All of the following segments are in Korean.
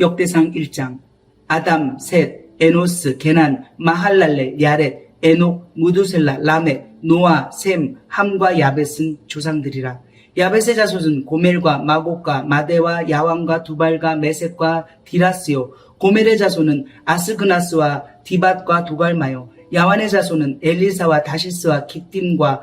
역대상 1장. 아담, 셋, 에노스, 게난, 마할랄레, 야렛, 에녹, 무두셀라, 라멕, 노아, 셈, 함과 야벳은 조상들이라. 야벳의 자손은 고멜과 마곡과 마데와 야왕과 두발과 메섹과 디라스요. 고멜의 자손은 아스그나스와 디밧과 도갈마요. 야완의 자손은 엘리사와 다시스와 깃딤과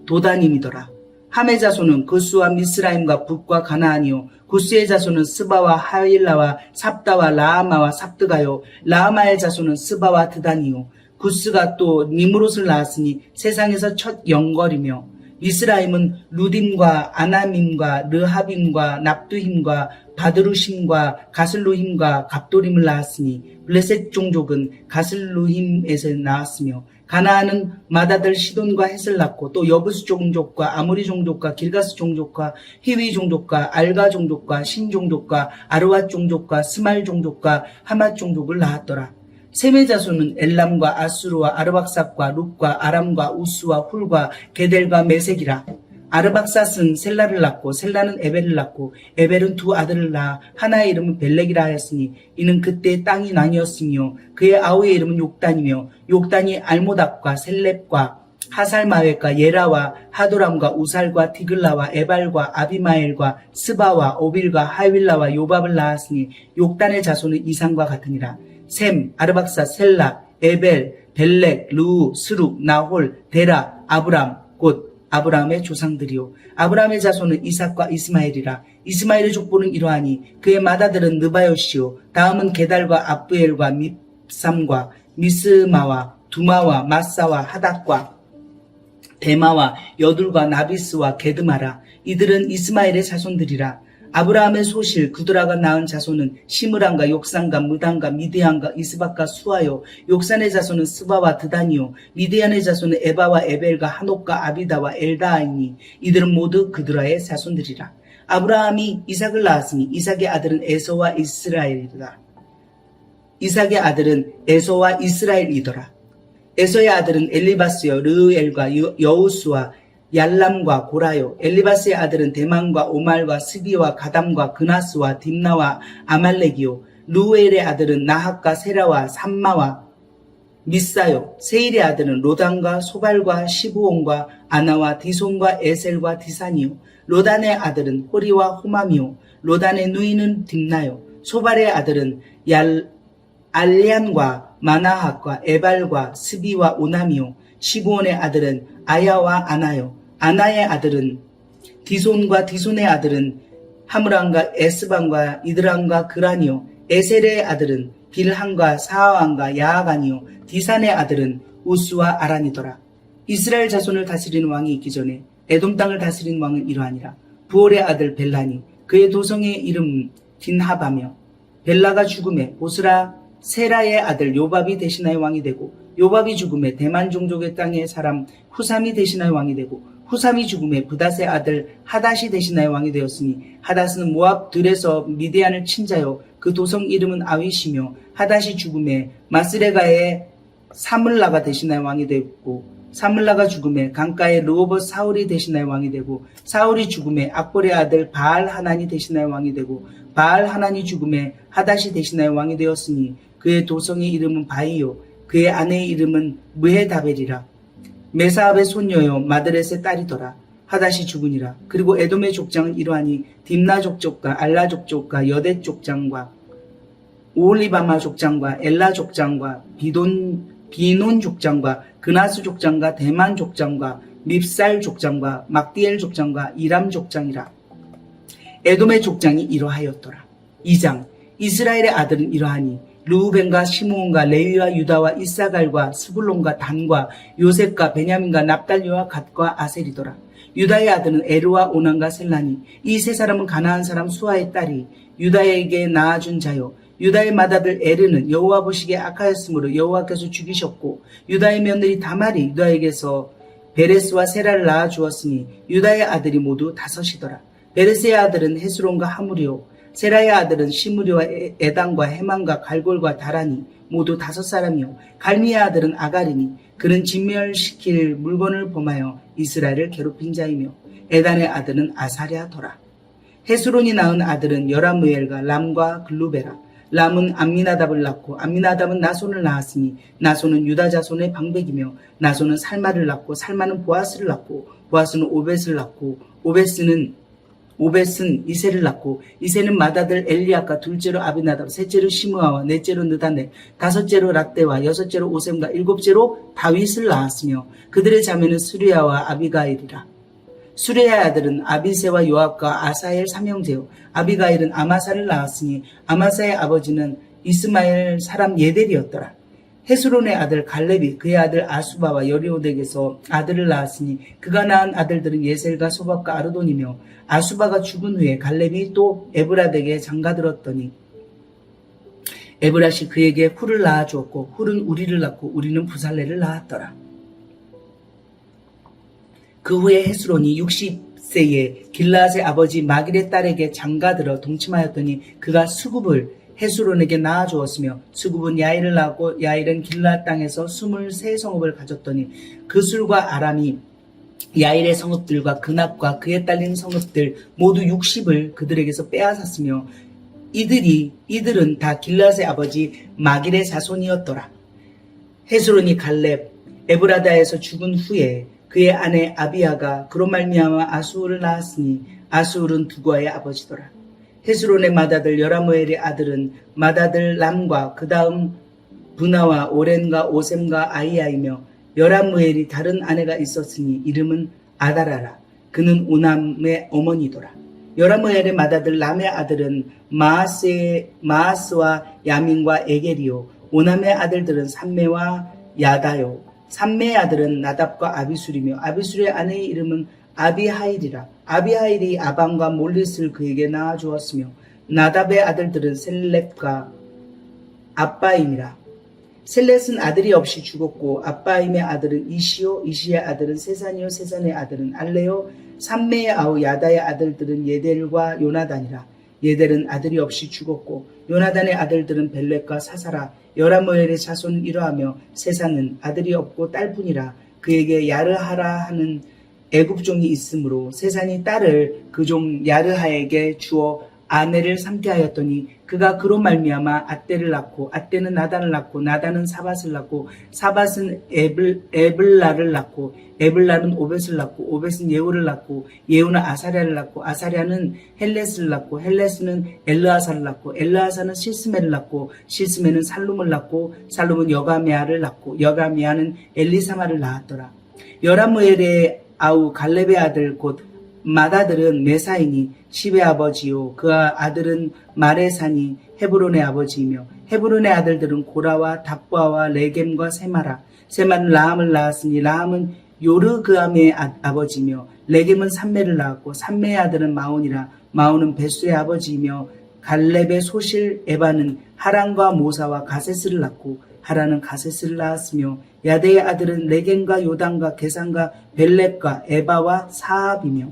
도다님이더라. 함의 자손은 구스와 미스라임과 북과 가나안이요. 구스의 자손은 스바와 하윌라와 삽다와 라아마와 삽드가요. 라아마의 자손은 스바와 드단이요. 구스가 또 니므롯을 낳았으니 세상에서 첫 영걸이며, 미스라임은 루딤과 아나밈과 르하빔과 납두힘과 바드루심과 가슬루힘과 갑도림을 낳았으니 블레셋 종족은 가슬루힘에서 나왔으며, 가나안은 마다들 시돈과 헷을 낳고 또 여부스 종족과 아모리 종족과 길가스 종족과 히위 종족과 알가 종족과 신 종족과 아르왓 종족과 스말 종족과 하맛 종족을 낳았더라. 셈의 자손은 엘람과 아수르와 아르박삭과 룹과 아람과 우스와 훌과 게델과 메색이라. 아르박삭은 셀라를 낳고 셀라는 에벨을 낳고 에벨은 두 아들을 낳아 하나의 이름은 벨렉이라 하였으니 이는 그때 땅이 나뉘었으며 그의 아우의 이름은 욕단이며 욕단이 알모닥과 셀렙과 하살마웻과 예라와 하도람과 우살과 디글라와 에발과 아비마엘과 스바와 오빌과 하윌라와 요밥을 낳았으니 욕단의 자손은 이상과 같으니라. 셈, 아르박사, 셀라, 에벨, 벨렉, 르우, 스룩, 나홀, 데라, 아브람, 곧 아브라함의 조상들이요. 아브라함의 자손은 이삭과 이스마엘이라. 이스마엘의 족보는 이러하니 그의 맏아들은 느바요시요. 다음은 게달과 압부엘과 밉삼과 미스마와 두마와 마사와 하닥과 데마와 여둘과 나비스와 게드마라. 이들은 이스마엘의 자손들이라. 아브라함의 소실 구드라가 낳은 자손은 시므람과 욕산과 무단과 미디안과 이스박과 수아요. 욕산의 자손은 스바와 드단이요. 미디안의 자손은 에바와 에벨과 한옥과 아비다와 엘다아이니 이들은 모두 그드라의 자손들이라. 아브라함이 이삭을 낳았으니 이삭의 아들은 에서와 이스라엘이더라. 이삭의 아들은 에서와 이스라엘이더라. 에서의 아들은 엘리바스요. 르엘과 여우스와 얄람과 고라요. 엘리바스의 아들은 대만과 오말과 스비와 가담과 그나스와 딥나와 아말렉이요. 루엘의 아들은 나학과 세라와 삼마와 미사요. 세일의 아들은 로단과 소발과 시부온과 아나와 디손과 에셀과 디산이요. 로단의 아들은 호리와 호맘이요. 로단의 누이는 딥나요. 소발의 아들은 알리안과 마나학과 에발과 스비와 오남이요. 시부온의 아들은 아야와 아나요. 아나의 아들은 디손과 디손의 아들은 하므람과 에스반과 이드람과 그란이요. 에셀의 아들은 빌한과 사하왕과 야하간이요. 디산의 아들은 우스와 아란이더라. 이스라엘 자손을 다스리는 왕이 있기 전에 에돔 땅을 다스리는 왕은 이러하니라. 부올의 아들 벨라니 그의 도성의 이름은 딘하바며 벨라가 죽음에 보스라 세라의 아들 요밥이 대신하여 왕이 되고 요밥이 죽음에 대만 종족의 땅의 사람 후삼이 대신하여 왕이 되고 후삼이 죽음에 부닷의 아들 하닷이 대신하여 왕이 되었으니 하닷은 모압 들에서 미디안을 친 자요. 그 도성 이름은 아윗이며 하닷이 죽음에 마스레가의 사물라가 대신하여 왕이 되었고 사물라가 죽음에 강가의 르호봇 사울이 대신하여 왕이 되고 사울이 죽음에 악볼의 아들 바알 하난이 대신하여 왕이 되고 바알 하난이 죽음에 하닷이 대신하여 왕이 되었으니 그의 도성의 이름은 바이요. 그의 아내의 이름은 무헤다벨이라. 메사압의 손녀요 마드렛의 딸이더라. 하닷이 죽으니라. 그리고 에돔의 족장은 이러하니 딥나 족장과 알라 족장과 여댓 족장과 오홀리바마 족장과 엘라 족장과 비논 족장과 그나스 족장과 대만 족장과 밉살 족장과 막디엘 족장과 이람 족장이라. 에돔의 족장이 이러하였더라. 2장. 이스라엘의 아들은 이러하니 르우벤과 시므온과 레위와 유다와 이사갈과 스불론과 단과 요셉과 베냐민과 납달리와 갓과 아셀이더라. 유다의 아들은 에르와 오난과 셀라니 이 세 사람은 가나안 사람 수아의 딸이 유다에게 낳아준 자요. 유다의 맏아들 에르는 여호와 보시기에 악하였으므로 여호와께서 죽이셨고 유다의 며느리 다말이 유다에게서 베레스와 세라를 낳아주었으니 유다의 아들이 모두 5이더라. 베레스의 아들은 헤스론과 하물이요. 세라의 아들은 시므리와 에단과 헤만과 갈골과 다라니 모두 5사람이요. 갈미의 아들은 아가리니 그는 진멸시킬 물건을 범하여 이스라엘을 괴롭힌 자이며 에단의 아들은 아사랴더라. 헤스론이 낳은 아들은 여라무엘과 람과 글루베라. 람은 암미나답을 낳고 암미나답은 나손을 낳았으니 나손은 유다 자손의 방백이며 나손은 살마를 낳고 살마는 보아스를 낳고 보아스는 오벳을 낳고 오벳은 이세를 낳고 이세는 맏아들 엘리압과 둘째로 아비나답 셋째로 시므아와 넷째로 느다넬 다섯째로 락대와 여섯째로 오셈과 일곱째로 다윗을 낳았으며 그들의 자매는 수리야와 아비가일이라. 수레야의 아들은 아비세와 요압과 아사엘 삼형제요 아비가일은 아마사를 낳았으니 아마사의 아버지는 이스마엘 사람 예델이었더라. 헤스론의 아들 갈렙이 그의 아들 아수바와 여리오덱에서 아들을 낳았으니 그가 낳은 아들들은 예셀과 소박과 아르돈이며 아수바가 죽은 후에 갈렙이 또 에브라덱에 장가들었더니 에브라시 그에게 훌을 낳아주었고 훌은 우리를 낳고 우리는 부살레를 낳았더라. 그 후에 헤스론이 60세에 길라앗의 아버지 마길의 딸에게 장가들어 동침하였더니 그가 수굽을 헤스론에게 낳아주었으며 수굽은 야일을 낳았고 야일은 길라앗 땅에서 23성읍을 가졌더니 그 술과 아람이 야일의 성읍들과 그납과 그에 딸린 성읍들 모두 60을 그들에게서 빼앗았으며 이들은 다 길라앗의 아버지 마길의 자손이었더라. 헤스론이 갈렙 에브라다에서 죽은 후에 그의 아내 아비야가 그로 말미암아 아수울을 낳았으니 아수울은 두과의 아버지더라. 헤스론의 맏아들 여라무엘의 아들은 맏아들 람과 그 다음 브나와 오렌과 오셈과 아이야이며 여라무엘이 다른 아내가 있었으니 이름은 아다라라. 그는 오남의 어머니더라. 여라무엘의 맏아들 람의 아들은 마아스와 야민과 에겔이요 오남의 아들들은 삼메와 야다요 삼메의 아들은 나답과 아비술이며 아비술의 아내의 이름은 아비하일이라. 아비하일이 아방과 몰릿을 그에게 낳아주었으며 나답의 아들들은 셀렙과 아빠임이라. 셀렛은 아들이 없이 죽었고 아빠임의 아들은 이시요 이시의 아들은 세산이요 세산의 아들은 알레요 삼메의 아우 야다의 아들들은 예델과 요나단이라. 예델은 아들이 없이 죽었고 요나단의 아들들은 벨렉과 사사라. 여라무엘의 자손은 이러하며 세산은 아들이 없고 딸뿐이라. 그에게 야르하라 하는 애굽종이 있으므로 세산이 딸을 그 종 야르하에게 주어 아내를 삼게 하였더니 그가 그로 말미암아 앗대를 낳고 앗대는 나단을 낳고 나단은 사밧을 낳고 사밧은 에블라를 낳고 에블라는 오벳을 낳고 오벳은 예후를 낳고 예후는 아사랴를 낳고 아사랴는 헬렛을 낳고 헬렛은 엘르아사를 낳고 엘르아사는 실스메를 낳고 실스메는 살룸을 낳고 살룸은 여가미아를 낳고 여가미아는 엘리사마를 낳았더라. 여라무엘의 아우 갈렙의 아들 곧 맏아들은 메사이니 십의 아버지요 그 아들은 마레산이 헤브론의 아버지이며 헤브론의 아들들은 고라와 답바와 레겜과 세마라. 세마는 라함을 낳았으니 라함은 요르그암의 아버지이며 레겜은 삼메를 낳았고 삼메의 아들은 마온이라. 마온은 베수의 아버지이며 갈렙의 소실 에바는 하란과 모사와 가세스를 낳고 하란은 가세스를 낳았으며 야데의 아들은 레겜과 요단과 게산과 벨렉과 에바와 사압이며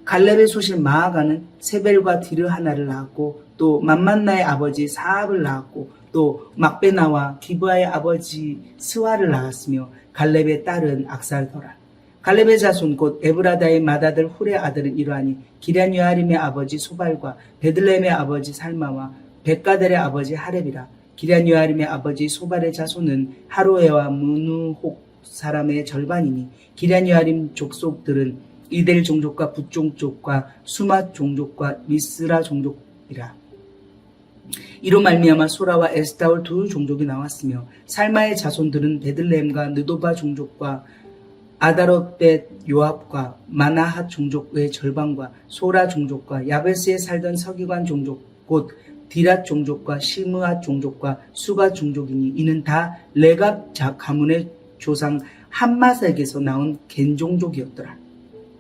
갈렙의 소실 마아가는 세벨과 디르 하나를 낳았고 또 만만나의 아버지 사압을 낳았고 또 막베나와 기브아의 아버지 스와를 낳았으며 갈렙의 딸은 악살더라. 갈렙의 자손 곧 에브라다의 맏아들 훌의 아들은 이러하니 기럇여아림의 아버지 소발과 베들레헴의 아버지 살마와 백가델의 아버지 하렙이라. 기럇여아림의 아버지 소발의 자손은 하로에와 무누혹 사람의 절반이니 기럇여아림 족속들은 이델 종족과 붓 종족과 수맛 종족과 미스라 종족이라. 이로 말미암아 소라와 에스타올 두 종족이 나왔으며 살마의 자손들은 베들레헴과 느도바 종족과 아다롯벳 요압과 마나핫 종족의 절반과 소라 종족과 야베스에 살던 서기관 종족 곧 디랏 종족과 시므앗 종족과 수가 종족이니 이는 다 레갑 가문의 조상 함마색에서 나온 겐 종족이었더라.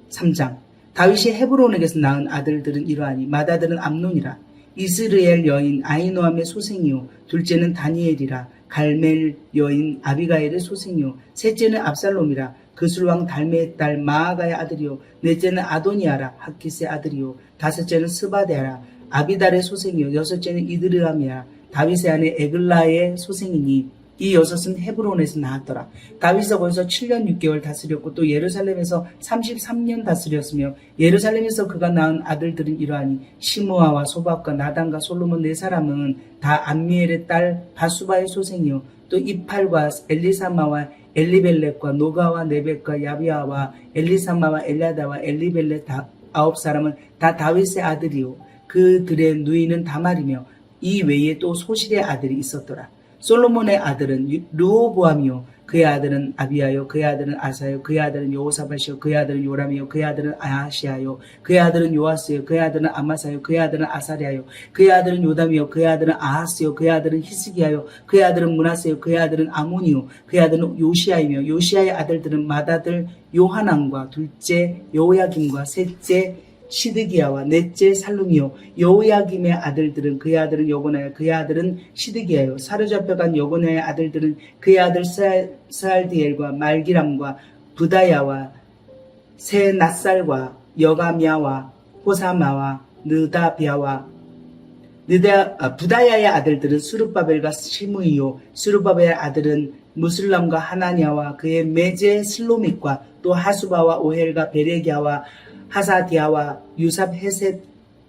3장 다윗이 헤브론에게서 낳은 아들들은 이러하니 맏아들은 암논이라. 이스르엘 여인 아히노암의 소생이요 둘째는 다니엘이라. 갈멜 여인 아비가엘의 소생이요 셋째는 압살롬이라. 그술왕 달메의 딸 마아가의 아들이요 넷째는 아도니아라. 하킷의 아들이요 다섯째는 스바데라. 아비달의 소생이요 여섯째는 이드르암이라. 다윗의 아내 에글라의 소생이니 이 6은 헤브론에서 나왔더라. 다윗은 거기서 7년 6개월 다스렸고 또 예루살렘에서 33년 다스렸으며 예루살렘에서 그가 낳은 아들들은 이러하니 시므아와 소박과 나단과 솔로몬 4사람은 다 암미엘의 딸 바수바의 소생이요 또 이팔과 엘리사마와 엘리벨렛과 노가와 네벡과 야비아와 엘리사마와 엘리아다와 엘리벨렛 9사람은 다 다윗의 아들이요 그들의 누이는 다말이며 이 외에 또 소실의 아들이 있었더라. 솔로몬의 아들은 르호보암이요 그의 아들은 아비야요 그의 아들은 아사요 그의 아들은 여호사밧이요 그의 아들은 요람이요 그의 아들은 아하시야요 그의 아들은 요아스요 그의 아들은 아마사요 그의 아들은 아사랴요 그의 아들은 요담이요 그의 아들은 아하스요 그의 아들은 히스기야요 그의 아들은 므낫세요 그의 아들은 아몬이요 그의 아들은 요시야이며 요시야의 아들들은 맏아들 요하난과 둘째 여호야김과 셋째 시드기야와 넷째 살룸이요 여호야김의 아들들은 그의 아들은 여고나야 그의 아들은 시드기야요 사로잡혀간 여고나의 아들들은 그의 아들 스알디엘과 말기람과 부다야와 세낫살과 여가미야와 호사마와 느다비야와 부다야의 아들들은 수르바벨과 시므이요 수르바벨의 아들은 무슬람과 하나냐와 그의 매제 슬로믹과 또 하수바와 오헬과 베레기야와 하사디아와 유삽 헤셋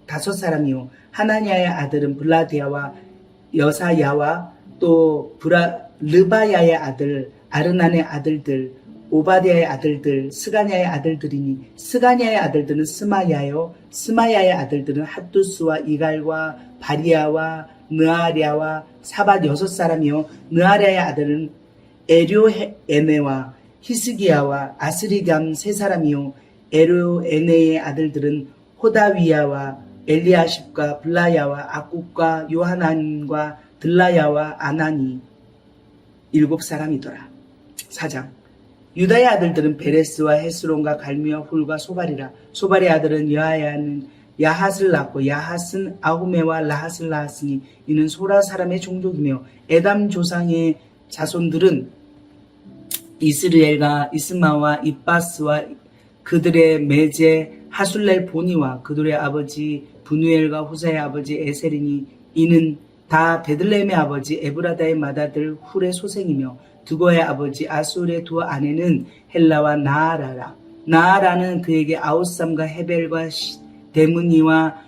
5사람이요 하나냐의 아들은 블라디아와 여사야와 또 르바야의 아들 아르난의 아들들 오바디아의 아들들 스가냐의 아들들이니 스가냐의 아들들은 스마야요 스마야의 아들들은 핫두스와 이갈과 바리아와 느아랴와 사밧 6사람이요 느아랴의 아들은 에료에네와 히스기야와 아스리감 3사람이요 에르에네의 아들들은 호다위야와 엘리아십과 블라야와 아굽과 요하난과 들라야와 아나니 7사람이더라. 4장 유다의 아들들은 베레스와 헤스론과 갈미와 훌과 소발이라. 소발의 아들은 여하야는 야핫을 낳고 야핫은 아후메와 라핫을 낳았으니 이는 소라 사람의 종족이며 에담 조상의 자손들은 이스르엘과 이스마와 이바스와 그들의 매제 하술렐 보니와 그들의 아버지 분우엘과 후사의 아버지 에셀이니 이는 다 베들레헴의 아버지 에브라다의 맏아들 훌의 소생이며 두고의 아버지 아술의 두 아내는 헬라와 나아라라. 나아라는 그에게 아우쌈과 헤벨과 데므니와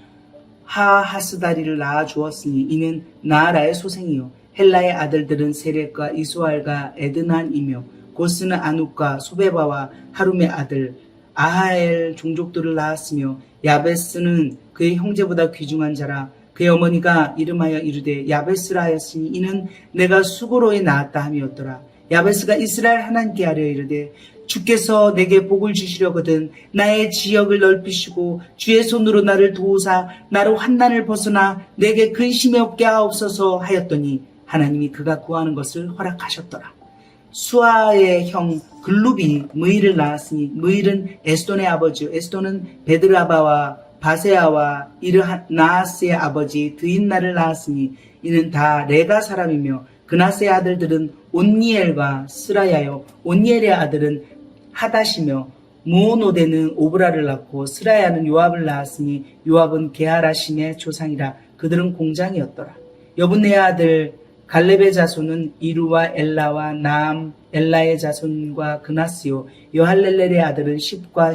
하하스다리를 낳아 주었으니 이는 나아라의 소생이요 헬라의 아들들은 세렉과 이수알과 에드난이며 고스는 아누과 소베바와 하룸의 아들 아하엘 종족들을 낳았으며 야베스는 그의 형제보다 귀중한 자라. 그의 어머니가 이름하여 이르되 야베스라 하였으니 이는 내가 수고로에 낳았다 함이었더라. 야베스가 이스라엘 하나님께 하려 이르되 주께서 내게 복을 주시려거든 나의 지역을 넓히시고 주의 손으로 나를 도우사 나로 환난을 벗어나 내게 근심이 없게 하옵소서 하였더니 하나님이 그가 구하는 것을 허락하셨더라. 수아의 형 글룹이 무일을 낳았으니 무일은 에스돈의 아버지요 에스돈은 베드라바와 바세아와 이르나스의 아버지 드인나를 낳았으니 이는 다 레가 사람이며 그나스의 아들들은 온니엘과 스라야요 온니엘의 아들은 하닷이며 무오노데는 오브라를 낳고 스라야는 요압을 낳았으니 요압은 게하라심의 조상이라. 그들은 공장이었더라. 여분네의 아들 갈렙의 자손은 이루와 엘라와 나암 엘라의 자손과 그나스요 여할렐렐의 아들은 십과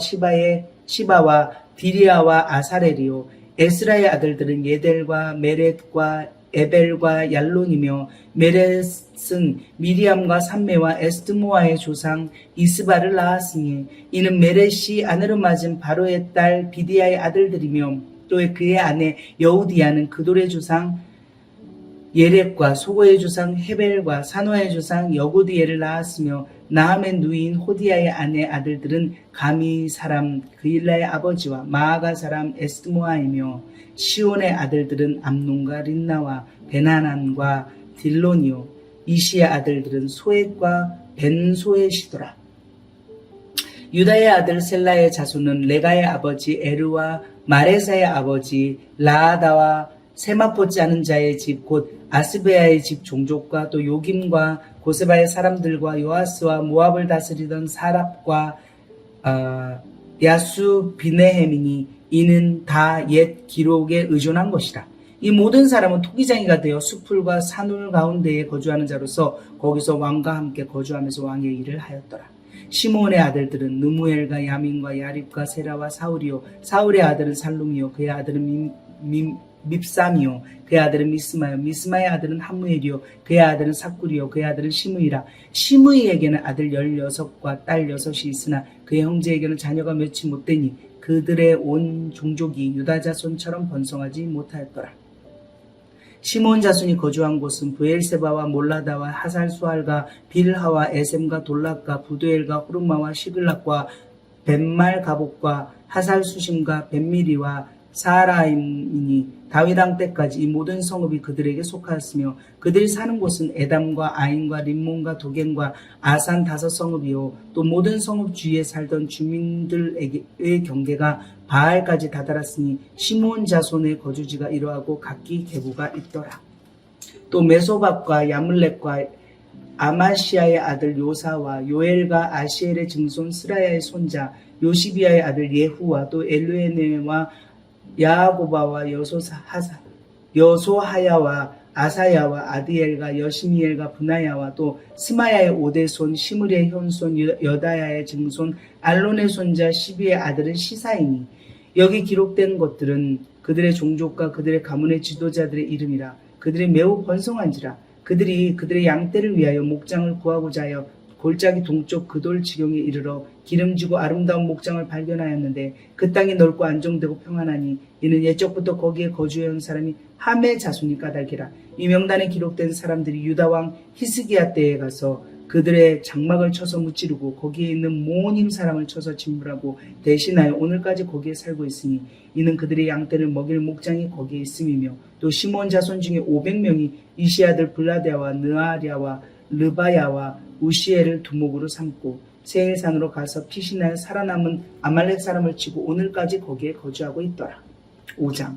시바와 디리아와 아사렐이요 에스라의 아들들은 예델과 메렛과 에벨과 얄론이며 메렛은 미리암과 삼메와 에스드모아의 조상 이스바를 낳았으니 이는 메렛이 아내로 맞은 바로의 딸 비디아의 아들들이며 또 그의 아내 여우디아는 그돌의 조상 예렉과 소고의 조상 헤벨과 사노아의 조상 여고디엘을 낳았으며 나함의 누이인 호디아의 아내 아들들은 가미 사람 그일라의 아버지와 마아가 사람 에스드모아이며 시온의 아들들은 암논과 린나와 베나난과 딜론이요 이시의 아들들은 소엣과 벤소엣이더라. 유다의 아들 셀라의 자손은 레가의 아버지 에르와 마레사의 아버지 라아다와 세마포지 않은 자의 집 곧 아스베아의 집 종족과 또 요김과 고세바의 사람들과 요아스와 모압을 다스리던 사랍과 야수 비네헤민이 이는 다 옛 기록에 의존한 것이라. 이 모든 사람은 토기장이가 되어 수풀과 산울 가운데에 거주하는 자로서 거기서 왕과 함께 거주하면서 왕의 일을 하였더라. 시므온의 아들들은 느무엘과 야민과 야립과 세라와 사울이요 사울의 아들은 살룸이요 그의 아들은 밉삼이요 그의 아들은 미스마요 미스마의 아들은 함무엘이요 그의 아들은 삭굴이요 그의 아들은 시므이라. 시므이에게는 아들 16과 딸 6이 있으나 그의 형제에게는 자녀가 몇이 못되니 그들의 온 종족이 유다 자손처럼 번성하지 못하였더라. 시므온 자손이 거주한 곳은 브엘세바와 몰라다와 하살수알과 빌하와 에셈과 돌락과 부두엘과 호르마와 시글락과 벤말가복과 하살수심과 벤미리와 사라임이니 다윗 왕 때까지 이 모든 성읍이 그들에게 속하였으며 그들이 사는 곳은 에담과 아인과 림몬과 도겐과 아산 5성읍이요 또 모든 성읍 주위에 살던 주민들의 경계가 바알까지 다다랐으니 시므온 자손의 거주지가 이러하고 각기 계보가 있더라. 또 메소밥과 야물렉과 아마시아의 아들 요사와 요엘과 아시엘의 증손 스라야의 손자 요시비아의 아들 예후와 또 엘르에네와 야고바와 여소하야와 아사야와 아디엘과 여시미엘과 분하야와 또 스마야의 오대손 시므리의 현손 여다야의 증손 알론의 손자 시비의 아들은 시사이니 여기 기록된 것들은 그들의 종족과 그들의 가문의 지도자들의 이름이라. 그들이 매우 번성한지라. 그들이 그들의 양떼를 위하여 목장을 구하고자 하여 골짜기 동쪽 그돌 지경에 이르러 기름지고 아름다운 목장을 발견하였는데 그 땅이 넓고 안정되고 평안하니 이는 옛적부터 거기에 거주해온 사람이 함의 자손이 까닭이라. 이 명단에 기록된 사람들이 유다왕 히스기야 때에 가서 그들의 장막을 쳐서 무찌르고 거기에 있는 모님 사람을 쳐서 진물하고 대신하여 오늘까지 거기에 살고 있으니 이는 그들의 양떼를 먹일 목장이 거기에 있음이며 또 시므온 자손 중에 500명이 이시아들 블라데아와 느아랴와 르바야와 우시엘을 두목으로 삼고 세일산으로 가서 피신하여 살아남은 아말렉 사람을 치고 오늘까지 거기에 거주하고 있더라. 5장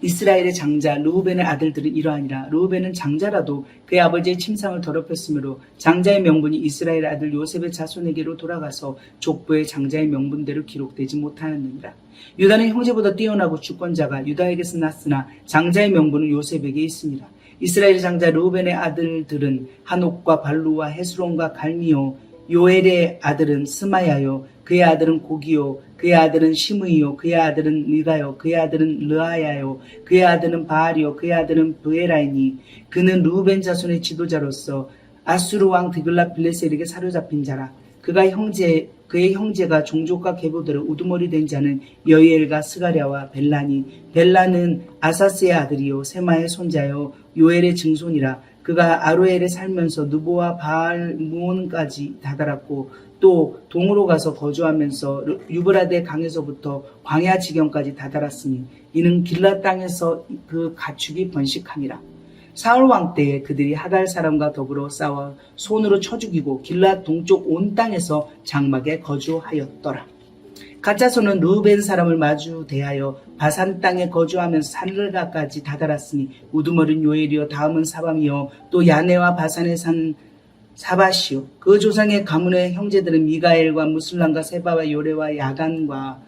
이스라엘의 장자 르우벤의 아들들은 이러하니라. 르우벤은 장자라도 그의 아버지의 침상을 더럽혔으므로 장자의 명분이 이스라엘 아들 요셉의 자손에게로 돌아가서 족보의 장자의 명분대로 기록되지 못하였느니라. 유다는 형제보다 뛰어나고 주권자가 유다에게서 났으나 장자의 명분은 요셉에게 있습니다. 이스라엘 장자 르우벤의 아들들은 한옥과 발루와 헤스론과 갈미요 요엘의 아들은 스마야요 그의 아들은 고기요 그의 아들은 시므이요 그의 아들은 미가요 그의 아들은 르아야요 그의 아들은 바알이요 그의 아들은 브에라이니 그는 르우벤 자손의 지도자로서 아수르 왕 드글랏 빌레셀에게 사로잡힌 자라. 그의 형제가 종족과 계보대로 우두머리 된 자는 여이엘과 스가랴와 벨라니 벨라는 아사스의 아들이요 세마의 손자요 요엘의 증손이라. 그가 아로엘에 살면서 느보와 바알 무온까지 다다랐고 또 동으로 가서 거주하면서 유브라데 강에서부터 광야 지경까지 다다랐으니 이는 길라 땅에서 그 가축이 번식함이라. 사울 왕 때에 그들이 하갈 사람과 더불어 싸워 손으로 쳐 죽이고 길라 동쪽 온 땅에서 장막에 거주하였더라. 가짜손은 르우벤 사람을 마주 대하여 바산 땅에 거주하면서 산르가까지 다다랐으니 우두머리는 요엘이요 다음은 사밤이요 또 야네와 바산에 산 사바시요 그 조상의 가문의 형제들은 미가엘과 무슬람과 세바와 요레와 야간과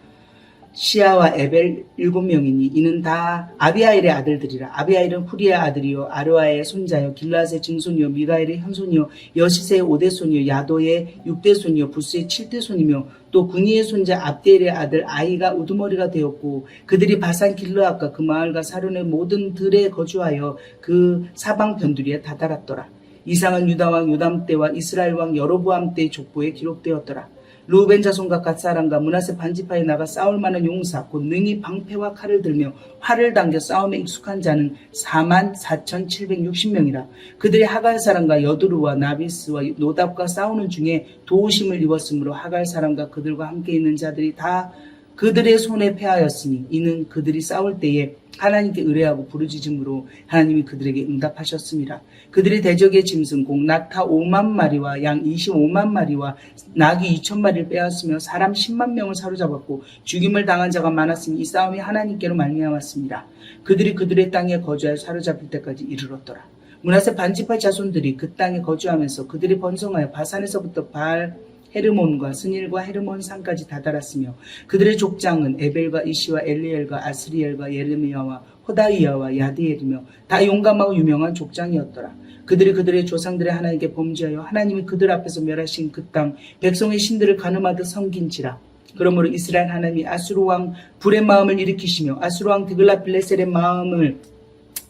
시아와 에벨 7명이니 이는 다 아비아일의 아들들이라. 아비아일은 후리의 아들이요 아르와의 손자요 길라스의 증손이요 미가엘의 현손이요 여시세의 5대손이요 야도의 6대손이요 부스의 7대손이며 또 군이의 손자 압디엘의 아들 아이가 우두머리가 되었고 그들이 바산 길르앗과 그 마을과 사론의 모든 들에 거주하여 그 사방 변두리에 다다랐더라. 이상은 유다왕 요담 때와 이스라엘 왕 여로보암 때의 족보에 기록되었더라. 르우벤 자손과 갓사람과 므낫세 반지파에 나가 싸울 만한 용사 곧 능히 방패와 칼을 들며 활을 당겨 싸움에 익숙한 자는 44,760명이라. 그들이 하갈 사람과 여두루와 나비스와 노답과 싸우는 중에 도우심을 입었으므로 하갈 사람과 그들과 함께 있는 자들이 다 그들의 손에 패하였으니 이는 그들이 싸울 때에 하나님께 의뢰하고 부르짖음으로 하나님이 그들에게 응답하셨습니다. 그들이 대적의 짐승 공 낙타 5만 마리와 양 25만 마리와 낙이 2천 마리를 빼앗으며 사람 10만 명을 사로잡았고 죽임을 당한 자가 많았으니 이 싸움이 하나님께로 말미암았습니다. 그들이 그들의 땅에 거주하여 사로잡힐 때까지 이르렀더라. 므낫세 반지파 자손들이 그 땅에 거주하면서 그들이 번성하여 바산에서부터 바알 헤르몬과 스닐과 헤르몬 산까지 다다랐으며 그들의 족장은 에벨과 이시와 엘리엘과 아스리엘과 예레미야와 호다위야와 야디엘이며 다 용감하고 유명한 족장이었더라. 그들이 그들의 조상들의 하나님께 범죄하여 하나님이 그들 앞에서 멸하신 그 땅 백성의 신들을 가늠하듯 섬긴지라. 그러므로 이스라엘 하나님이 아수르 왕 불의 마음을 일으키시며 아수르 왕 드글라필레셀의 마음을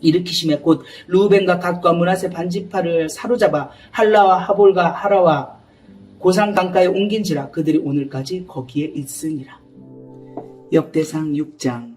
일으키시며 곧 루벤과 갓과 므낫세 반지파를 사로잡아 할라와 하볼과 하라와 고산 강가에 옮긴지라. 그들이 오늘까지 거기에 있으니라. 역대상 6장.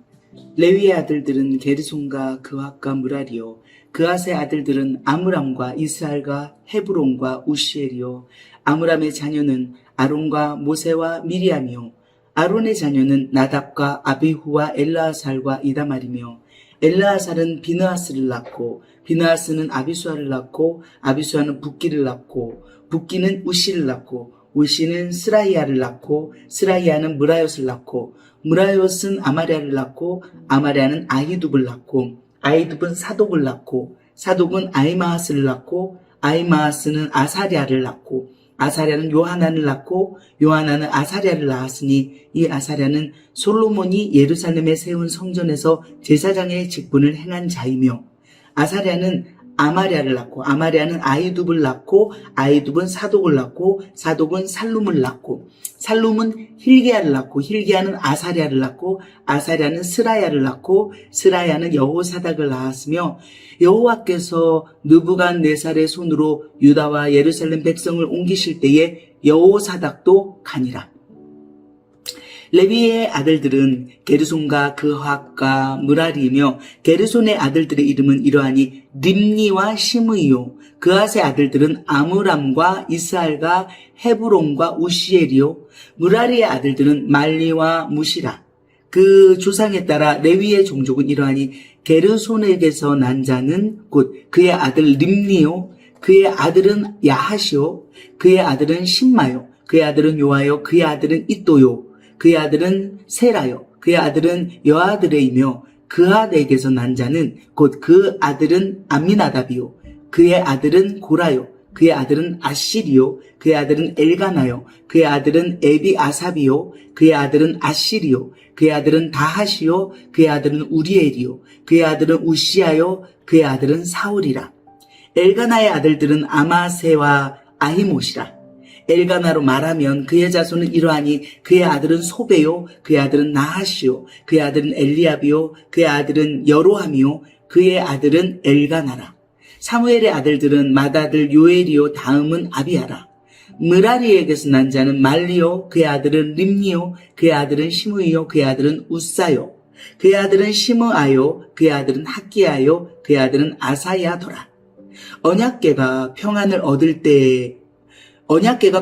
레위의 아들들은 게르손과 그핫과 므라리요 그핫의 아들들은 아므람과 이스라엘과 헤브론과 우시엘이요 아므람의 자녀는 아론과 모세와 미리암이요 아론의 자녀는 나답과 아비후와 엘라아살과 이다말이며 엘라아살은 비느하스를 낳고 비느하스는 아비수아를 낳고 아비수아는 붓기를 낳고 붓기는 우시를 낳고 우시는 스라이아를 낳고 스라이아는 무라옅을 낳고 무라옅은 아마랴를 낳고 아마랴는 아히둡을 낳고 아히둡은 사독을 낳고 사독은 아히마아스를 낳고 아히마아스는 아사랴를 낳고 아사랴는 요하난을 낳고 요하난은 아사랴를 낳았으니 이 아사랴는 솔로몬이 예루살렘에 세운 성전에서 제사장의 직분을 행한 자이며 아사랴는 아마랴를 낳고 아마랴는 아히둡을 낳고 아히둡은 사독을 낳고 사독은 살룸을 낳고 살룸은 힐기야를 낳고 힐기야는 아사랴를 낳고 아사랴는 스라야를 낳고 스라야는 여호사닥을 낳았으며 여호와께서 느부갓네살의 손으로 유다와 예루살렘 백성을 옮기실 때에 여호사닥도 가니라. 레위의 아들들은 게르손과 그핫과 므라리이며 게르손의 아들들의 이름은 이러하니 림니와 시므이요 그핫의 아들들은 아므람과 이스알과 헤브론과 우시엘이요 므라리의 아들들은 말리와 무시라. 그 조상에 따라 레위의 종족은 이러하니 게르손에게서 난 자는 곧 그의 아들 림니요 그의 아들은 야하시요 그의 아들은 신마요 그의 아들은 요아요 그의 아들은 이또요 그의 아들은 세라요 그의 아들은 여아드레이며 그핫에게서 난 자는 곧 그 아들은 암미나답이요 그의 아들은 고라요 그의 아들은 아시리요 그의 아들은 엘가나요 그의 아들은 에비아삽이요 그의 아들은 아시리요 그의 아들은 다하시요 그의 아들은 우리엘이요 그의 아들은 우시아요 그의 아들은 사울이라. 엘가나의 아들들은 아마세와 아히못이라. 엘가나로 말하면 그의 자손은 이러하니 그의 아들은 소베요 그의 아들은 나하시요 그의 아들은 엘리압이요 그의 아들은 여로함이요 그의 아들은 엘가나라. 사무엘의 아들들은 맏아들 요엘이요 다음은 아비아라. 므라리에게서 난 자는 말리요 그의 아들은 림니요 그의 아들은 시므이요 그의 아들은 우사요 그의 아들은 시므아요 그의 아들은 학기야요 그의 아들은 아사야더라. 언약궤가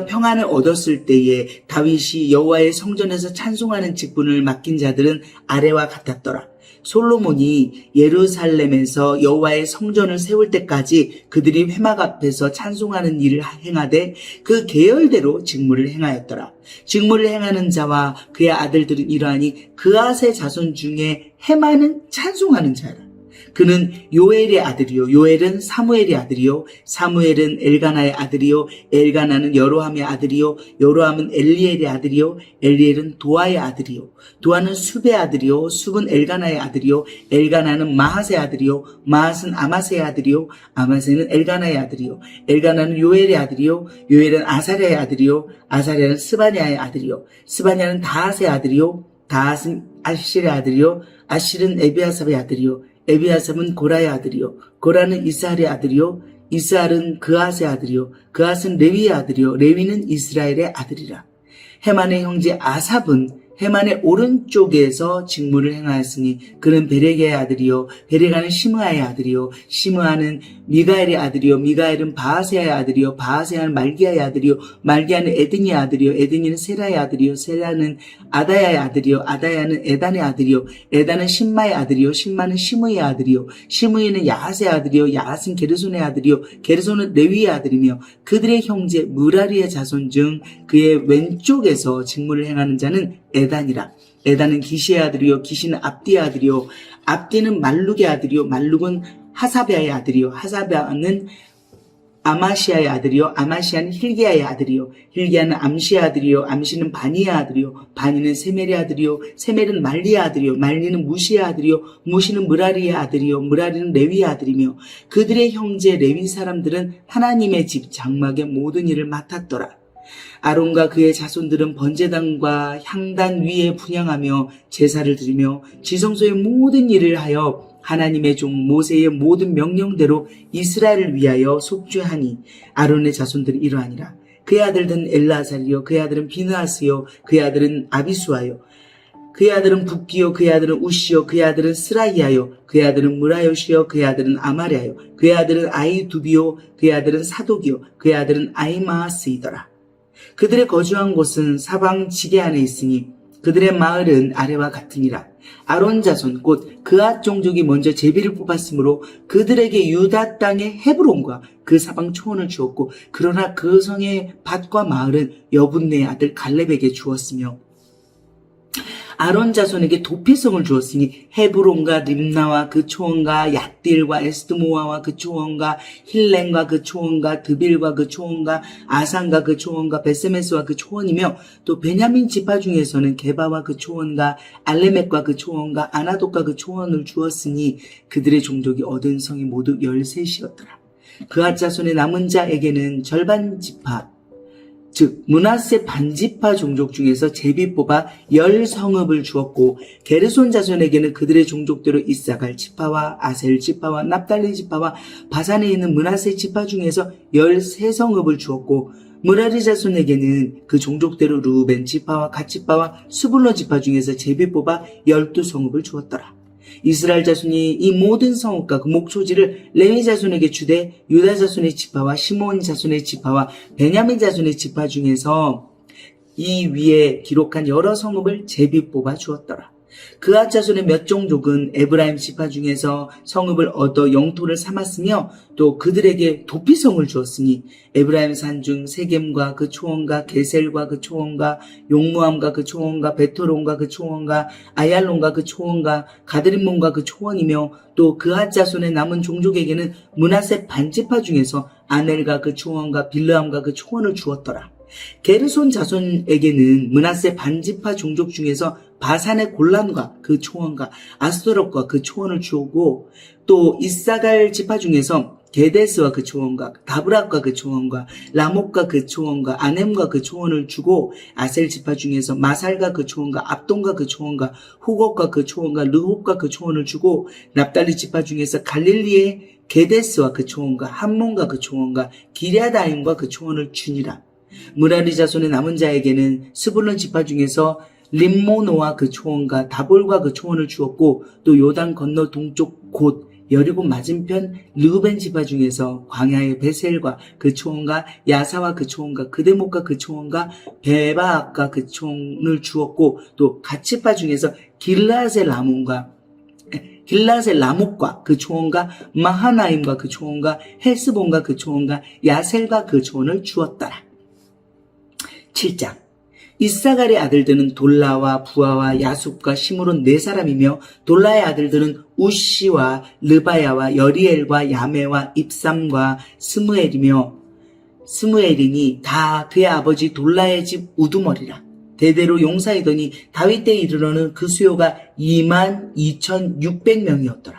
평안을 얻었을 때에 다윗이 여호와의 성전에서 찬송하는 직분을 맡긴 자들은 아래와 같았더라. 솔로몬이 예루살렘에서 여호와의 성전을 세울 때까지 그들이 회막 앞에서 찬송하는 일을 행하되 그 계열대로 직무를 행하였더라. 직무를 행하는 자와 그의 아들들은 이러하니 그핫의 자손 중에 헤만은 찬송하는 자라. 그는 요엘의 아들이요 요엘은 사무엘의 아들이요 사무엘은 엘가나의 아들이요 엘가나는 여로함의 아들이요 여로함은 엘리엘의 아들이요 엘리엘은 도아의 아들이요 도아는 숲의 아들이요 숲은 엘가나의 아들이요 엘가나는 마핫의 아들이요 마핫은 아마세의 아들이요 아마세는 엘가나의 아들이요 엘가나는 요엘의 아들이요 요엘은 아사랴의 아들이요 아사랴는 스바냐의 아들이요 스바냐는 다핫의 아들이요 다핫은 아실의 아들이요 아실은 에비아삽의 아들이요 에비아삽은 고라의 아들이요 고라는 이스할의 아들이요 이스할은 그핫의 아들이요 그핫은 레위의 아들이요 레위는 이스라엘의 아들이라. 헤만의 형제 아삽은 헤만의 오른쪽에서 직무를 행하였으니 그는 베레게의 아들이요 베레가는 시므아의 아들이요 시므아는 미가엘의 아들이요 미가엘은 바하세아의 아들이요 바하세아는 말기야의 아들이요 말기야는 에드니의 아들이요 에드니는 세라의 아들이요 세라는 아다야의 아들이요 아다야는 에단의 아들이요 에단은 신마의 아들이요 신마는 시므이의 아들이요 시므이는 야핫의 아들이요 야핫은 게르손의 아들이요 게르손은 레위의 아들이며 그들의 형제 므라리의 자손 중 그의 왼쪽에서 직무를 행하는 자는 에단이라. 에단은 기시의 아들이요 기시는 압디의 아들이요 압디는 말룩의 아들이요 말룩은 하사베아의 아들이요 하사베아는 아마시아의 아들이요, 아마시아는 힐기야의 아들이요, 힐기야는 암시의 아들이요, 암시는 바니의 아들이요, 바니는 세멜의 아들이요, 세멜은 말리의 아들이요, 말리는 무시의 아들이요, 무시는 무라리의 아들이요, 무라리는 레위의 아들이며 그들의 형제 레위 사람들은 하나님의 집 장막의 모든 일을 맡았더라. 아론과 그의 자손들은 번제단과 향단 위에 분향하며 제사를 드리며 지성소의 모든 일을 하여 하나님의 종 모세의 모든 명령대로 이스라엘을 위하여 속죄하니 아론의 자손들이 이러하니라. 그의 아들은 엘라살이요, 그의 아들은 비느하스요, 그의 아들은 아비수아요, 그의 아들은 붓기요, 그의 아들은 우시요, 그의 아들은 스라이아요, 그의 아들은 무라요시요, 그의 아들은 아마랴요, 그의 아들은 아이두비요, 그의 아들은 사독이요, 그의 아들은 아이마하스이더라. 그들의 거주한 곳은 사방 지게 안에 있으니 그들의 마을은 아래와 같으니라. 아론 자손 곧 그앗 종족이 먼저 제비를 뽑았으므로 그들에게 유다 땅의 헤브론과 그 사방 초원을 주었고 그러나 그 성의 밭과 마을은 여분네의 아들 갈렙에게 주었으며 아론 자손에게 도피성을 주었으니 헤브론과 림나와 그 초원과 얏딜과 에스드모아와 그 초원과 힐렌과 그 초원과 드빌과 그 초원과 아산과 그 초원과 베세메스와 그 초원이며 또 베냐민 지파 중에서는 게바와 그 초원과 알레멕과 그 초원과 아나돗과 그 초원을 주었으니 그들의 종족이 얻은 성이 모두 13이었더라. 그앗 자손의 남은 자에게는 절반 지파 즉 므낫세 반지파 종족 중에서 제비 뽑아 10성읍을 주었고 게르손 자손에게는 그들의 종족대로 이사갈 지파와 아셀 지파와 납달리 지파와 바산에 있는 므낫세 지파 중에서 13성읍을 주었고 무라리 자손에게는 그 종족대로 루벤 지파와 갓 지파와 스불론 지파 중에서 제비 뽑아 12성읍을 주었더라. 이스라엘 자손이 이 모든 성읍과 그 목초지를 레위 자손에게 주되 유다 자손의 지파와 시몬 자손의 지파와 베냐민 자손의 지파 중에서 이 위에 기록한 여러 성읍을 제비 뽑아 주었더라. 그앗 자손의 몇 종족은 에브라임 지파 중에서 성읍을 얻어 영토를 삼았으며 또 그들에게 도피성을 주었으니 에브라임 산중 세겜과 그 초원과 게셀과 그 초원과 용무함과 그 초원과 베토론과 그 초원과 아얄론과 그 초원과 가드림몬과 그 초원이며 또 그앗 자손의 남은 종족에게는 므낫세 반지파 중에서 아넬과 그 초원과 빌르함과 그 초원을 주었더라. 게르손 자손에게는 므낫세 반지파 종족 중에서 바산의 골란과 그 초원과 아스도롯과 그 초원을 주었고 또 이사갈 지파 중에서 게데스와 그 초원과 다브락과 그 초원과 라목과 그 초원과 아넴과 그 초원을 주고 아셀 지파 중에서 마살과 그 초원과 압돈과 그 초원과 후곡과 그 초원과 르홉과 그 초원을 주고 납달리 지파 중에서 갈릴리의 게데스와 그 초원과 함몬과 그 초원과 기랴다임과 그 초원을 주니라. 무라리 자손의 남은 자에게는 스불론 지파 중에서 림모노와 그 초원과 다볼과 그 초원을 주었고 또 요단 건너 동쪽 곧 여리고 맞은편 르우벤 지파 중에서 광야의 베셀과 그 초원과 야사와 그 초원과 그데목과 그 초원과 베바악과 그 초원을 주었고 또 갓지파 중에서 길라세 라몬과 길라세 라목과 그 초원과 마하나임과 그 초원과 헬스본과 그 초원과 야셀과 그 초원을 주었더라. 7장 이사갈의 아들들은 돌라와 부아와 야숲과 시므론 4사람이며 돌라의 아들들은 우시와 르바야와 여리엘과 야메와 입삼과 스무엘이며 스무엘이니 다 그의 아버지 돌라의 집 우두머리라. 대대로 용사이더니 다윗 때에 이르러는 그 수요가 22,600명이었더라.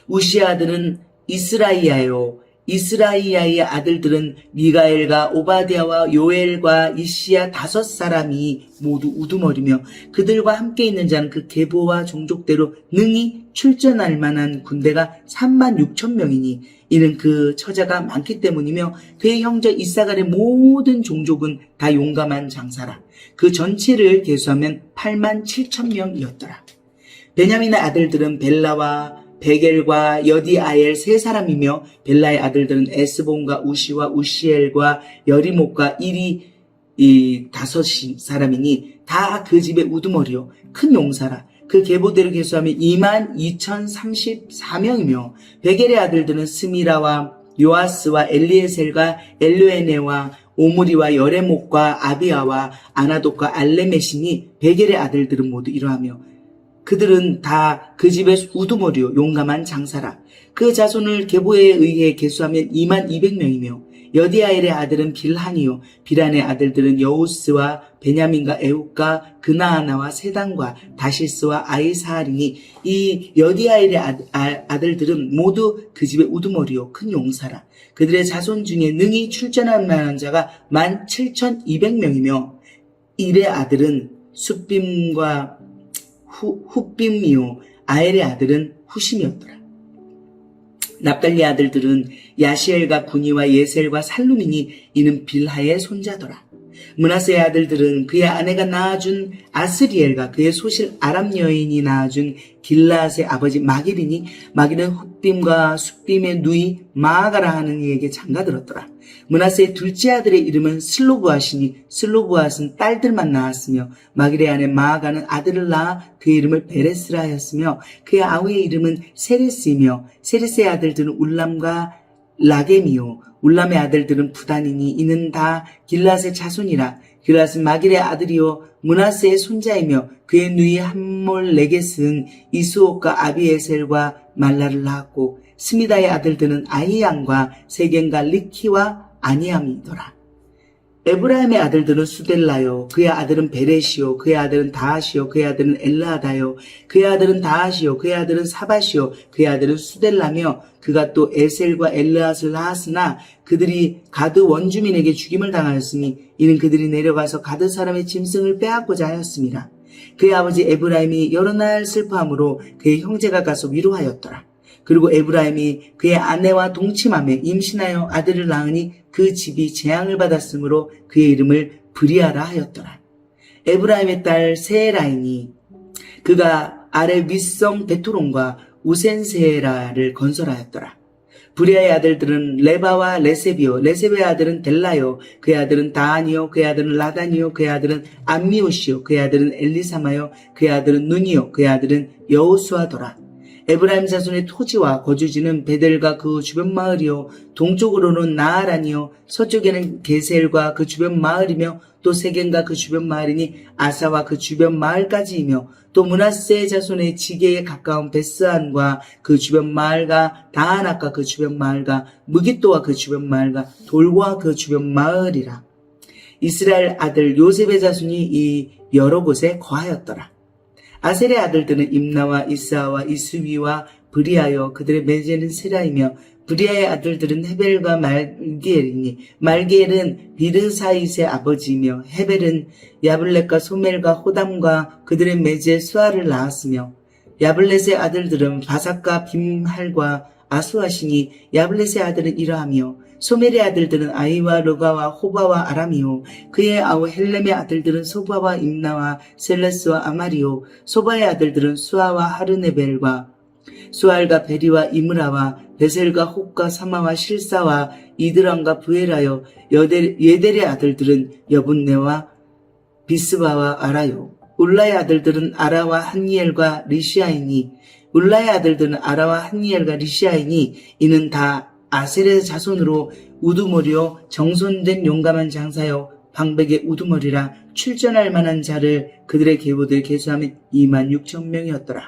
우시의 아들은 이스라이아요. 이스라이아의 아들들은 미가엘과 오바디아와 요엘과 이시야 5사람이 모두 우두머리며 그들과 함께 있는 자는 그 계보와 종족대로 능히 출전할 만한 군대가 36,000명이니 이는 그 처자가 많기 때문이며 그의 형제 이사갈의 모든 종족은 다 용감한 장사라. 그 전체를 계수하면 87,000명이었더라. 베냐민의 아들들은 벨라와 베겔과 여디아엘 3사람이며 벨라의 아들들은 에스본과 우시와 우시엘과 여리목과 일이 5사람이니 다 그 집의 우두머리요 큰 용사라. 그 계보대로 계수하면 22,034명이며 베겔의 아들들은 스미라와 요아스와 엘리에셀과 엘르에네와 오므리와 여레목과 아비아와 아나돗과 알레메시니 베겔의 아들들은 모두 이러하며 그들은 다 그 집의 우두머리요 용감한 장사라. 그 자손을 계보에 의해 계수하면 22,000명이며 여디아엘의 아들은 빌한이요 빌한의 아들들은 여우스와 베냐민과 에욱과 그나아나와 세단과 다시스와 아이사하리니 이 여디아엘의 아들들은 모두 그 집의 우두머리요 큰 용사라. 그들의 자손 중에 능히 출전할 만한 자가 17,200명이며 일의 아들은 숫빔과 훗빔이요 아엘의 아들은 후심이었더라. 납달리 아들들은 야시엘과 분이와 예셀과 살루미니 이는 빌하의 손자더라. 므낫세의 아들들은 그의 아내가 낳아준 아스리엘과 그의 소실 아람 여인이 낳아준 길라앗의 아버지 마길이니 마길은 훗빔과 숫빔의 누이 마아가라 하는 이에게 장가들었더라. 므낫세의 둘째 아들의 이름은 슬로브앗이니 슬로브앗은 딸들만 낳았으며 마길의 아내 마아가는 아들을 낳아 그의 이름을 베레스라 하였으며 그의 아우의 이름은 세레스이며 세레스의 아들들은 울람과 라겜이요 울람의 아들들은 부단이니 이는 다 길라앗의 자손이라. 길라앗은 마길의 아들이요 므낫세의 손자이며 그의 누이 함몰레겟은 이스옥과 아비에셀과 말라를 낳았고 스미다의 아들들은 아이양과 세겐과 리키와 아니함이더라. 에브라임의 아들들은 수델라요 그의 아들은 베레시요 그의 아들은 다하시요 그의 아들은 엘라다요 그의 아들은 다하시요 그의 아들은 사바시요 그의 아들은 수델라며 그가 또 에셀과 엘르앗을 낳았으나 그들이 가드 원주민에게 죽임을 당하였으니 이는 그들이 내려가서 가드 사람의 짐승을 빼앗고자 하였습니다. 그의 아버지 에브라임이 여러 날 슬퍼함으로 그의 형제가 가서 위로하였더라. 그리고 에브라임이 그의 아내와 동침함에 임신하여 아들을 낳으니 그 집이 재앙을 받았으므로 그의 이름을 브리아라 하였더라. 에브라임의 딸 세라이니 그가 아래 윗성 베토론과 우센세라를 건설하였더라. 브리아의 아들들은 레바와 레세비요 레세비의 아들은 델라요 그의 아들은 다하니요 그의 아들은 라다니요 그의 아들은 암미오시요 그의 아들은 엘리사마요 그의 아들은 눈이요 그의 아들은 여호수아더라. 에브라임 자손의 토지와 거주지는 베델과 그 주변 마을이요 동쪽으로는 나아란이요 서쪽에는 게셀과 그 주변 마을이며 또 세겐과 그 주변 마을이니 아사와 그 주변 마을까지이며 또 므낫세 자손의 지게에 가까운 베스안과 그 주변 마을과 다하낙과 그 주변 마을과 무깃도와 그 주변 마을과 돌과 그 주변 마을이라. 이스라엘 아들 요셉의 자손이 이 여러 곳에 거하였더라. 아셀의 아들들은 임나와 이스아와 이스위와 브리아여 그들의 매제는 세라이며 브리아의 아들들은 헤벨과 말기엘이니 말기엘은 비르사잇의 아버지이며 헤벨은 야블렛과 소멜과 호담과 그들의 매제 수아를 낳았으며 야블렛의 아들들은 바삭과 빔할과 아수아시니 야블렛의 아들은 이러하며 소멜의 아들들은 아이와 르가와 호바와 아람이요 그의 아우 헬렘의 아들들은 소바와 임나와 셀레스와 아마리요 소바의 아들들은 수아와 하르네벨과 수알과 베리와 이므라와 베셀과 혹과 사마와 실사와 이드람과 부에라요 예델의 아들들은 여분네와 비스바와 아라요 울라의 아들들은 아라와 한니엘과 리시아이니 울라의 아들들은 아라와 한니엘과 리시아이니 이는 다 아셀의 자손으로 우두머리요 정손된 용감한 장사요 방백의 우두머리라. 출전할 만한 자를 그들의 계보들 계수하면 26,000명이었더라.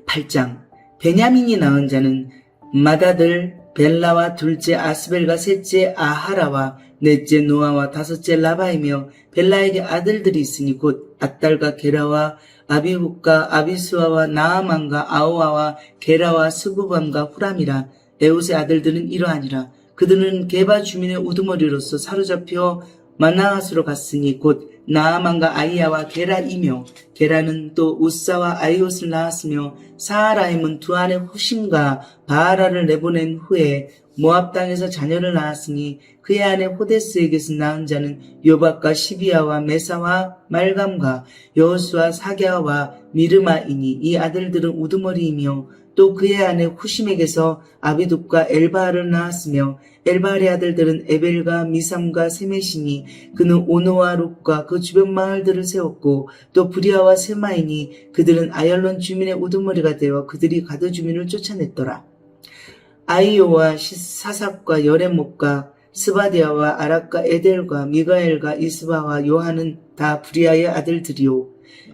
8장 베냐민이 낳은 자는 마다들 벨라와 둘째 아스벨과 셋째 아하라와 넷째 노아와 다섯째 라바이며 벨라에게 아들들이 있으니 곧 앗달과 게라와 아비훗과 아비수아와 나아만과 아오아와 게라와 스부밤과 후람이라. 에웃의 아들들은 이러하니라. 그들은 게바 주민의 우두머리로서 사로잡혀 마나앗으로 갔으니 곧 나아만과 아이야와 게라이며 게라는 또 우사와 아이옷을 낳았으며 사하라임은 두 아내 후심과 바하라를 내보낸 후에 모압 땅에서 자녀를 낳았으니 그의 아내 호데스에게서 낳은 자는 요박과 시비아와 메사와 말감과 여호수와 사갸와 미르마이니 이 아들들은 우두머리이며 또 그의 아내 후심에게서 아비둡과 엘바알을 낳았으며 엘바알의 아들들은 에벨과 미삼과 세메시니 그는 오노와 룩과 그 주변 마을들을 세웠고 또 브리아와 세마이니 그들은 아얄론 주민의 우두머리가 되어 그들이 가드 주민을 쫓아냈더라. 아이오와 사삭과 여레목과 스바디아와 아락과 에델과 미가엘과 이스바와 요한은 다 브리아의 아들들이요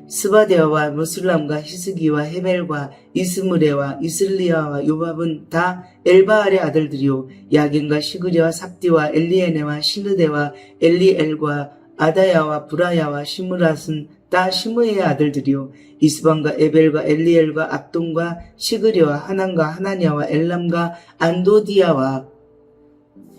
스바데아와 무슬람과 히스기와 헤벨과 이스무레와 이슬리아와 요밥은 다 엘바알의 아들들이요 야긴과 시그리와 삽디와 엘리에네와 실르데와 엘리엘과 아다야와 브라야와 시므랏은 다 시므의 아들들이요 이스반과 에벨과 엘리엘과 압돈과 시그리와 하난과 하나냐와 엘람과 안도디아와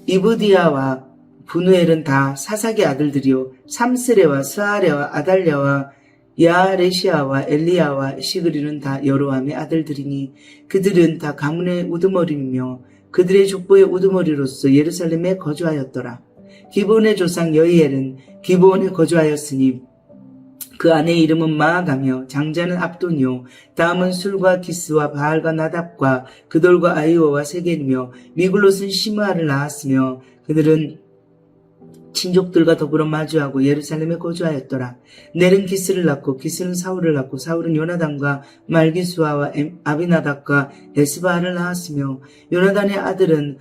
이브디아와 부누엘은 다 사삭의 아들들이요 삼스레와 스아레와 아달랴와 야레시아와 엘리야와 시그리는 다 여로함의 아들들이니 그들은 다 가문의 우두머리이며 그들의 족보의 우두머리로서 예루살렘에 거주하였더라. 기브온의 조상 여이엘은 기브온에 거주하였으니 그 아내의 이름은 마아가며 장자는 압돈이요 다음은 술과 기스와 바알과 나답과 그돌과 아이오와 세겔이며 미글롯은 시므아를 낳았으며 그들은 친족들과 더불어 마주하고 예루살렘에 거주하였더라. 넬은 기스를 낳고 기스는 사울을 낳고 사울은 요나단과 말기수아와 아비나답과 에스바알을 낳았으며 요나단의 아들은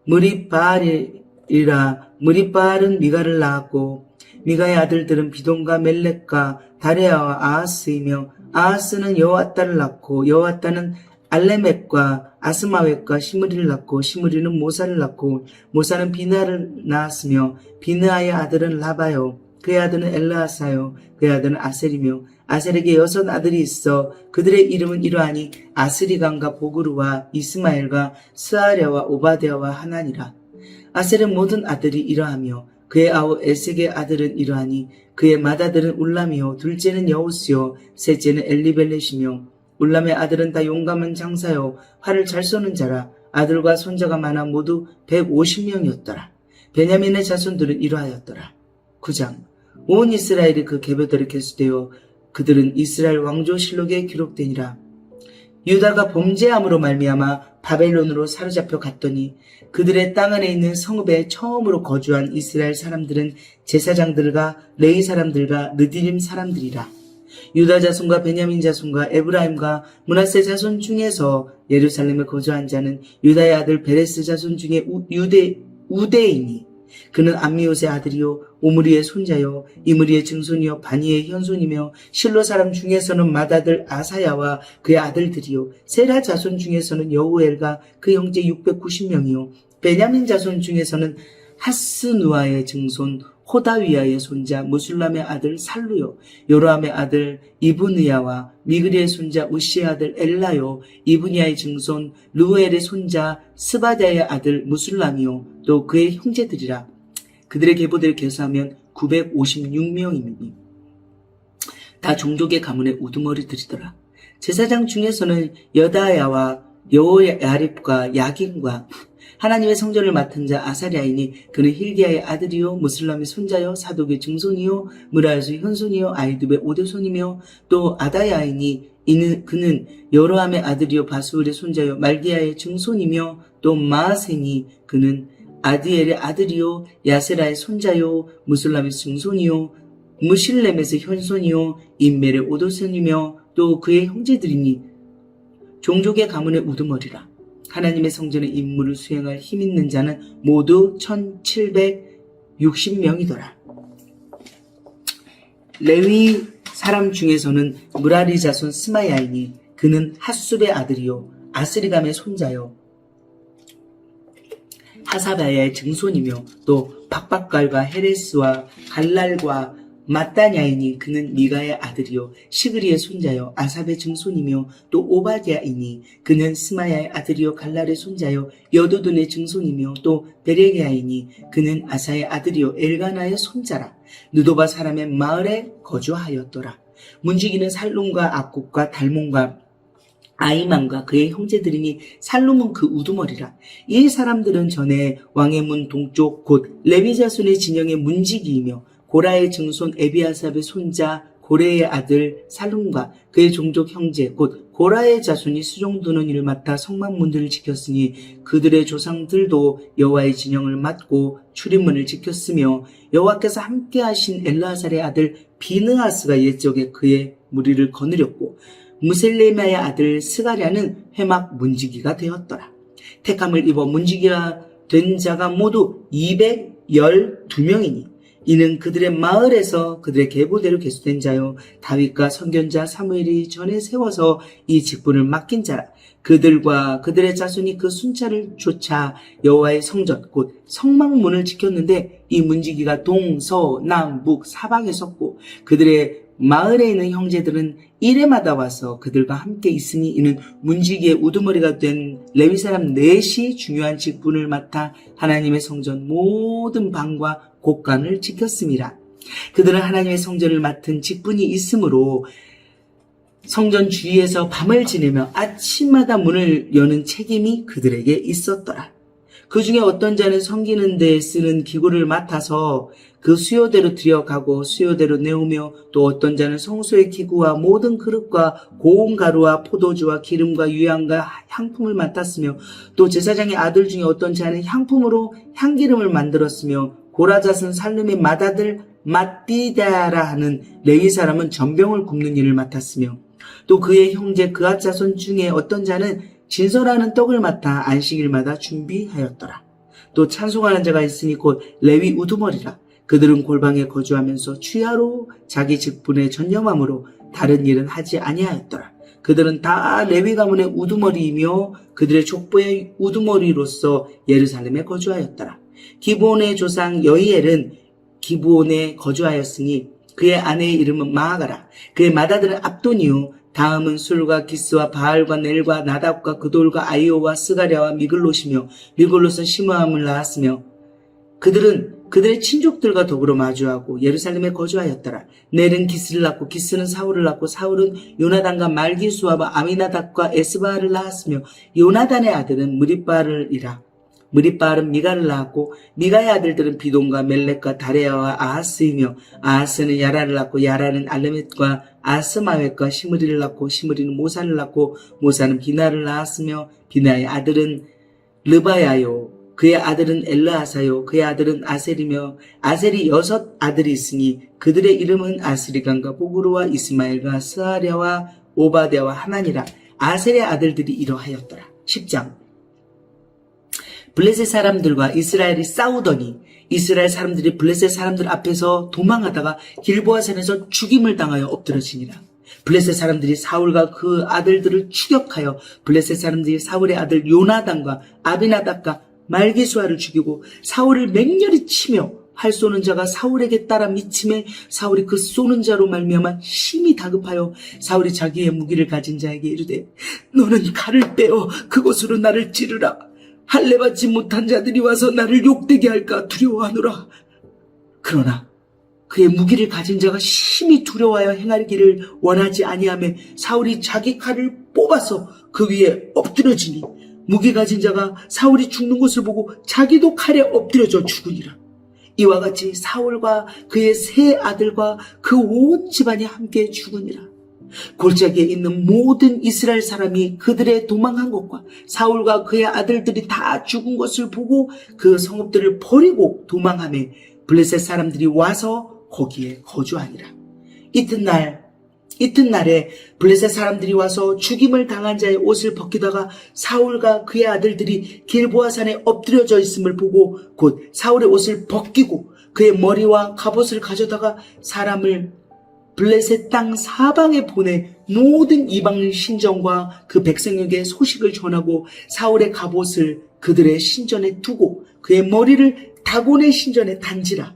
무리바알이라 무리바알은 미가를 낳았고 미가의 아들들은 비돈과 멜렉과 다레아와 아하스이며 아하스는 여호와따를 낳고 여호와따는 알레멕과 아스마웻과 시므리를 낳고 시므리는 모사를 낳고 모사는 비느아를 낳았으며 비느아의 아들은 라바요 그의 아들은 엘라하사요 그의 아들은 아셀이며 아셀에게 6 아들이 있어 그들의 이름은 이러하니 아스리간과 보그루와 이스마엘과 스아랴와 오바데아와 하나니라. 아셀의 모든 아들이 이러하며 그의 아우 에색의 아들은 이러하니 그의 맏아들은 울람이요 둘째는 여우스요 셋째는 엘리벨렛이며 울람의 아들은 다 용감한 장사요 활을 잘 쏘는 자라. 아들과 손자가 많아 모두 150명이었더라. 베냐민의 자손들은 이러하였더라. 9장 온 이스라엘이 그 계보들에 계수되어 그들은 이스라엘 왕조실록에 기록되니라. 유다가 범죄함으로 말미암아 바벨론으로 사로잡혀 갔더니 그들의 땅 안에 있는 성읍에 처음으로 거주한 이스라엘 사람들은 제사장들과 레위 사람들과 느디림 사람들이라. 유다 자손과 베냐민 자손과 에브라임과 므낫세 자손 중에서 예루살렘에 거주한 자는 유다의 아들 베레스 자손 중에 우대이니 그는 암미옷의 아들이요 오므리의 손자요 이므리의 증손이요 바니의 현손이며 실로 사람 중에서는 맏아들 아사야와 그의 아들들이요 세라 자손 중에서는 여우엘과 그 형제 690명이요 베냐민 자손 중에서는 하스누아의 증손 호다위아의 손자 무술람의 아들 살루요 요로함의 아들 이브니야와 미그리의 손자 우시의 아들 엘라요 이브니야의 증손 루엘의 손자 스바다의 아들 무술람이요 또 그의 형제들이라. 그들의 계보들을 계수하면 956명이니 다 종족의 가문의 우두머리들이더라. 제사장 중에서는 여다야와 여호야립과 야긴과 하나님의 성전을 맡은 자 아사랴이니 그는 힐기야의 아들이요 무슬람의 손자요 사독의 증손이요 무라야수의 현손이요 아이두의 오대손이며 또 아다야이니 그는 여로함의 아들이요 바수울의 손자요 말기야의 증손이며 또 마아세니 그는 아디엘의 아들이요 야세라의 손자요 무슬람의 증손이요 무실렘에서 현손이요 임멜의 오도손이며 또 그의 형제들이니 종족의 가문의 우두머리라. 하나님의 성전의 임무를 수행할 힘 있는 자는 모두 1760명이더라. 레위 사람 중에서는 무라리 자손 스마야이니 그는 핫숲의 아들이요 아스리감의 손자요 하사바야의 증손이며 또 박박갈과 헤레스와 갈랄과 마따냐이니 그는 미가의 아들이요 시그리의 손자요 아삽의 증손이며 또 오바디아이니 그는 스마야의 아들이요 갈랄의 손자요 여도돈의 증손이며 또 베레게아이니 그는 아사의 아들이요 엘가나의 손자라. 느도바 사람의 마을에 거주하였더라. 문지기는 살룸과 악국과 달몬과 아이만과 그의 형제들이니 살룸은 그 우두머리라. 이 사람들은 전에 왕의 문 동쪽 곧 레위 자손의 진영의 문지기이며 고라의 증손 에비아삽의 손자 고레의 아들 살룸과 그의 종족 형제 곧 고라의 자손이 수종 두는 일을 맡아 성막문들을 지켰으니 그들의 조상들도 여호와의 진영을 맡고 출입문을 지켰으며 여호와께서 함께하신 엘라살의 아들 비느하스가 옛적에 그의 무리를 거느렸고 무셀레마의 아들 스가랴는 회막 문지기가 되었더라. 택함을 입어 문지기가 된 자가 모두 212명이니 이는 그들의 마을에서 그들의 계보대로 계수된 자요 다윗과 선견자 사무엘이 전에 세워서 이 직분을 맡긴 자라. 그들과 그들의 자손이 그 순찰을 쫓아 여호와의 성전 곧 성막문을 지켰는데 이 문지기가 동, 서, 남, 북 사방에 섰고 그들의 마을에 있는 형제들은 일해마다 와서 그들과 함께 있으니 이는 문지기의 우두머리가 된 레위 사람 넷이 중요한 직분을 맡아 하나님의 성전 모든 방과 곳간을 지켰습니다. 그들은 하나님의 성전을 맡은 직분이 있으므로 성전 주위에서 밤을 지내며 아침마다 문을 여는 책임이 그들에게 있었더라. 그 중에 어떤 자는 섬기는 데 쓰는 기구를 맡아서 그 수요대로 들여가고 수요대로 내오며 또 어떤 자는 성소의 기구와 모든 그릇과 고운 가루와 포도주와 기름과 유향과 향품을 맡았으며 또 제사장의 아들 중에 어떤 자는 향품으로 향기름을 만들었으며 고라잣은 살룸의 맏아들 맏디다라 하는 레위 사람은 전병을 굽는 일을 맡았으며 또 그의 형제 그앗 자손 중에 어떤 자는 진설하는 떡을 맡아 안식일마다 준비하였더라. 또 찬송하는 자가 있으니 곧 레위 우두머리라. 그들은 골방에 거주하면서 취하로 자기 직분에 전념함으로 다른 일은 하지 아니하였더라. 그들은 다 레위 가문의 우두머리이며 그들의 족보의 우두머리로서 예루살렘에 거주하였더라. 기브온의 조상 여이엘은 기브온에 거주하였으니 그의 아내의 이름은 마아가라. 그의 맏아들은 압도니요 다음은 술과 기스와 바알과 넬과 나답과 그돌과 아이오와 스가랴와 미글롯이며 미글롯은 시므함을 낳았으며 그들은 그들의 친족들과 더불어 마주하고 예루살렘에 거주하였더라. 넬은 기스를 낳고 기스는 사울을 낳고 사울은 요나단과 말기수와 아미나답과 에스바를 낳았으며 요나단의 아들은 무리바을이라. 무리바알은 미가를 낳았고 미가의 아들들은 비돈과 멜렉과 다레아와 아하스이며 아하스는 야라를 낳고 야라는 알레멧과 아스마웻과 시므리를 낳고 시므리는 모사를 낳고 모사는 비나를 낳았으며 비나의 아들은 르바야요 그의 아들은 엘르아사요 그의 아들은 아셀이며 아셀이 6 아들이 있으니 그들의 이름은 아스리간과 보그루와 이스마엘과 스아랴와 오바댜와 하나니라. 아셀의 아들들이 이러하였더라. 10장 블레셋 사람들과 이스라엘이 싸우더니 이스라엘 사람들이 블레셋 사람들 앞에서 도망하다가 길보아산에서 죽임을 당하여 엎드러지니라. 블레셋 사람들이 사울과 그 아들들을 추격하여 블레셋 사람들이 사울의 아들 요나단과 아비나답과 말기수아를 죽이고 사울을 맹렬히 치며 활 쏘는 자가 사울에게 따라 미침에 사울이 그 쏘는 자로 말미암아 힘이 다급하여 사울이 자기의 무기를 가진 자에게 이르되 너는 칼을 떼어 그곳으로 나를 찌르라. 할례 받지 못한 자들이 와서 나를 욕되게 할까 두려워하노라. 그러나 그의 무기를 가진 자가 심히 두려워하여 행하기를 원하지 아니하며 사울이 자기 칼을 뽑아서 그 위에 엎드러지니 무기 가진 자가 사울이 죽는 것을 보고 자기도 칼에 엎드려져 죽으니라. 이와 같이 사울과 그의 3 아들과 그 온 집안이 함께 죽으니라. 골짜기에 있는 모든 이스라엘 사람이 그들의 도망한 것과 사울과 그의 아들들이 다 죽은 것을 보고 그 성읍들을 버리고 도망하며 블레셋 사람들이 와서 거기에 거주하니라. 이튿날에 블레셋 사람들이 와서 죽임을 당한 자의 옷을 벗기다가 사울과 그의 아들들이 길보아산에 엎드려져 있음을 보고 곧 사울의 옷을 벗기고 그의 머리와 갑옷을 가져다가 사람을 블레셋 땅 사방에 보내 모든 이방 신전과 그 백성에게 소식을 전하고 사울의 갑옷을 그들의 신전에 두고 그의 머리를 다곤의 신전에 단지라.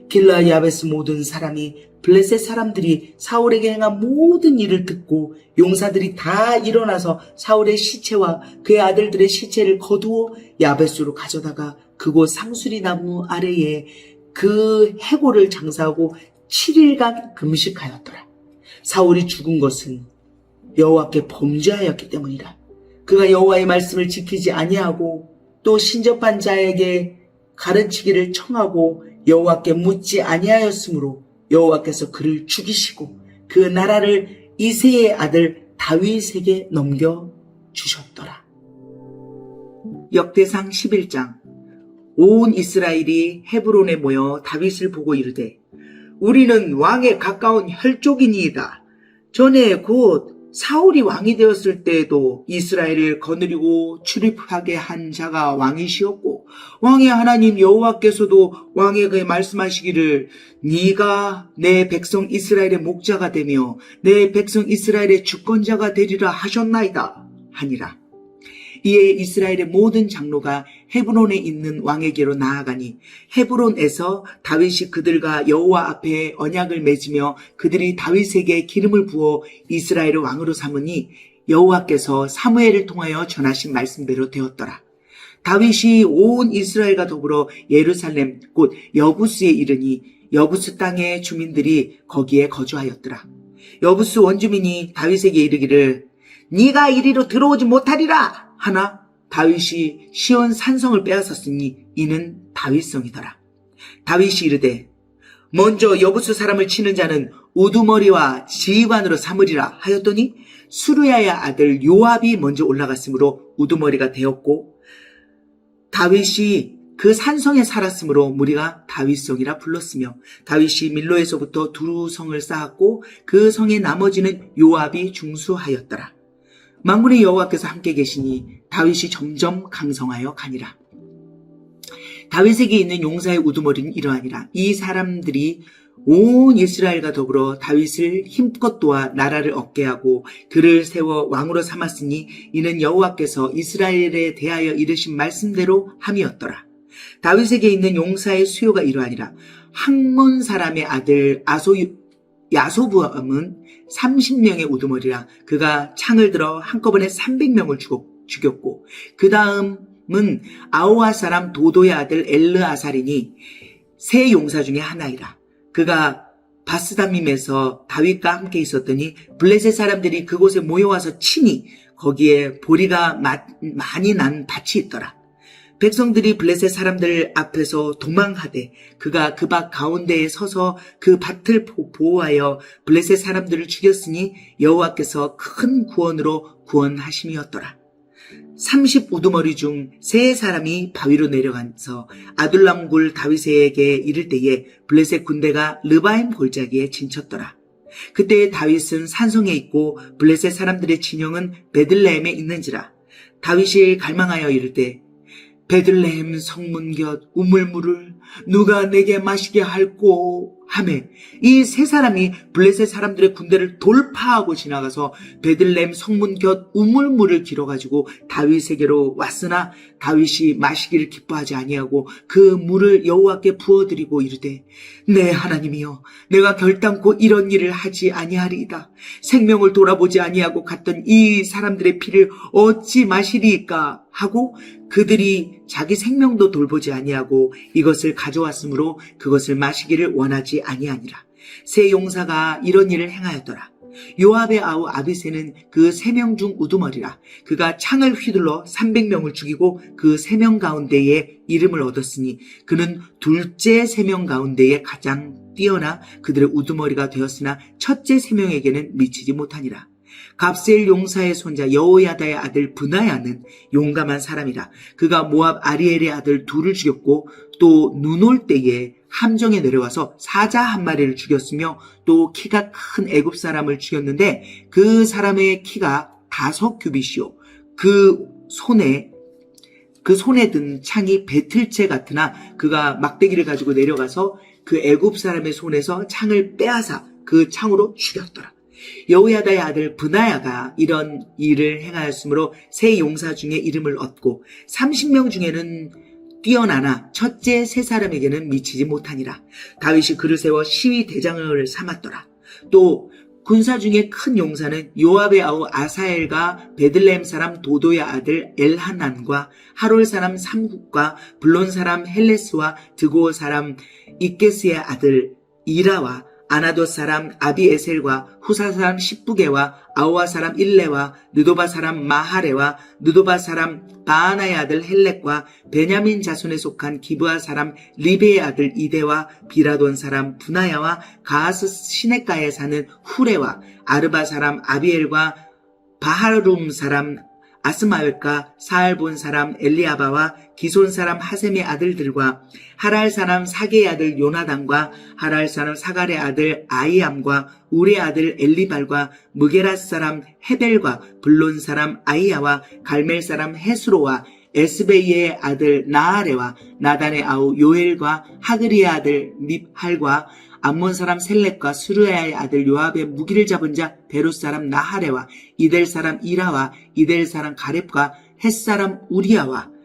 길라 야베스 모든 사람이 블레셋 사람들이 사울에게 행한 모든 일을 듣고 용사들이 다 일어나서 사울의 시체와 그의 아들들의 시체를 거두어 야베스로 가져다가 그곳 상수리 나무 아래에 그 해골을 장사하고 7일간 금식하였더라. 사울이 죽은 것은 여호와께 범죄하였기 때문이라. 그가 여호와의 말씀을 지키지 아니하고 또 신접한 자에게 가르치기를 청하고 여호와께 묻지 아니하였으므로 여호와께서 그를 죽이시고 그 나라를 이새의 아들 다윗에게 넘겨주셨더라. 역대상 11장. 온 이스라엘이 헤브론에 모여 다윗을 보고 이르되 우리는 왕에 가까운 혈족이니이다. 전에 곧 사울이 왕이 되었을 때에도 이스라엘을 거느리고 출입하게 한 자가 왕이시었고 왕의 하나님 여호와께서도 왕에게 말씀하시기를 네가 내 백성 이스라엘의 목자가 되며 내 백성 이스라엘의 주권자가 되리라 하셨나이다 하니라. 이에 이스라엘의 모든 장로가 헤브론에 있는 왕에게로 나아가니 헤브론에서 다윗이 그들과 여호와 앞에 언약을 맺으며 그들이 다윗에게 기름을 부어 이스라엘의 왕으로 삼으니 여호와께서 사무엘을 통하여 전하신 말씀대로 되었더라. 다윗이 온 이스라엘과 더불어 예루살렘 곧 여부스에 이르니 여부스 땅의 주민들이 거기에 거주하였더라. 여부스 원주민이 다윗에게 이르기를 네가 이리로 들어오지 못하리라 하나 다윗이 시온 산성을 빼앗았으니 이는 다윗성이더라. 다윗이 이르되 먼저 여부스 사람을 치는 자는 우두머리와 지휘관으로 삼으리라 하였더니 수르야의 아들 요압이 먼저 올라갔으므로 우두머리가 되었고 다윗이 그 산성에 살았으므로 무리가 다윗성이라 불렀으며 다윗이 밀로에서부터 두 성을 쌓았고 그 성의 나머지는 요압이 중수하였더라. 만군의 여호와께서 함께 계시니 다윗이 점점 강성하여 가니라. 다윗에게 있는 용사의 우두머리는 이러하니라. 이 사람들이 온 이스라엘과 더불어 다윗을 힘껏 도와 나라를 얻게 하고 그를 세워 왕으로 삼았으니 이는 여호와께서 이스라엘에 대하여 이르신 말씀대로 함이었더라. 다윗에게 있는 용사의 수요가 이러하니라. 학몬 사람의 아들 야소부암은 30명의 우두머리라. 그가 창을 들어 한꺼번에 300명을 죽였고 그 다음은 아오아 사람 도도의 아들 엘르아살이니 세 용사 중에 하나이라. 그가 바스다밈에서 다윗과 함께 있었더니 블레셋 사람들이 그곳에 모여와서 치니 거기에 보리가 많이 난 밭이 있더라. 백성들이 블레셋 사람들 앞에서 도망하되 그가 그 밭 가운데에 서서 그 밭을 보호하여 블레셋 사람들을 죽였으니 여호와께서 큰 구원으로 구원하심이었더라. 30 우두머리 중 세 사람이 바위로 내려가서 아둘람굴 다윗에게 이를 때에 블레셋 군대가 르바임 골짜기에 진쳤더라. 그때 다윗은 산성에 있고 블레셋 사람들의 진영은 베들레헴에 있는지라. 다윗이 갈망하여 이를 때 베들레헴 성문 곁 우물물을 누가 내게 마시게 할꼬 하매 이 세 사람이 블레셋 사람들의 군대를 돌파하고 지나가서 베들레헴 성문 곁 우물물을 길어가지고 다윗에게로 왔으나 다윗이 마시기를 기뻐하지 아니하고 그 물을 여호와께 부어드리고 이르되 내 하나님이여 내가 결단코 이런 일을 하지 아니하리이다. 생명을 돌아보지 아니하고 갔던 이 사람들의 피를 어찌 마시리이까 하고 그들이 자기 생명도 돌보지 아니하고 이것을 가져왔으므로 그것을 마시기를 원하지 아니하니라. 세 용사가 이런 일을 행하였더라. 요압의 아우 아비새는 그 3명 중 우두머리라. 그가 창을 휘둘러 300명을 죽이고 그 3명 가운데에 이름을 얻었으니 그는 둘째 3명 가운데에 가장 뛰어나 그들의 우두머리가 되었으나 첫째 3명에게는 미치지 못하니라. 갑셀 용사의 손자 여호야다의 아들 브나야는 용감한 사람이라. 그가 모압 아리엘의 아들 둘을 죽였고 또 눈 올 때에 함정에 내려와서 사자 한 마리를 죽였으며 또 키가 큰 애굽 사람을 죽였는데 그 사람의 키가 5규빗이요 그 손에 든 창이 배틀채 같으나 그가 막대기를 가지고 내려가서 그 애굽 사람의 손에서 창을 빼앗아 그 창으로 죽였더라. 여호야다의 아들 브나야가 이런 일을 행하였으므로 세 용사 중에 이름을 얻고 30명 중에는 뛰어나나 첫째 세 사람에게는 미치지 못하니라. 다윗이 그를 세워 시위 대장을 삼았더라. 또 군사 중에 큰 용사는 요압의 아우 아사엘과 베들레헴 사람 도도의 아들 엘하난과 하롤 사람 삼국과 블론 사람 헬레스와 드고 사람 이게스의 아들 이라와 아나돗 사람 아비에셀과 후사 사람 십부게와 아오아 사람 일레와 느도바 사람 마하레와 느도바 사람 바하나의 아들 헬렉과 베냐민 자손에 속한 기브아 사람 리베의 아들 이데와 비라돈 사람 분하야와 가하스 시내가에 사는 후레와 아르바 사람 아비엘과 바하룸 사람 아스마엘과 사알본 사람 엘리아바와 기손 사람 하셈의 아들들과 하랄 사람 사게의 아들 요나단과 하랄 사람 사갈의 아들 아이암과 우리의 아들 엘리발과 무게라 사람 헤벨과 블론 사람 아이야와 갈멜 사람 헤스로와 에스베이의 아들 나아레와 나단의 아우 요엘과 하그리의 아들 밉할과 암몬 사람 셀렉과 수르야의 아들 요압의 무기를 잡은 자 베롯 사람 나하레와 이델 사람 이라와 이델 사람 가렙과 헷 사람 우리야와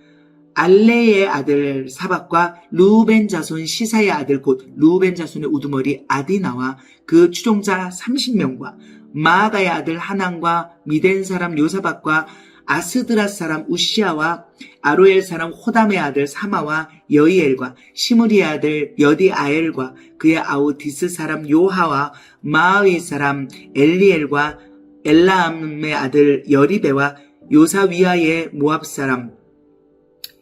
알레의 아들 사박과 루벤 자손 시사의 아들 곧 루벤 자손의 우두머리 아디나와 그 추종자 30명과 마아가의 아들 하난과 미덴 사람 요사박과 아스드라 사람 우시아와 아로엘 사람 호담의 아들 사마와 여이엘과 시므리의 아들 여디아엘과 그의 아우 디스 사람 요하와 마의 사람 엘리엘과 엘라암의 아들 여리베와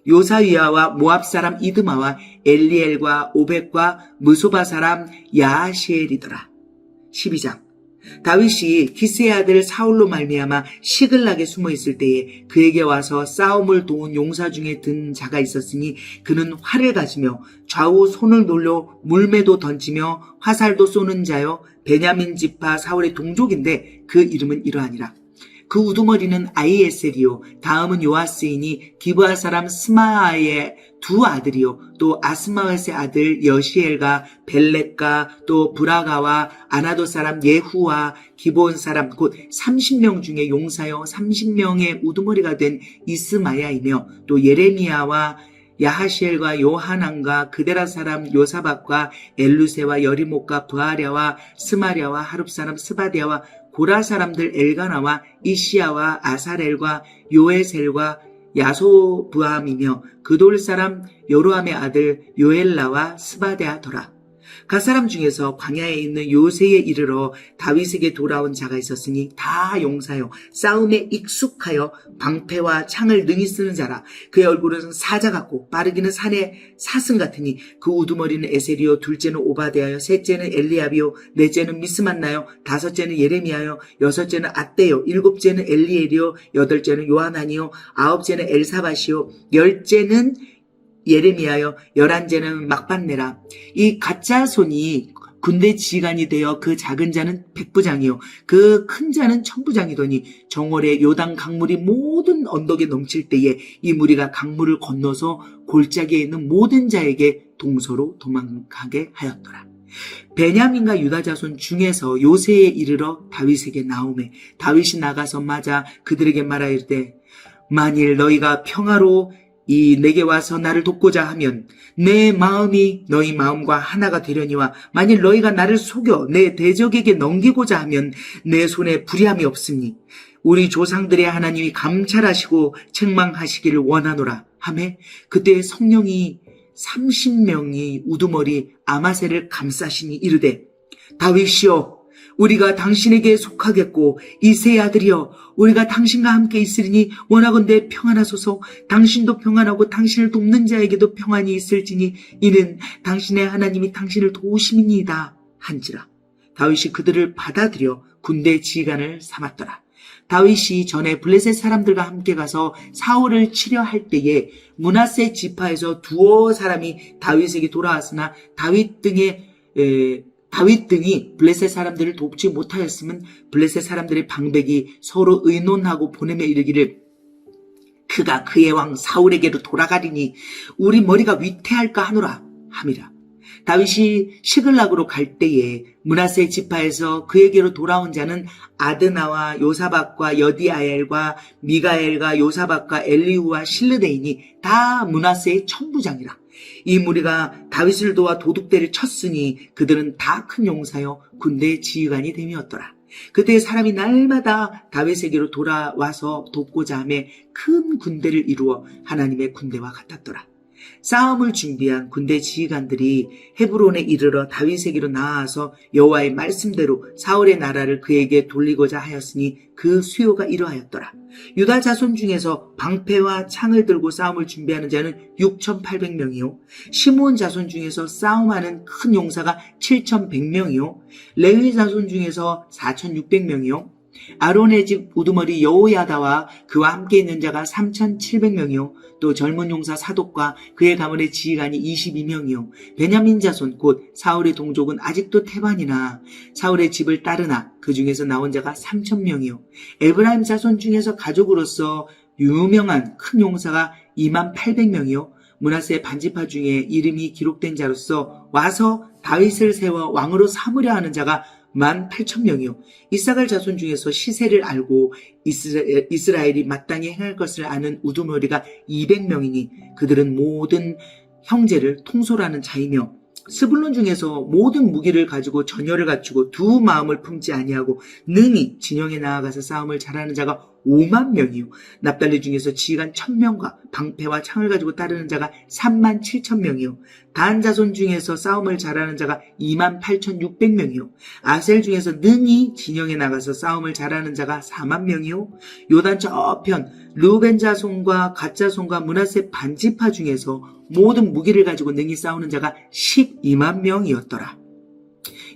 요사위아와 모압 사람 이드마와 엘리엘과 오벳과 무소바 사람 야시엘이더라. 12장. 다윗이 기스의 아들 사울로 말미암아 시글락에 숨어 있을 때에 그에게 와서 싸움을 도운 용사 중에 든 자가 있었으니 그는 활을 가지며 좌우 손을 놀려 물매도 던지며 화살도 쏘는 자요 베냐민 지파 사울의 동족인데 그 이름은 이러하니라. 그 우두머리는 아이에셀이요 다음은 요아스이니 기브아 사람 스마아의 두 아들이요 또 아스마웻의 아들 여시엘과 벨렉과 또 브라가와 아나도 사람 예후와 기본 사람 곧 30명 중에 용사요 30명의 우두머리가 된 이스마야이며 또 예레미야와 야하시엘과 요하난과 그데라 사람 요사박과 엘루세와 여리목과 부하랴와 스마랴와 하룹 사람 스바디아와 고라 사람들 엘가나와 이시야와 아사렐과 요에셀과 야소브함이며 그돌 사람 여로함의 아들 요엘라와 스바데아더라. 갓 사람 중에서 광야에 있는 요새에 이르러 다윗에게 돌아온 자가 있었으니 다 용사요 싸움에 익숙하여 방패와 창을 능히 쓰는 자라. 그의 얼굴은 사자 같고 빠르기는 산의 사슴 같으니 그 우두머리는 에셀이요 둘째는 오바데아요 셋째는 엘리압이요 넷째는 미스만나요 다섯째는 예레미야요 여섯째는 앗대요 일곱째는 엘리엘이요 여덟째는 요하나니요 아홉째는 엘사밧이요 열째는 예레미야요 11째는 막반네라. 이 가짜 손이 군대 지휘관이 되어 그 작은 자는 백부장이요 그 큰 자는 천부장이더니 정월에 요단 강물이 모든 언덕에 넘칠 때에 이 무리가 강물을 건너서 골짜기에 있는 모든 자에게 동서로 도망가게 하였더라. 베냐민과 유다 자손 중에서 요새에 이르러 다윗에게 나오매 다윗이 나가서 맞아 그들에게 말하였되 만일 너희가 평화로 내게 와서 나를 돕고자 하면 내 마음이 너희 마음과 하나가 되려니와 만일 너희가 나를 속여 내 대적에게 넘기고자 하면 내 손에 불의함이 없으니 우리 조상들의 하나님이 감찰하시고 책망하시기를 원하노라 하매 그때 성령이 30명이 우두머리 아마셀을 감싸시니 이르되 다윗이여 우리가 당신에게 속하겠고 이새의 아들이여 우리가 당신과 함께 있으리니 원하건대 평안하소서. 당신도 평안하고 당신을 돕는 자에게도 평안이 있을지니 이는 당신의 하나님이 당신을 도우심이니이다 한지라. 다윗이 그들을 받아들여 군대 지휘관을 삼았더라. 다윗이 전에 블레셋 사람들과 함께 가서 사울을 치려 할 때에 므낫세 지파에서 두어 사람이 다윗에게 돌아왔으나 다윗 등이 블레셋 사람들을 돕지 못하였으면 블레셋 사람들의 방백이 서로 의논하고 보내며 이르기를 그가 그의 왕 사울에게로 돌아가리니 우리 머리가 위태할까 하노라 함이라. 다윗이 시글락으로 갈 때에 므낫세 지파에서 그에게로 돌아온 자는 아드나와 요사박과 여디아엘과 미가엘과 요사박과 엘리우와 실르데이니 다 므낫세의 천부장이라. 이 무리가 다윗을 도와 도둑대를 쳤으니 그들은 다 큰 용사여 군대 지휘관이 됨이었더라. 그때 사람이 날마다 다윗에게로 돌아와서 돕고자 하며 큰 군대를 이루어 하나님의 군대와 같았더라. 싸움을 준비한 군대 지휘관들이 헤브론에 이르러 다윗에게로 나아서 여호와의 말씀대로 사울의 나라를 그에게 돌리고자 하였으니 그 수요가 이러하였더라. 유다 자손 중에서 방패와 창을 들고 싸움을 준비하는 자는 6,800명이요 시므온 자손 중에서 싸움하는 큰 용사가 7,100명이요 레위 자손 중에서 4,600명이요 아론의 집 우두머리 여호야다와 그와 함께 있는 자가 3,700명이요 또 젊은 용사 사독과 그의 가문의 지휘관이 22명이요 베냐민 자손 곧 사울의 동족은 아직도 태반이나 사울의 집을 따르나 그 중에서 나온 자가 3,000명이요 에브라임 자손 중에서 가족으로서 유명한 큰 용사가 28,000명이요. 므낫세 반지파 중에 이름이 기록된 자로서 와서 다윗을 세워 왕으로 삼으려 하는 자가 18,000명이요. 이사갈 자손 중에서 시세를 알고 이스라엘이 마땅히 행할 것을 아는 우두머리가 200명이니 그들은 모든 형제를 통솔하는 자이며 스불론 중에서 모든 무기를 가지고 전열을 갖추고 두 마음을 품지 아니하고 능히 진영에 나아가서 싸움을 잘하는 자가 50,000명이요. 납달리 중에서 지휘관 1,000명과 방패와 창을 가지고 따르는 자가 37,000명이요. 단 자손 중에서 싸움을 잘하는 자가 28,600명이요. 아셀 중에서 능히 진영에 나가서 싸움을 잘하는 자가 40,000명이요. 요단 저편 르우벤 자손과 갓 자손과 므낫세 반지파 중에서 모든 무기를 가지고 능히 싸우는 자가 120,000명이었더라.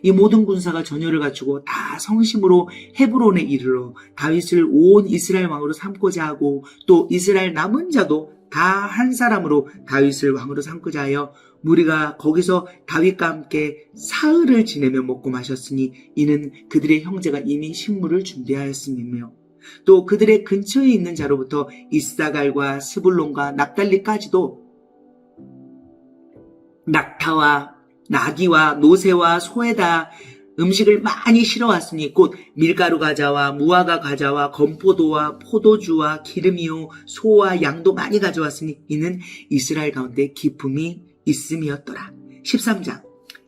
이 모든 군사가 전열을 갖추고 다 성심으로 헤브론에 이르러 다윗을 온 이스라엘 왕으로 삼고자 하고 또 이스라엘 남은 자도 다 한 사람으로 다윗을 왕으로 삼고자 하여 무리가 거기서 다윗과 함께 사흘을 지내며 먹고 마셨으니 이는 그들의 형제가 이미 식물을 준비하였음이며 또 그들의 근처에 있는 자로부터 이사갈과 스불론과 납달리까지도 낙타와 나귀와 노새와 소에다 음식을 많이 실어왔으니 곧 밀가루 과자와 무화과 과자와 건포도와 포도주와 기름이요 소와 양도 많이 가져왔으니 이는 이스라엘 가운데 기쁨이 있음이었더라. 13장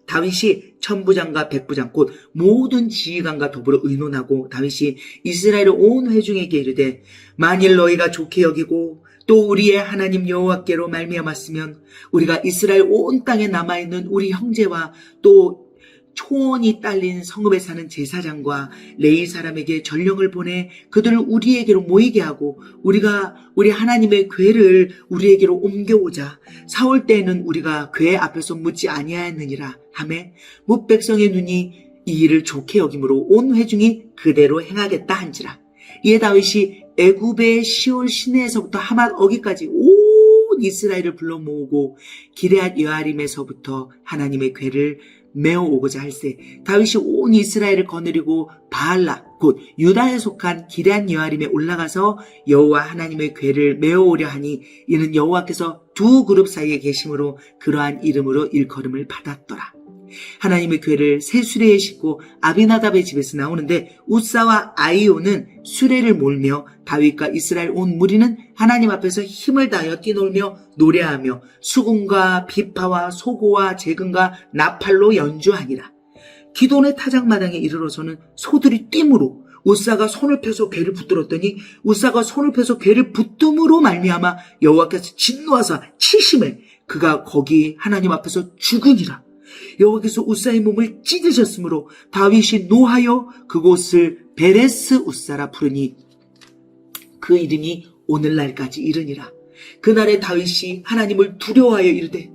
다윗이 천부장과 백부장 곧 모든 지휘관과 더불어 의논하고 다윗이 이스라엘 온 회중에게 이르되 만일 너희가 좋게 여기고 또 우리의 하나님 여호와께로 말미암았으면 우리가 이스라엘 온 땅에 남아있는 우리 형제와 또 초원이 딸린 성읍에 사는 제사장과 레위 사람에게 전령을 보내 그들을 우리에게로 모이게 하고 우리가 우리 하나님의 궤를 우리에게로 옮겨오자. 사울 때에는 우리가 궤 앞에서 묻지 아니하였느니라 하매 뭇 백성의 눈이 이 일을 좋게 여김으로 온 회중이 그대로 행하겠다 한지라. 이에 다윗이 애굽의 시올 시내에서부터 하맛 어기까지 온 이스라엘을 불러 모으고 기럇 여아림에서부터 하나님의 궤를 메어오고자 할세 다윗이 온 이스라엘을 거느리고 바알라 곧 유다에 속한 기럇 여아림에 올라가서 여호와 하나님의 궤를 메어오려 하니 이는 여호와께서 두 그룹 사이에 계심으로 그러한 이름으로 일컬음을 받았더라. 하나님의 궤를 새 수레에 싣고 아비나답의 집에서 나오는데 우사와 아이오는 수레를 몰며 다윗과 이스라엘 온 무리는 하나님 앞에서 힘을 다하여 뛰놀며 노래하며 수금과 비파와 소고와 재금과 나팔로 연주하니라. 기돈의 타작마당에 이르러서는 소들이 뛰므로 우사가 손을 펴서 궤를 붙들었더니 우사가 손을 펴서 궤를 붙듦으로 말미암아 여호와께서 진노하사 치심에 그가 거기 하나님 앞에서 죽으니라. 여호와께서 우사의 몸을 찢으셨으므로 다윗이 노하여 그곳을 베레스 우사라 부르니 그 이름이 오늘날까지 이르니라. 그날에 다윗이 하나님을 두려워하여 이르되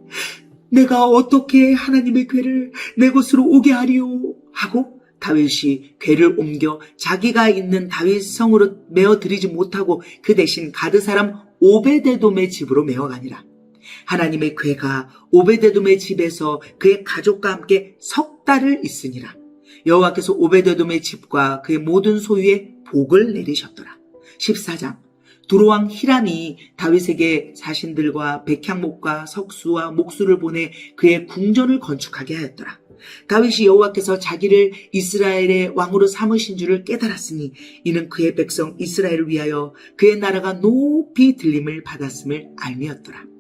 내가 어떻게 하나님의 궤를 내 곳으로 오게 하리요 하고 다윗이 궤를 옮겨 자기가 있는 다윗 성으로 메어드리지 못하고 그 대신 가드 사람 오베데돔의 집으로 메어가니라. 하나님의 궤가 오베데돔의 집에서 그의 가족과 함께 석 달을 있으니라. 여호와께서 오베데돔의 집과 그의 모든 소유에 복을 내리셨더라. 14장 두로왕 히람이 다윗에게 자신들과 백향목과 석수와 목수를 보내 그의 궁전을 건축하게 하였더라. 다윗이 여호와께서 자기를 이스라엘의 왕으로 삼으신 줄을 깨달았으니 이는 그의 백성 이스라엘을 위하여 그의 나라가 높이 들림을 받았음을 알미였더라.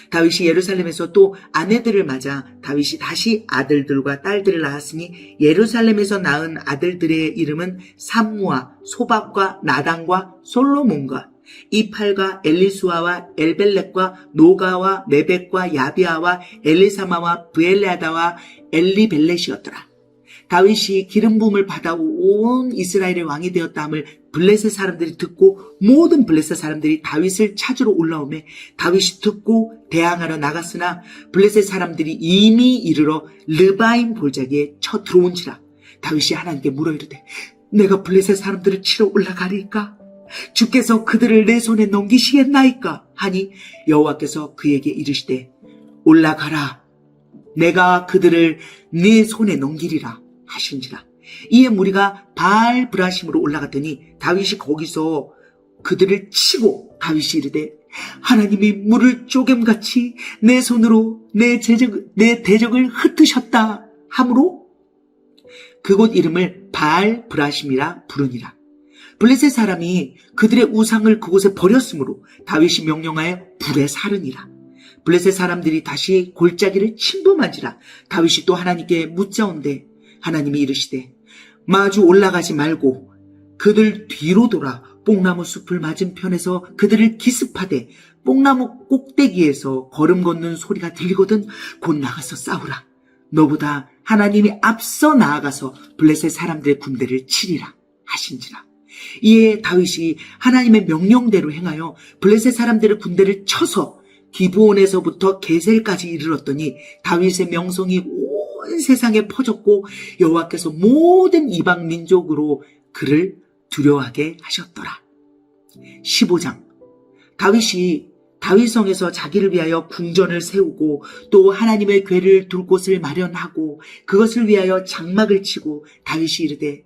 다윗이 예루살렘에서 또 아내들을 맞아 다윗이 다시 아들들과 딸들을 낳았으니 예루살렘에서 낳은 아들들의 이름은 삼무와 소박과 나단과 솔로몬과 이팔과 엘리수아와 엘벨렉과 노가와 메벡과 야비아와 엘리사마와 브엘레아다와 엘리벨렛이었더라. 다윗이 기름 부음을 받아 온 이스라엘의 왕이 되었다함을 블레셋 사람들이 듣고 모든 블레셋 사람들이 다윗을 찾으러 올라오매 다윗이 듣고 대항하러 나갔으나 블레셋 사람들이 이미 이르러 르바임 골짜기에 쳐 들어온지라. 다윗이 하나님께 물어 이르되 내가 블레셋 사람들을 치러 올라가리까? 주께서 그들을 내 손에 넘기시겠나이까? 하니 여호와께서 그에게 이르시되 올라가라. 내가 그들을 네 손에 넘기리라 하신지라. 이에 무리가 바알 브라심으로 올라갔더니 다윗이 거기서 그들을 치고 다윗이 이르되 하나님이 물을 쪼겜같이 내 손으로 내 대적을 흩으셨다 하므로 그곳 이름을 바알 브라심이라 부르니라. 블레셋 사람이 그들의 우상을 그곳에 버렸으므로 다윗이 명령하여 불에 사르니라. 블레셋 사람들이 다시 골짜기를 침범한지라. 다윗이 또 하나님께 묻자온대 하나님이 이르시되 마주 올라가지 말고 그들 뒤로 돌아 뽕나무 숲을 맞은편에서 그들을 기습하되 뽕나무 꼭대기에서 걸음 걷는 소리가 들리거든 곧 나가서 싸우라. 너보다 하나님이 앞서 나아가서 블레셋 사람들의 군대를 치리라 하신지라. 이에 다윗이 하나님의 명령대로 행하여 블레셋 사람들의 군대를 쳐서 기브온에서부터 게셀까지 이르렀더니 다윗의 명성이 온 세상에 퍼졌고 여호와께서 모든 이방 민족으로 그를 두려워하게 하셨더라. 15장. 다윗이 다윗성에서 자기를 위하여 궁전을 세우고 또 하나님의 궤를 둘 곳을 마련하고 그것을 위하여 장막을 치고 다윗이 이르되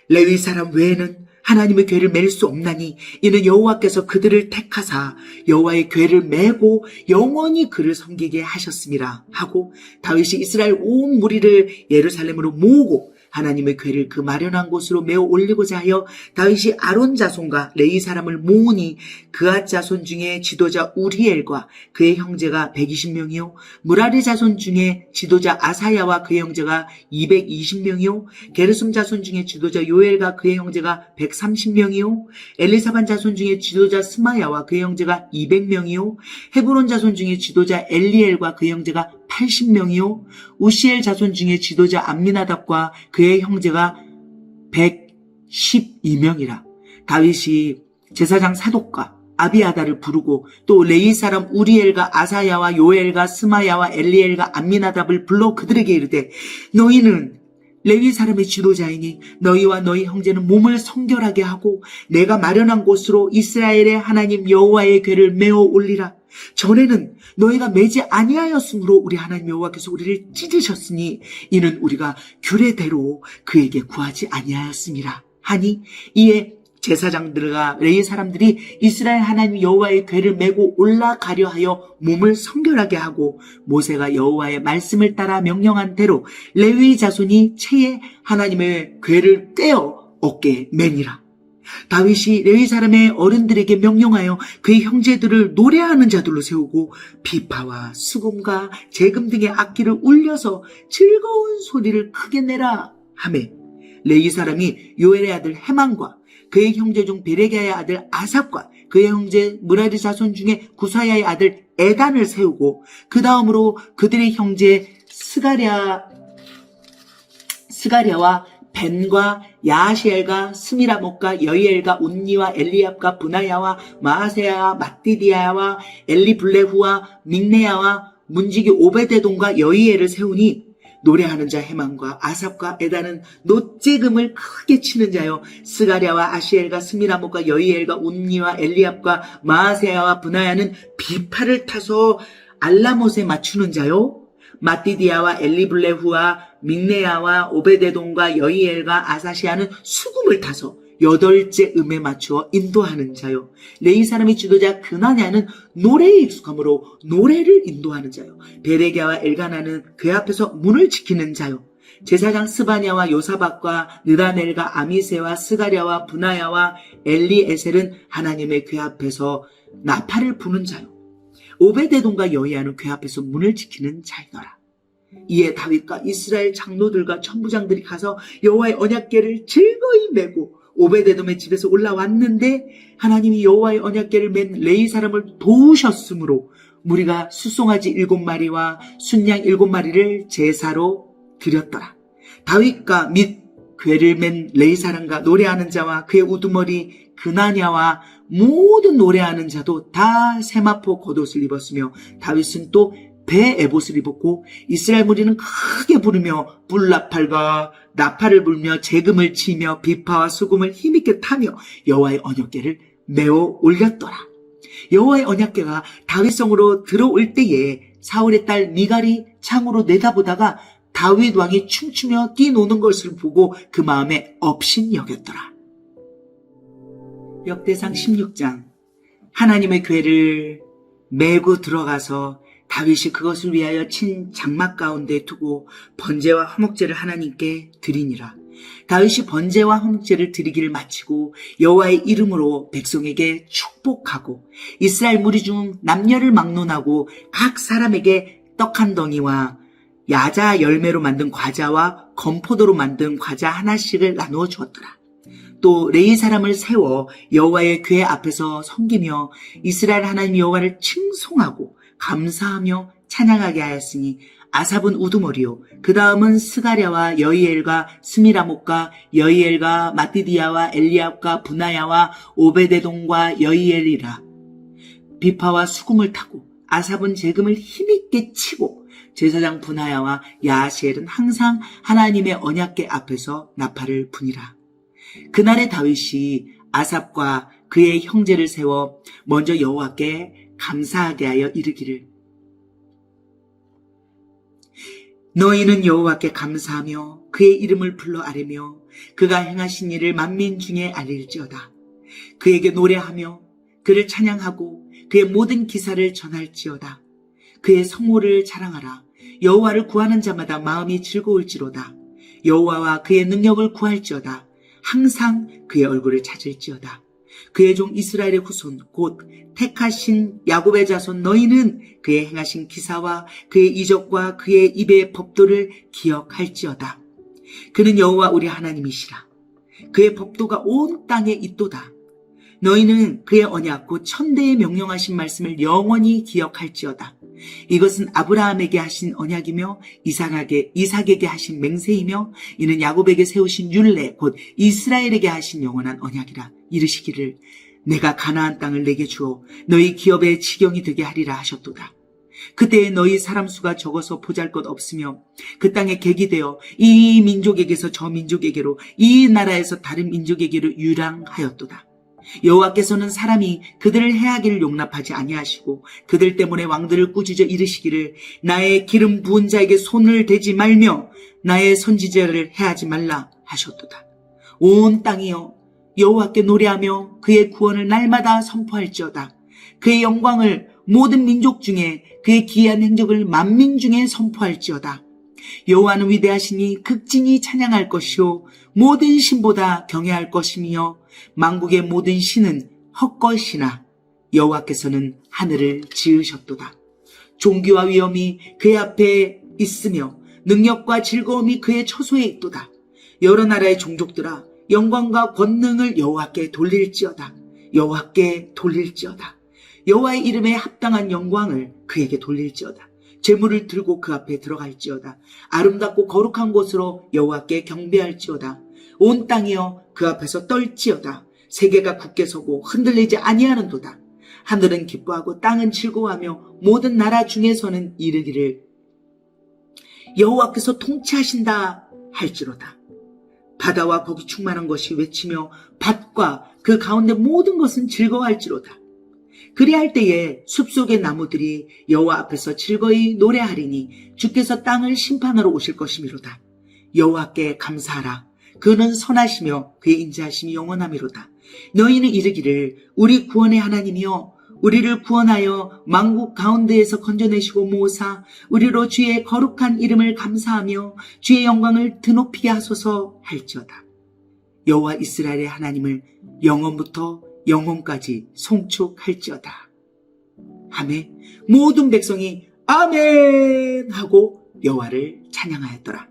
레위 사람 외에는 하나님의 궤를 맬 수 없나니 이는 여호와께서 그들을 택하사 여호와의 궤를 메고 영원히 그를 섬기게 하셨음이라 하고 다윗이 이스라엘 온 무리를 예루살렘으로 모으고 하나님의 궤를 그 마련한 곳으로 메어 올리고자 하여 다윗이 아론 자손과 레위 사람을 모으니 그앗 자손 중에 지도자 우리엘과 그의 형제가 120명이요 무라리 자손 중에 지도자 아사야와 그의 형제가 220명이요 게르솜 자손 중에 지도자 요엘과 그의 형제가 130명이요 엘리사반 자손 중에 지도자 스마야와 그의 형제가 200명이요 헤브론 자손 중에 지도자 엘리엘과 그의 형제가 80명이요 우시엘 자손 중에 지도자 암미나답과 그의 형제가 112명이라. 다윗이 제사장 사독과 아비아다를 부르고 또 레위 사람 우리엘과 아사야와 요엘과 스마야와 엘리엘과 암미나답을 불러 그들에게 이르되 너희는 레위 사람의 지도자이니 너희와 너희 형제는 몸을 성결하게 하고 내가 마련한 곳으로 이스라엘의 하나님 여호와의 궤를 메어 올리라. 전에는 너희가 매지 아니하였으므로 우리 하나님 여호와께서 우리를 찢으셨으니 이는 우리가 규례대로 그에게 구하지 아니하였음이라 하니 이에 제사장들과 레위 사람들이 이스라엘 하나님 여호와의 궤를 메고 올라가려 하여 몸을 성결하게 하고 모세가 여호와의 말씀을 따라 명령한 대로 레위 자손이 채에 하나님의 궤를 떼어 어깨에 매니라. 다윗이 레위 사람의 어른들에게 명령하여 그의 형제들을 노래하는 자들로 세우고 비파와 수금과 재금 등의 악기를 울려서 즐거운 소리를 크게 내라 하매 레위 사람이 요엘의 아들 헤만과 그의 형제 중 베레기야의 아들 아삽과 그의 형제 무라리 자손 중에 구사야의 아들 에단을 세우고 그 다음으로 그들의 형제 스가랴와 벤과 야하시엘과 스미라목과 여이엘과 운니와 엘리압과 브나야와 마하세야와 mat디디아와 엘리블레후와 믹네야와 문지기 오베데돔과 여이엘을 세우니 노래하는 자 헤만과 아삽과 에단은 노재금을 크게 치는 자요 스가랴와 아시엘과 스미라목과 여이엘과 운니와 엘리압과 마하세야와 브나야는 비파를 타서 알라못에 맞추는 자요 mat디디아와 엘리블레후와 믹네야와 오베데돔과 여이엘과 아사시아는 수금을 타서 8째 음에 맞추어 인도하는 자요 레위 사람의 지도자 그나냐는 노래에 익숙함으로 노래를 인도하는 자요 베레기야와 엘가나는 그 앞에서 문을 지키는 자요 제사장 스바냐와 요사박과 느다넬과 아미세와 스가랴와 브나야와 엘리에셀은 하나님의 궤 앞에서 나팔을 부는 자요 오베데돔과 여이야는 궤 앞에서 문을 지키는 자이더라. 이에 다윗과 이스라엘 장로들과 천부장들이 가서 여호와의 언약궤를 즐거이 메고 오베데돔의 집에서 올라왔는데 하나님이 여호와의 언약궤를 맨 레위 사람을 도우셨으므로 무리가 수송아지 7마리와 순양 7마리를 제사로 드렸더라. 다윗과 및 궤를 맨 레위 사람과 노래하는 자와 그의 우두머리 그나냐와 모든 노래하는 자도 다 세마포 겉옷을 입었으며 다윗은 또 배 에봇을 입었고 이스라엘 무리는 크게 부르며 뿔나팔과 나팔을 불며 재금을 치며 비파와 수금을 힘있게 타며 여호와의 언약궤를 메어 올렸더라. 여호와의 언약궤가 다윗성으로 들어올 때에 사울의 딸 미갈이 창으로 내다보다가 다윗 왕이 춤추며 뛰노는 것을 보고 그 마음에 업신 여겼더라. 역대상 16장 하나님의 궤를 메고 들어가서 다윗이 그것을 위하여 친 장막 가운데 두고 번제와 화목제를 하나님께 드리니라. 다윗이 번제와 화목제를 드리기를 마치고 여호와의 이름으로 백성에게 축복하고 이스라엘 무리 중 남녀를 막론하고 각 사람에게 떡 한 덩이와 야자 열매로 만든 과자와 건포도로 만든 과자 하나씩을 나누어 주었더라. 또 레위 사람을 세워 여호와의 궤 앞에서 섬기며 이스라엘 하나님 여호와를 칭송하고 감사하며 찬양하게 하였으니 아삽은 우두머리요 그 다음은 스가랴와 여이엘과 스미라목과 여이엘과 마띠디아와 엘리압과 분하야와 오베데돔과 여이엘이라. 비파와 수금을 타고 아삽은 재금을 힘있게 치고 제사장 분하야와 야하시엘은 항상 하나님의 언약궤 앞에서 나팔을 부니라. 그날에 다윗이 아삽과 그의 형제를 세워 먼저 여호와께 감사하게 하여 이르기를 너희는 여호와께 감사하며 그의 이름을 불러 아뢰며 그가 행하신 일을 만민 중에 알릴지어다. 그에게 노래하며 그를 찬양하고 그의 모든 기사를 전할지어다. 그의 성호를 자랑하라. 여호와를 구하는 자마다 마음이 즐거울지로다. 여호와와 그의 능력을 구할지어다. 항상 그의 얼굴을 찾을지어다. 그의 종 이스라엘의 후손 곧 택하신 야곱의 자손 너희는 그의 행하신 기사와 그의 이적과 그의 입의 법도를 기억할지어다. 그는 여호와 우리 하나님이시라. 그의 법도가 온 땅에 있도다. 너희는 그의 언약 곧 천대에 명령하신 말씀을 영원히 기억할지어다. 이것은 아브라함에게 하신 언약이며 이삭에게 하신 맹세이며 이는 야곱에게 세우신 율례 곧 이스라엘에게 하신 영원한 언약이라. 이르시기를 내가 가나안 땅을 내게 주어 너희 기업의 지경이 되게 하리라 하셨도다. 그때에 너희 사람 수가 적어서 보잘것 없으며 그 땅에 객이 되어 이 민족에게서 저 민족에게로 이 나라에서 다른 민족에게로 유랑하였도다. 여호와께서는 사람이 그들을 해하기를 용납하지 아니하시고 그들 때문에 왕들을 꾸짖어 이르시기를 나의 기름 부은 자에게 손을 대지 말며 나의 선지자를 해하지 말라 하셨도다. 온 땅이여 여호와께 노래하며 그의 구원을 날마다 선포할지어다. 그의 영광을 모든 민족 중에 그의 기이한 행적을 만민 중에 선포할지어다. 여호와는 위대하시니 극진히 찬양할 것이요 모든 신보다 경외할 것이며 만국의 모든 신은 헛것이나 여호와께서는 하늘을 지으셨도다. 존귀와 위엄이 그의 앞에 있으며 능력과 즐거움이 그의 처소에 있도다. 여러 나라의 종족들아 영광과 권능을 여호와께 돌릴지어다. 여호와께 돌릴지어다. 여호와의 이름에 합당한 영광을 그에게 돌릴지어다. 제물을 들고 그 앞에 들어갈지어다. 아름답고 거룩한 곳으로 여호와께 경배할지어다. 온 땅이여 그 앞에서 떨지어다. 세계가 굳게 서고 흔들리지 아니하는도다. 하늘은 기뻐하고 땅은 즐거워하며 모든 나라 중에서는 이르기를 여호와께서 통치하신다 할지로다. 바다와 거기 충만한 것이 외치며 밭과 그 가운데 모든 것은 즐거워할지로다. 그리할 때에 숲속의 나무들이 여호와 앞에서 즐거이 노래하리니 주께서 땅을 심판하러 오실 것이미로다. 여호와께 감사하라. 그는 선하시며 그의 인자하심이 영원하미로다. 너희는 이르기를 우리 구원의 하나님이여 우리를 구원하여 만국 가운데에서 건져내시고 모으사 우리로 주의 거룩한 이름을 감사하며 주의 영광을 드높이게 하소서 할지어다. 여호와 이스라엘의 하나님을 영원부터 영혼까지 송축할지어다. 아멘. 모든 백성이 아멘 하고 여호와를 찬양하였더라.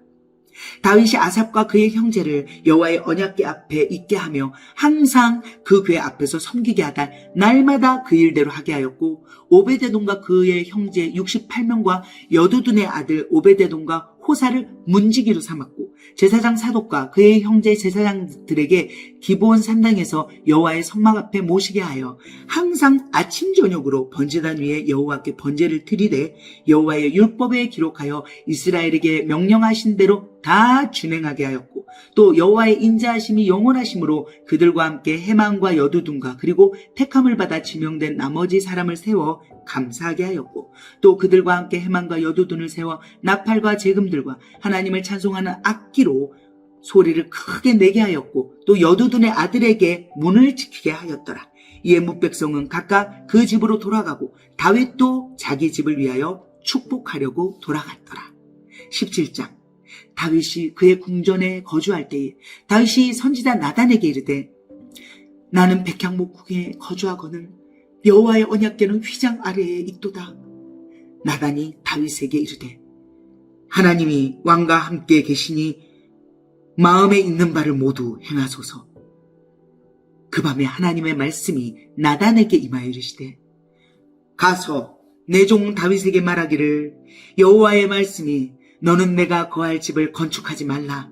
다윗이 아삽과 그의 형제를 여호와의 언약궤 앞에 있게 하며 항상 그 궤 앞에서 섬기게 하다 날마다 그 일대로 하게 하였고 오베데돔과 그의 형제 68명과 여두둔의 아들 오베데돔과 호사를 문지기로 삼았고 제사장 사독과 그의 형제 제사장들에게 기브온 산당에서 여호와의 성막 앞에 모시게 하여 항상 아침 저녁으로 번제단 위에 여호와께 번제를 드리되 여호와의 율법에 기록하여 이스라엘에게 명령하신 대로 다 준행하게 하였고 또 여호와의 인자하심이 영원하심으로 그들과 함께 헤만과 여두둔과 그리고 택함을 받아 지명된 나머지 사람을 세워 감사하게 하였고 또 그들과 함께 헤만과 여두둔을 세워 나팔과 재금들과 하나님을 찬송하는 악기로 소리를 크게 내게 하였고 또 여두둔의 아들에게 문을 지키게 하였더라. 이에 뭇백성은 각각 그 집으로 돌아가고 다윗도 자기 집을 위하여 축복하려고 돌아갔더라. 17장. 다윗이 그의 궁전에 거주할 때에 다윗이 선지자 나단에게 이르되 나는 백향목궁에 거주하거늘 여호와의 언약궤는 휘장 아래에 있도다. 나단이 다윗에게 이르되 하나님이 왕과 함께 계시니 마음에 있는 바를 모두 행하소서. 그 밤에 하나님의 말씀이 나단에게 임하여 이르시되 가서 내 종 다윗에게 말하기를 여호와의 말씀이 너는 내가 거할 집을 건축하지 말라.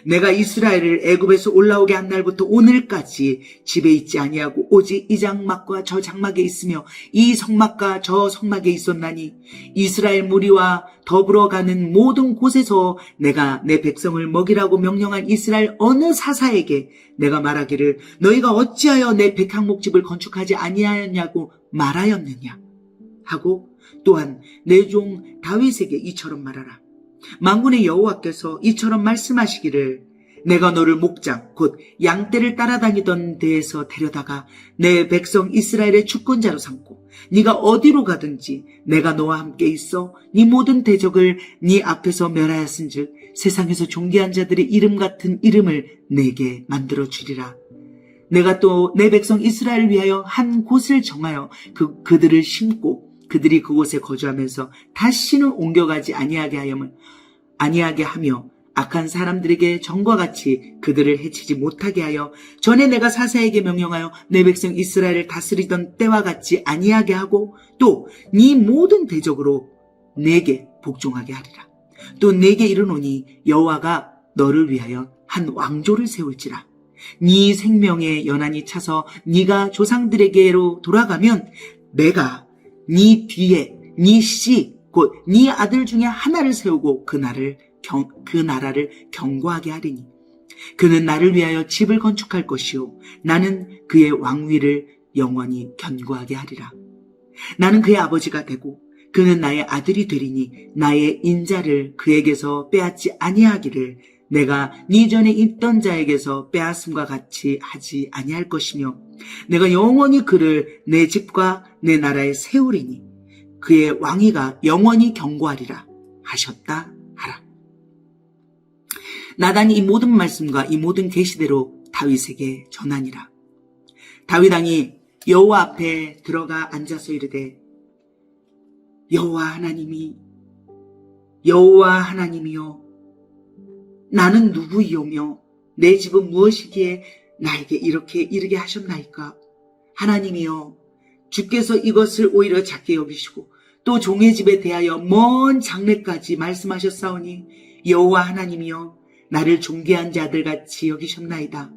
내가 이스라엘을 애굽에서 올라오게 한 날부터 오늘까지 집에 있지 아니하고 오직 이 장막과 저 장막에 있으며 이 성막과 저 성막에 있었나니 이스라엘 무리와 더불어 가는 모든 곳에서 내가 내 백성을 먹이라고 명령한 이스라엘 어느 사사에게 내가 말하기를 너희가 어찌하여 내 백향목집을 건축하지 아니하였냐고 말하였느냐 하고 또한 내 종 다윗에게 이처럼 말하라. 만군의 여호와께서 이처럼 말씀하시기를 내가 너를 목장 곧 양떼를 따라다니던 데에서 데려다가 내 백성 이스라엘의 주권자로 삼고 네가 어디로 가든지 내가 너와 함께 있어 네 모든 대적을 네 앞에서 멸하였은즉 세상에서 존귀한 자들의 이름 같은 이름을 내게 만들어 주리라. 내가 또 내 백성 이스라엘을 위하여 한 곳을 정하여 그들을 심고 그들이 그곳에 거주하면서 다시는 옮겨가지 아니하게 하며 악한 사람들에게 전과 같이 그들을 해치지 못하게 하여 전에 내가 사사에게 명령하여 내 백성 이스라엘을 다스리던 때와 같이 아니하게 하고 또 네 모든 대적으로 내게 복종하게 하리라. 또 내게 이르노니 여호와가 너를 위하여 한 왕조를 세울지라. 네 생명의 연한이 차서 네가 조상들에게로 돌아가면 내가 네 뒤에 네 씨 곧 네 아들 중에 하나를 세우고 그 나라를 견고하게 하리니 그는 나를 위하여 집을 건축할 것이요 나는 그의 왕위를 영원히 견고하게 하리라. 나는 그의 아버지가 되고 그는 나의 아들이 되리니 나의 인자를 그에게서 빼앗지 아니하기를 내가 네 전에 있던 자에게서 빼앗음과 같이 하지 아니할 것이며 내가 영원히 그를 내 집과 내 나라에 세우리니 그의 왕위가 영원히 견고하리라 하셨다 하라. 나단이 이 모든 말씀과 이 모든 계시대로 다윗에게 전하니라. 다윗 왕이 여호와 앞에 들어가 앉아서 이르되 여호와 하나님이여 나는 누구이오며 내 집은 무엇이기에 나에게 이렇게 이르게 하셨나이까. 하나님이여 주께서 이것을 오히려 작게 여기시고 또 종의 집에 대하여 먼 장래까지 말씀하셨사오니 여호와 하나님이여 나를 존귀한 자들같이 여기셨나이다.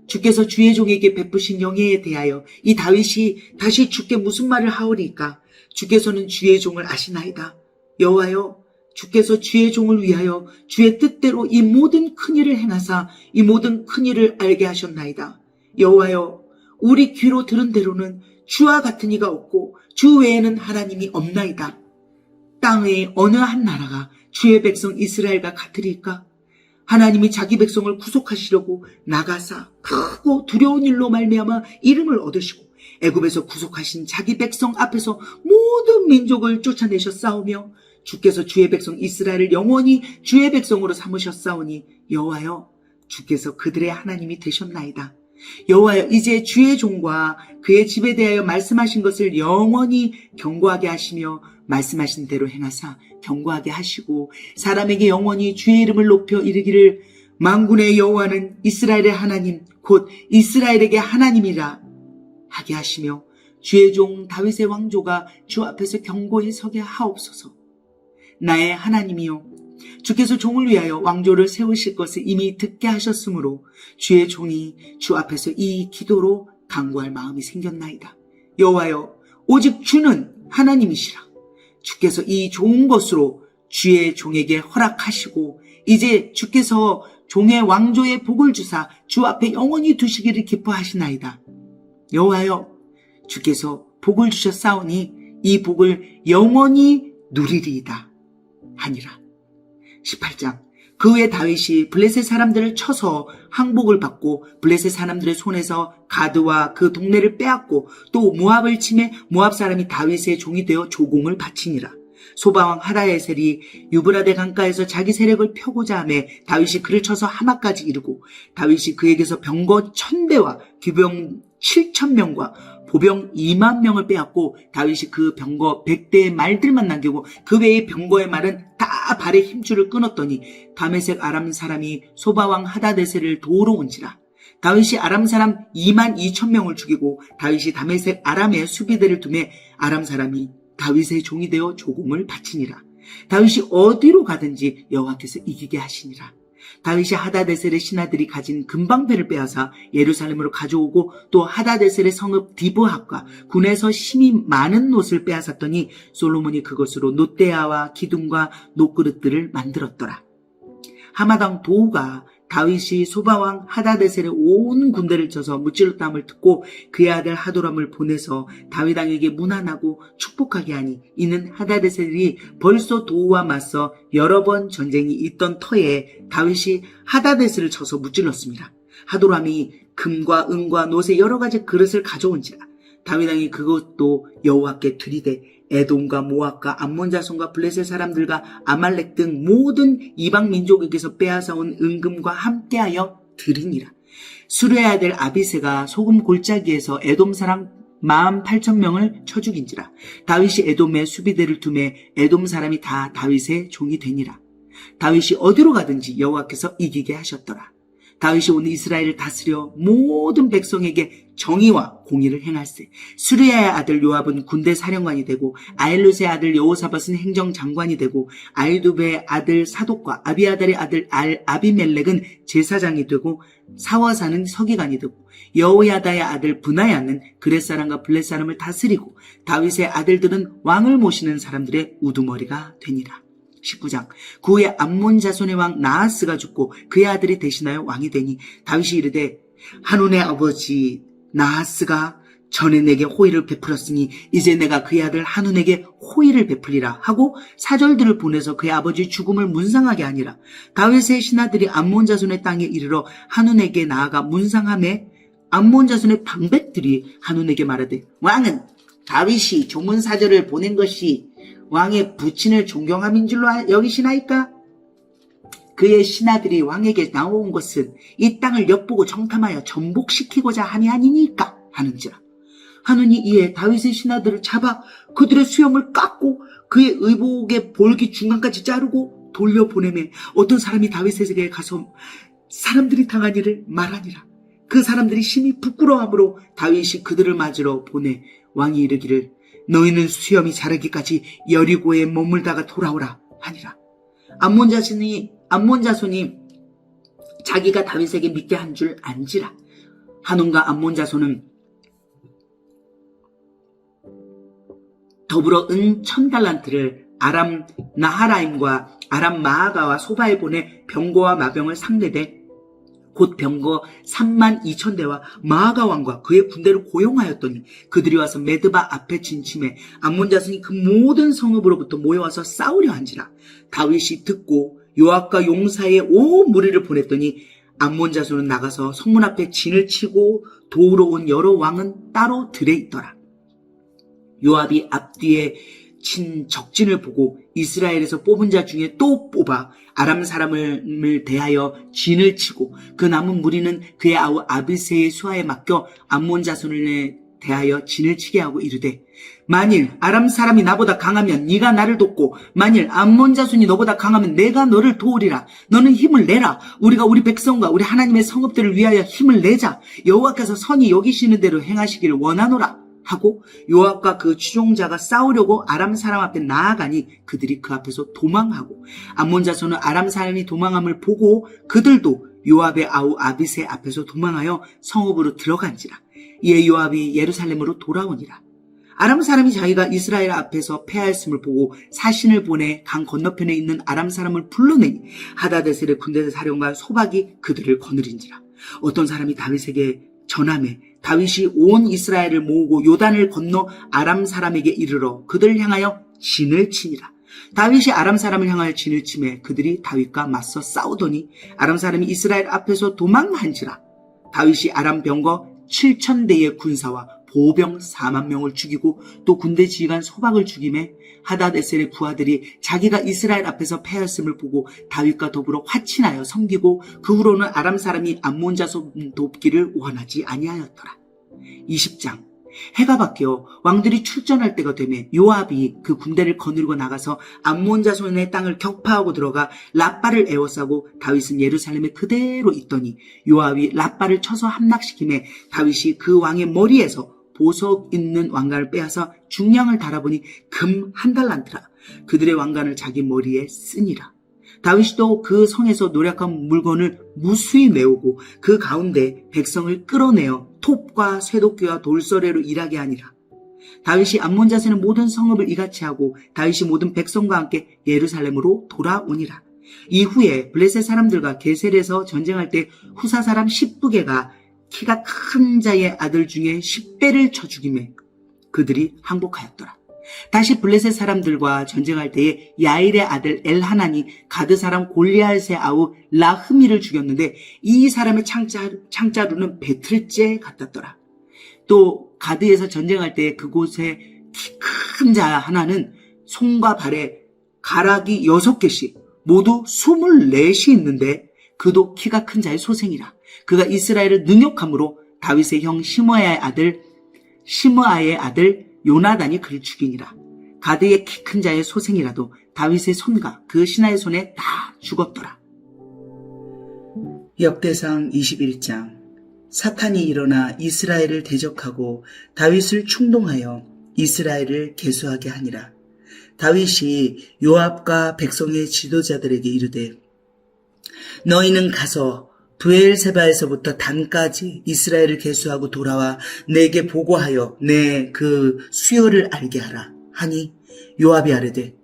주께서 주의 종에게 베푸신 영예에 대하여 이 다윗이 다시 주께 무슨 말을 하오리까. 주께서는 주의 종을 아시나이다. 여호와여 주께서 주의 종을 위하여 주의 뜻대로 이 모든 큰일을 행하사 이 모든 큰일을 알게 하셨나이다. 여호와여 우리 귀로 들은 대로는 주와 같은 이가 없고 주 외에는 하나님이 없나이다. 땅의 어느 한 나라가 주의 백성 이스라엘과 같으리까. 하나님이 자기 백성을 구속하시려고 나가사 크고 두려운 일로 말미암아 이름을 얻으시고 애굽에서 구속하신 자기 백성 앞에서 모든 민족을 쫓아내셨사오며 주께서 주의 백성 이스라엘을 영원히 주의 백성으로 삼으셨사오니 여호와여 주께서 그들의 하나님이 되셨나이다. 여호와여 이제 주의 종과 그의 집에 대하여 말씀하신 것을 영원히 견고하게 하시며 말씀하신 대로 행하사 견고하게 하시고 사람에게 영원히 주의 이름을 높여 이르기를 만군의 여호와는 이스라엘의 하나님 곧 이스라엘에게 하나님이라 하게 하시며 주의 종 다윗의 왕조가 주 앞에서 견고히 서게 하옵소서. 나의 하나님이여 주께서 종을 위하여 왕조를 세우실 것을 이미 듣게 하셨으므로 주의 종이 주 앞에서 이 기도로 간구할 마음이 생겼나이다. 여호와여 오직 주는 하나님이시라. 주께서 이 좋은 것으로 주의 종에게 허락하시고 이제 주께서 종의 왕조의 복을 주사 주 앞에 영원히 두시기를 기뻐하시나이다. 여호와여 주께서 복을 주셨사오니 이 복을 영원히 누리리이다 하니라. 18장. 그 후에 다윗이 블레셋 사람들을 쳐서 항복을 받고 블레셋 사람들의 손에서 가드와 그 동네를 빼앗고 또 모압을 침해 모압 사람이 다윗의 종이 되어 조공을 바치니라. 소바왕 하다에셀이 유브라데 강가에서 자기 세력을 펴고자 하며 다윗이 그를 쳐서 하마까지 이르고 다윗이 그에게서 병거 1000대와 기병 7000명과 보병 2만 명을 빼앗고 다윗이 그 병거 100대의 말들만 남기고 그 외의 병거의 말은 다 발의 힘줄을 끊었더니 다메섹 아람 사람이 소바왕 하다데셀을 도우러 온지라. 다윗이 아람 사람 2만 2천 명을 죽이고 다윗이 다메섹 아람에 수비대를 두매 아람 사람이 다윗의 종이 되어 조공을 바치니라. 다윗이 어디로 가든지 여호와께서 이기게 하시니라. 다윗이 하다데셀의 신하들이 가진 금방패를 빼앗아 예루살렘으로 가져오고 또 하다데셀의 성읍 디브학과 군에서 심히 많은 옷을 빼앗았더니 솔로몬이 그것으로 놋대야와 기둥과 놋그릇들을 만들었더라. 하마당 도후가 다윗이 소바왕 하다데셀의 온 군대를 쳐서 무찔렀다함을 듣고 그의 아들 하도람을 보내서 다윗 왕에게 문안하고 축복하게 하니 이는 하다데셀이 벌써 도후와 맞서 여러 번 전쟁이 있던 터에 다윗이 하다데셀을 쳐서 무찔렀습니다. 하도람이 금과 은과 놋의 여러 가지 그릇을 가져온지라. 다윗 왕이 그것도 여호와께 드리되 에돔과 모압과 암몬 자손과 블레셋 사람들과 아말렉 등 모든 이방 민족에게서 빼앗아온 은금과 함께하여 드리니라. 수레의 아들 아비새가 소금 골짜기에서 에돔 사람 18,000명을 쳐 죽인지라. 다윗이 에돔에 수비대를 두매 에돔 사람이 다 다윗의 종이 되니라. 다윗이 어디로 가든지 여호와께서 이기게 하셨더라. 다윗이 온 이스라엘을 다스려 모든 백성에게 정의와 공의를 행할세. 수리아의 아들 요압은 군대 사령관이 되고 아일롯의 아들 여호사밧은 행정장관이 되고 아이두베의 아들 사독과 아비아달의 아들 아비멜렉은 제사장이 되고 사와사는 서기관이 되고 여호야다의 아들 브나야는 그렛 사람과 블렛 사람을 다스리고 다윗의 아들들은 왕을 모시는 사람들의 우두머리가 되니라. 19장. 그 후에 암몬 자손의 왕 나하스가 죽고 그의 아들이 대신하여 왕이 되니 다윗이 이르되 한온의 아버지 나하스가 전에 내게 호의를 베풀었으니 이제 내가 그의 아들 한온에게 호의를 베풀리라 하고 사절들을 보내서 그의 아버지 죽음을 문상하게 하니라. 다윗의 신하들이 암몬 자손의 땅에 이르러 한온에게 나아가 문상하매 암몬 자손의 방백들이 한온에게 말하되 왕은 다윗이 조문 사절을 보낸 것이 왕의 부친을 존경함인 줄로 여기시나이까? 그의 신하들이 왕에게 나온 것은 이 땅을 엿보고 정탐하여 전복시키고자 함이 아니니까 하는지라. 하느니 이에 다윗의 신하들을 잡아 그들의 수염을 깎고 그의 의복의 볼기 중간까지 자르고 돌려보내매 어떤 사람이 다윗에게 가서 사람들이 당한 일을 말하니라. 그 사람들이 심히 부끄러워하므로 다윗이 그들을 맞으러 보내 왕이 이르기를 너희는 수염이 자르기까지 여리고에 머물다가 돌아오라 하니라. 암몬 자손이 자기가 다윗에게 믿게 한 줄 안지라. 한온과 암몬 자손은 더불어 은 1000달란트를 아람 나하라임과 아람 마아가와 소바에 보내 병거와 마병을 상대되 곧 병거 32,000대와 마아가 왕과 그의 군대를 고용하였더니 그들이 와서 메드바 앞에 진침해 암몬 자손이 그 모든 성읍으로부터 모여와서 싸우려 한지라. 다윗이 듣고 요압과 용사의 온 무리를 보냈더니 암몬 자손은 나가서 성문 앞에 진을 치고 도우러 온 여러 왕은 따로 들에 있더라. 요압이 앞뒤에 친 적진을 보고 이스라엘에서 뽑은 자 중에 또 뽑아 아람 사람을 대하여 진을 치고 그 남은 무리는 그의 아우 아비새의 수하에 맡겨 암몬 자손을 대하여 진을 치게 하고 이르되 만일 아람 사람이 나보다 강하면 네가 나를 돕고 만일 암몬 자손이 너보다 강하면 내가 너를 도우리라. 너는 힘을 내라. 우리가 우리 백성과 우리 하나님의 성읍들을 위하여 힘을 내자. 여호와께서 선히 여기시는 대로 행하시기를 원하노라. 하고 요압과 그 추종자가 싸우려고 아람 사람 앞에 나아가니 그들이 그 앞에서 도망하고 암몬 자손은 아람 사람이 도망함을 보고 그들도 요압의 아우 아비새 앞에서 도망하여 성읍으로 들어간지라. 이에 요압이 예루살렘으로 돌아오니라. 아람 사람이 자기가 이스라엘 앞에서 패하였음을 보고 사신을 보내 강 건너편에 있는 아람 사람을 불러내니 하다데셀의 군대 사령관 소박이 그들을 거느린지라. 어떤 사람이 다윗에게 전함에 다윗이 온 이스라엘을 모으고 요단을 건너 아람 사람에게 이르러 그들을 향하여 진을 치니라. 다윗이 아람 사람을 향하여 진을 치매 그들이 다윗과 맞서 싸우더니 아람 사람이 이스라엘 앞에서 도망한지라. 다윗이 아람 병거 7,000대의 군사와 보병 4만 명을 죽이고 또 군대 지휘관 소박을 죽임에 하닷에셀의 부하들이 자기가 이스라엘 앞에서 패하였음을 보고 다윗과 더불어 화친하여 섬기고 그 후로는 아람 사람이 암몬 자손 돕기를 원하지 아니하였더라. 20장. 해가 바뀌어 왕들이 출전할 때가 되매 요압이 그 군대를 거느리고 나가서 암몬 자손의 땅을 격파하고 들어가 랍바를 에워싸고 다윗은 예루살렘에 그대로 있더니 요압이 랍바를 쳐서 함락시키매 다윗이 그 왕의 머리에서 보석 있는 왕관을 빼앗아 중량을 달아보니 금 1달란트라. 그들의 왕관을 자기 머리에 쓰니라. 다윗이 또 그 성에서 노략한 물건을 무수히 메우고 그 가운데 백성을 끌어내어 톱과 쇠도끼와 돌서래로 일하게 하니라. 다윗이 암몬 자손의 모든 성읍을 이같이 하고 다윗이 모든 백성과 함께 예루살렘으로 돌아오니라. 이후에 블레셋 사람들과 게셀에서 전쟁할 때 후사 사람 십부게가 키가 큰 자의 아들 중에 10배를 쳐 죽임에 그들이 항복하였더라. 다시 블레셋 사람들과 전쟁할 때에 야일의 아들 엘하난이 가드 사람 골리앗의 아우 라흐미를 죽였는데 이 사람의 창자루는 배틀째 같았더라. 또 가드에서 전쟁할 때 그곳에 키 큰 자 하나는 손과 발에 가락이 6개씩 모두 24이 있는데 그도 키가 큰 자의 소생이라. 그가 이스라엘을 능욕함으로 다윗의 형 시므아의 아들 요나단이 그를 죽이니라. 가드의 키 큰 자의 소생이라도 다윗의 손과 그 신하의 손에 다 죽었더라. 역대상 21장. 사탄이 일어나 이스라엘을 대적하고 다윗을 충동하여 이스라엘을 계수하게 하니라. 다윗이 요압과 백성의 지도자들에게 이르되 너희는 가서 브엘세바에서부터 단까지 이스라엘을 계수하고 돌아와 내게 보고하여 내 그 수요를 알게 하라 하니 요압이 아뢰되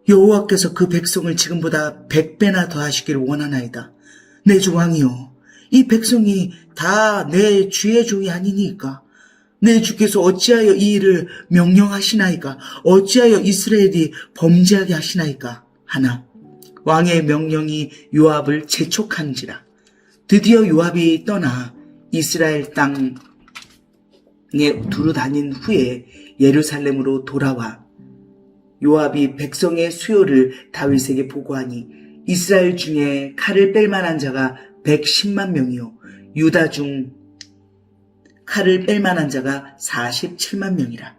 여호와께서 그 백성을 지금보다 100배나 더하시기를 원하나이다. 내 주 왕이여, 이 백성이 다 내 주의 종이 아니니까 내 주께서 어찌하여 이 일을 명령하시나이까? 어찌하여 이스라엘이 범죄하게 하시나이까? 하나 왕의 명령이 요압을 재촉한지라. 드디어 요압이 떠나 이스라엘 땅에 두루 다닌 후에 예루살렘으로 돌아와 요압이 백성의 수요를 다윗에게 보고하니 이스라엘 중에 칼을 뺄 만한 자가 110만 명이요 유다 중 칼을 뺄 만한 자가 47만 명이라.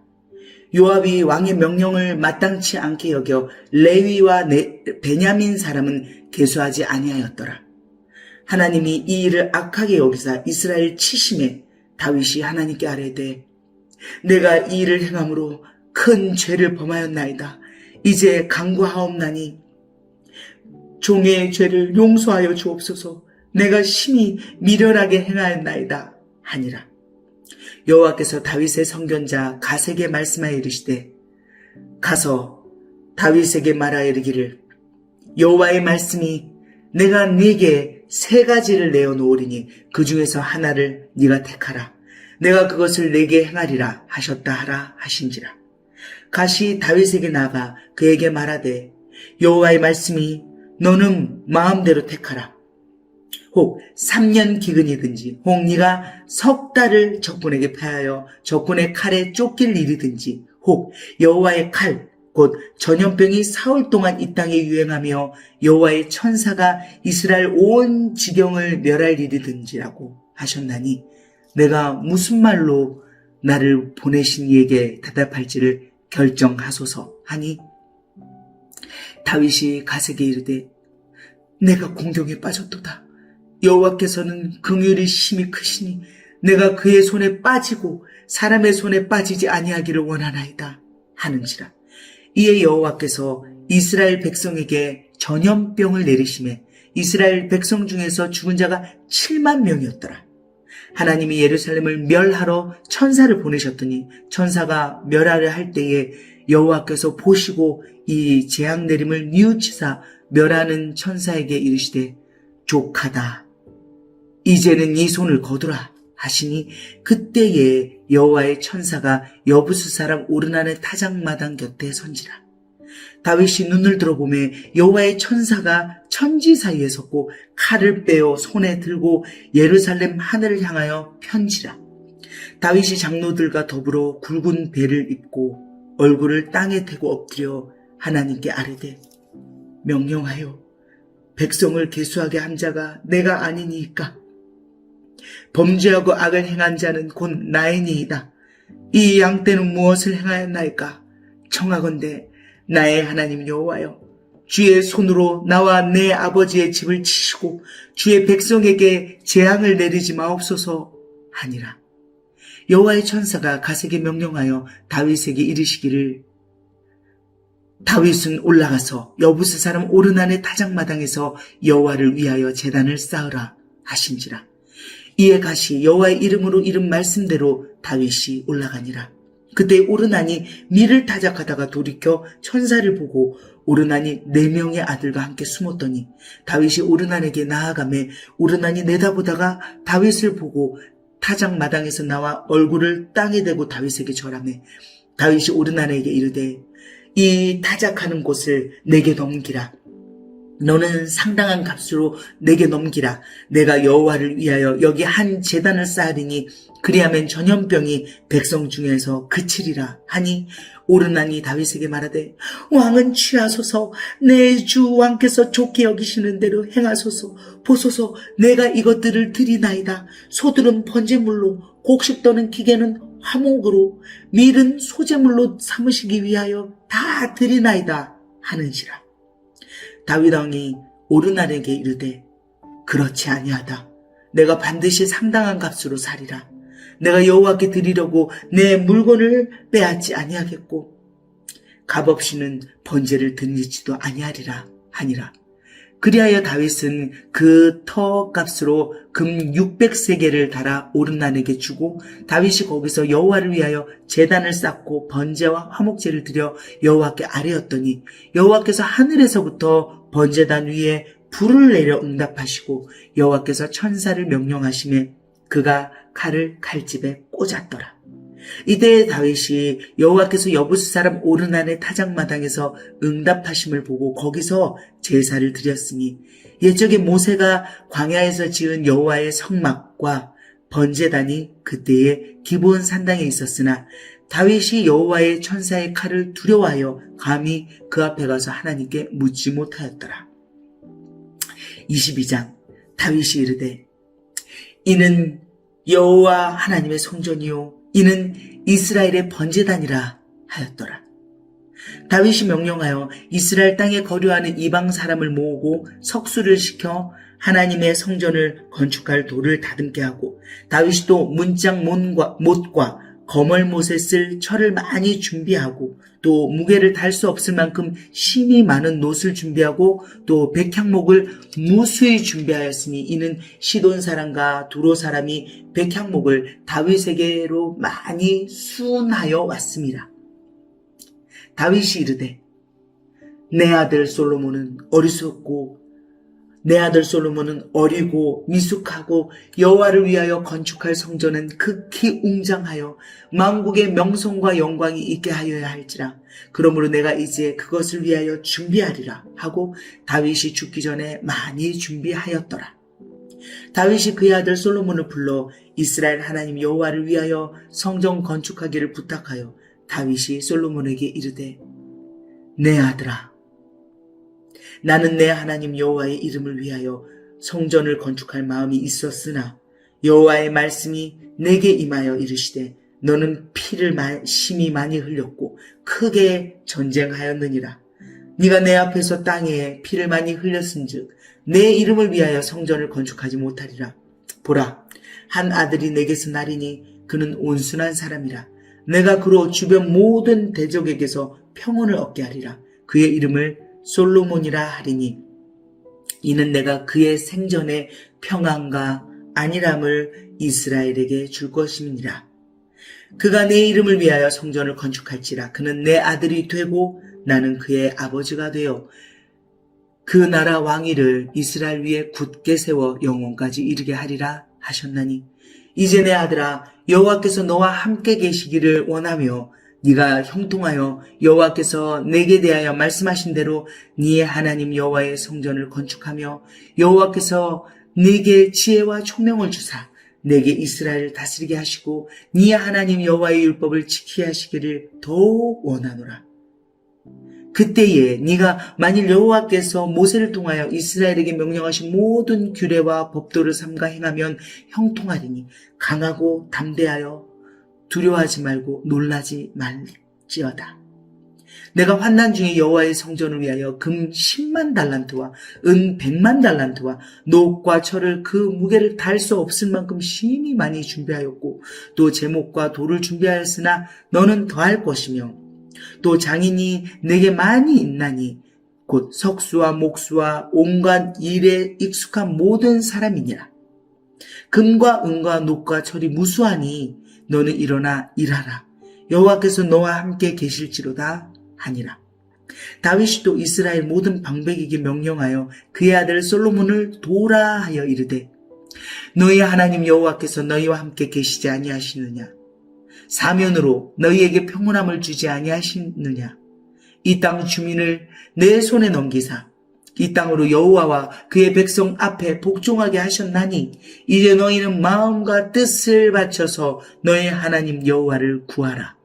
요압이 왕의 명령을 마땅치 않게 여겨 레위와 베냐민 사람은 계수하지 아니하였더라. 하나님이 이 일을 악하게 여기사 이스라엘 치심에 다윗이 하나님께 아뢰되 내가 이 일을 행함으로 큰 죄를 범하였나이다. 이제 간구하옵나니 종의 죄를 용서하여 주옵소서. 내가 심히 미련하게 행하였나이다 하니라. 여호와께서 다윗의 선견자 가세에게 말씀하여 이르시되 가서 다윗에게 말하여 이르기를 여호와의 말씀이 내가 네게 3가지를 내어 놓으리니 그 중에서 하나를 네가 택하라. 내가 그것을 네게 행하리라 하셨다 하라 하신지라. 가시 다윗에게 나가 그에게 말하되 여호와의 말씀이 너는 마음대로 택하라. 혹 3년 기근이든지 혹 네가 석 달을 적군에게 패하여 적군의 칼에 쫓길 일이든지 혹 여호와의 칼 곧 전염병이 사흘 동안 이 땅에 유행하며 여호와의 천사가 이스라엘 온 지경을 멸할 일이든지라고 하셨나니 내가 무슨 말로 나를 보내신 이에게 대답할지를 결정하소서 하니 다윗이 가세에게 이르되 내가 공경에 빠졌도다. 여호와께서는 긍휼이 심히 크시니 내가 그의 손에 빠지고 사람의 손에 빠지지 아니하기를 원하나이다 하는지라. 이에 여호와께서 이스라엘 백성에게 전염병을 내리심에 이스라엘 백성 중에서 죽은 자가 7만 명이었더라. 하나님이 예루살렘을 멸하러 천사를 보내셨더니 천사가 멸하려 할 때에 여호와께서 보시고 이 재앙 내림을 뉘우치사 멸하는 천사에게 이르시되 족하다. 이제는 이 손을 거두라 하시니 그때에 여호와의 천사가 여부스 사람 오르난의 타작마당 곁에 선지라. 다윗이 눈을 들어보매 여호와의 천사가 천지 사이에 섰고 칼을 빼어 손에 들고 예루살렘 하늘을 향하여 편지라. 다윗이 장로들과 더불어 굵은 배를 입고 얼굴을 땅에 대고 엎드려 하나님께 아뢰되 명령하여 백성을 계수하게 한 자가 내가 아니니이까. 범죄하고 악을 행한 자는 곧 나이니이다. 이 양떼는 무엇을 행하였나이까? 청하건대 나의 하나님 여호와여, 주의 손으로 나와 내 아버지의 집을 치시고 주의 백성에게 재앙을 내리지 마옵소서 하니라. 여호와의 천사가 갓에게 명령하여 다윗에게 이르시기를 다윗은 올라가서 여부스 사람 오르난의 타작마당에서 여호와를 위하여 제단을 쌓으라 하신지라. 이에 갓이 여호와의 이름으로 이른 말씀대로 다윗이 올라가니라. 그때 오르난이 밀을 타작하다가 돌이켜 천사를 보고 오르난이 4명의 아들과 함께 숨었더니 다윗이 오르난에게 나아가매 오르난이 내다보다가 다윗을 보고 타작마당에서 나와 얼굴을 땅에 대고 다윗에게 절하매 다윗이 오르난에게 이르되 이 타작하는 곳을 내게 넘기라. 너는 상당한 값으로 내게 넘기라. 내가 여호와를 위하여 여기 한 제단을 쌓으리니 그리하면 전염병이 백성 중에서 그치리라 하니 오르난이 다윗에게 말하되 왕은 취하소서. 내 주 왕께서 좋게 여기시는 대로 행하소서. 보소서, 내가 이것들을 드리나이다. 소들은 번제물로, 곡식 떠는 기계는 화목으로, 밀은 소제물로 삼으시기 위하여 다 드리나이다 하는지라. 다윗 왕이 오르난에게 이르되 그렇지 아니하다. 내가 반드시 상당한 값으로 사리라. 내가 여호와께 드리려고 내 물건을 빼앗지 아니하겠고 값없이는 번제를 드리지도 아니하리라 하니라. 그리하여 다윗은 그 터 값으로 금 600세겔을 달아 오르난에게 주고 다윗이 거기서 여호와를 위하여 제단을 쌓고 번제와 화목제를 드려 여호와께 아뢰었더니 여호와께서 하늘에서부터 번제단 위에 불을 내려 응답하시고 여호와께서 천사를 명령하시매 그가 칼을 칼집에 꽂았더라. 이때 다윗이 여호와께서 여부스 사람 오르난의 타작마당에서 응답하심을 보고 거기서 제사를 드렸으니 옛적에 모세가 광야에서 지은 여호와의 성막과 번제단이 그때의 기브온 산당에 있었으나 다윗이 여호와의 천사의 칼을 두려워하여 감히 그 앞에 가서 하나님께 묻지 못하였더라. 22장. 다윗이 이르되 이는 여호와 하나님의 성전이요 이는 이스라엘의 번제단이라 하였더라. 다윗이 명령하여 이스라엘 땅에 거류하는 이방 사람을 모으고 석수를 시켜 하나님의 성전을 건축할 돌을 다듬게 하고 다윗이 또 문짝 못과 거멀못에 쓸 철을 많이 준비하고 또 무게를 달 수 없을 만큼 심이 많은 놋을 준비하고 또 백향목을 무수히 준비하였으니 이는 시돈 사람과 두로 사람이 백향목을 다윗에게로 많이 수운하여 왔습니다. 다윗이 이르되 내 아들 솔로몬은 어리고 미숙하고 여호와를 위하여 건축할 성전은 극히 웅장하여 만국의 명성과 영광이 있게 하여야 할지라. 그러므로 내가 이제 그것을 위하여 준비하리라 하고 다윗이 죽기 전에 많이 준비하였더라. 다윗이 그의 아들 솔로몬을 불러 이스라엘 하나님 여호와를 위하여 성전 건축하기를 부탁하여 다윗이 솔로몬에게 이르되 내 아들아, 나는 내 하나님 여호와의 이름을 위하여 성전을 건축할 마음이 있었으나 여호와의 말씀이 내게 임하여 이르시되 너는 피를 심히 많이 흘렸고 크게 전쟁하였느니라. 네가 내 앞에서 땅에 피를 많이 흘렸은즉 내 이름을 위하여 성전을 건축하지 못하리라. 보라, 한 아들이 내게서 나리니 그는 온순한 사람이라. 내가 그로 주변 모든 대적에게서 평온을 얻게 하리라. 그의 이름을 솔로몬이라 하리니 이는 내가 그의 생전에 평안과 안일함을 이스라엘에게 줄 것임이니라. 그가 내 이름을 위하여 성전을 건축할지라. 그는 내 아들이 되고 나는 그의 아버지가 되어 그 나라 왕위를 이스라엘 위에 굳게 세워 영원까지 이르게 하리라 하셨나니 이제 내 아들아, 여호와께서 너와 함께 계시기를 원하며 네가 형통하여 여호와께서 내게 대하여 말씀하신 대로 네 하나님 여호와의 성전을 건축하며 여호와께서 네게 지혜와 총명을 주사 내게 이스라엘을 다스리게 하시고 네 하나님 여호와의 율법을 지키게 하시기를 더욱 원하노라. 그때에 네가 만일 여호와께서 모세를 통하여 이스라엘에게 명령하신 모든 규례와 법도를 삼가 행하면 형통하리니 강하고 담대하여 두려워하지 말고 놀라지 말지어다. 내가 환난 중에 여호와의 성전을 위하여 금 10만 달란트와 은 100만 달란트와 녹과 철을 그 무게를 달 수 없을 만큼 심히 많이 준비하였고 또 제목과 돌을 준비하였으나 너는 더할 것이며 또 장인이 내게 많이 있나니 곧 석수와 목수와 온갖 일에 익숙한 모든 사람이니라. 금과 은과 녹과 철이 무수하니 너는 일어나 일하라. 여호와께서 너와 함께 계실지로다 하니라. 다윗이 또 이스라엘 모든 방백에게 명령하여 그의 아들 솔로몬을 도라 하여 이르되 너희 하나님 여호와께서 너희와 함께 계시지 아니하시느냐? 사면으로 너희에게 평온함을 주지 아니하시느냐? 이 땅 주민을 내 손에 넘기사 이 땅으로 여호와와 그의 백성 앞에 복종하게 하셨나니 이제 너희는 마음과 뜻을 바쳐서 너희 하나님 여호와를 구하라.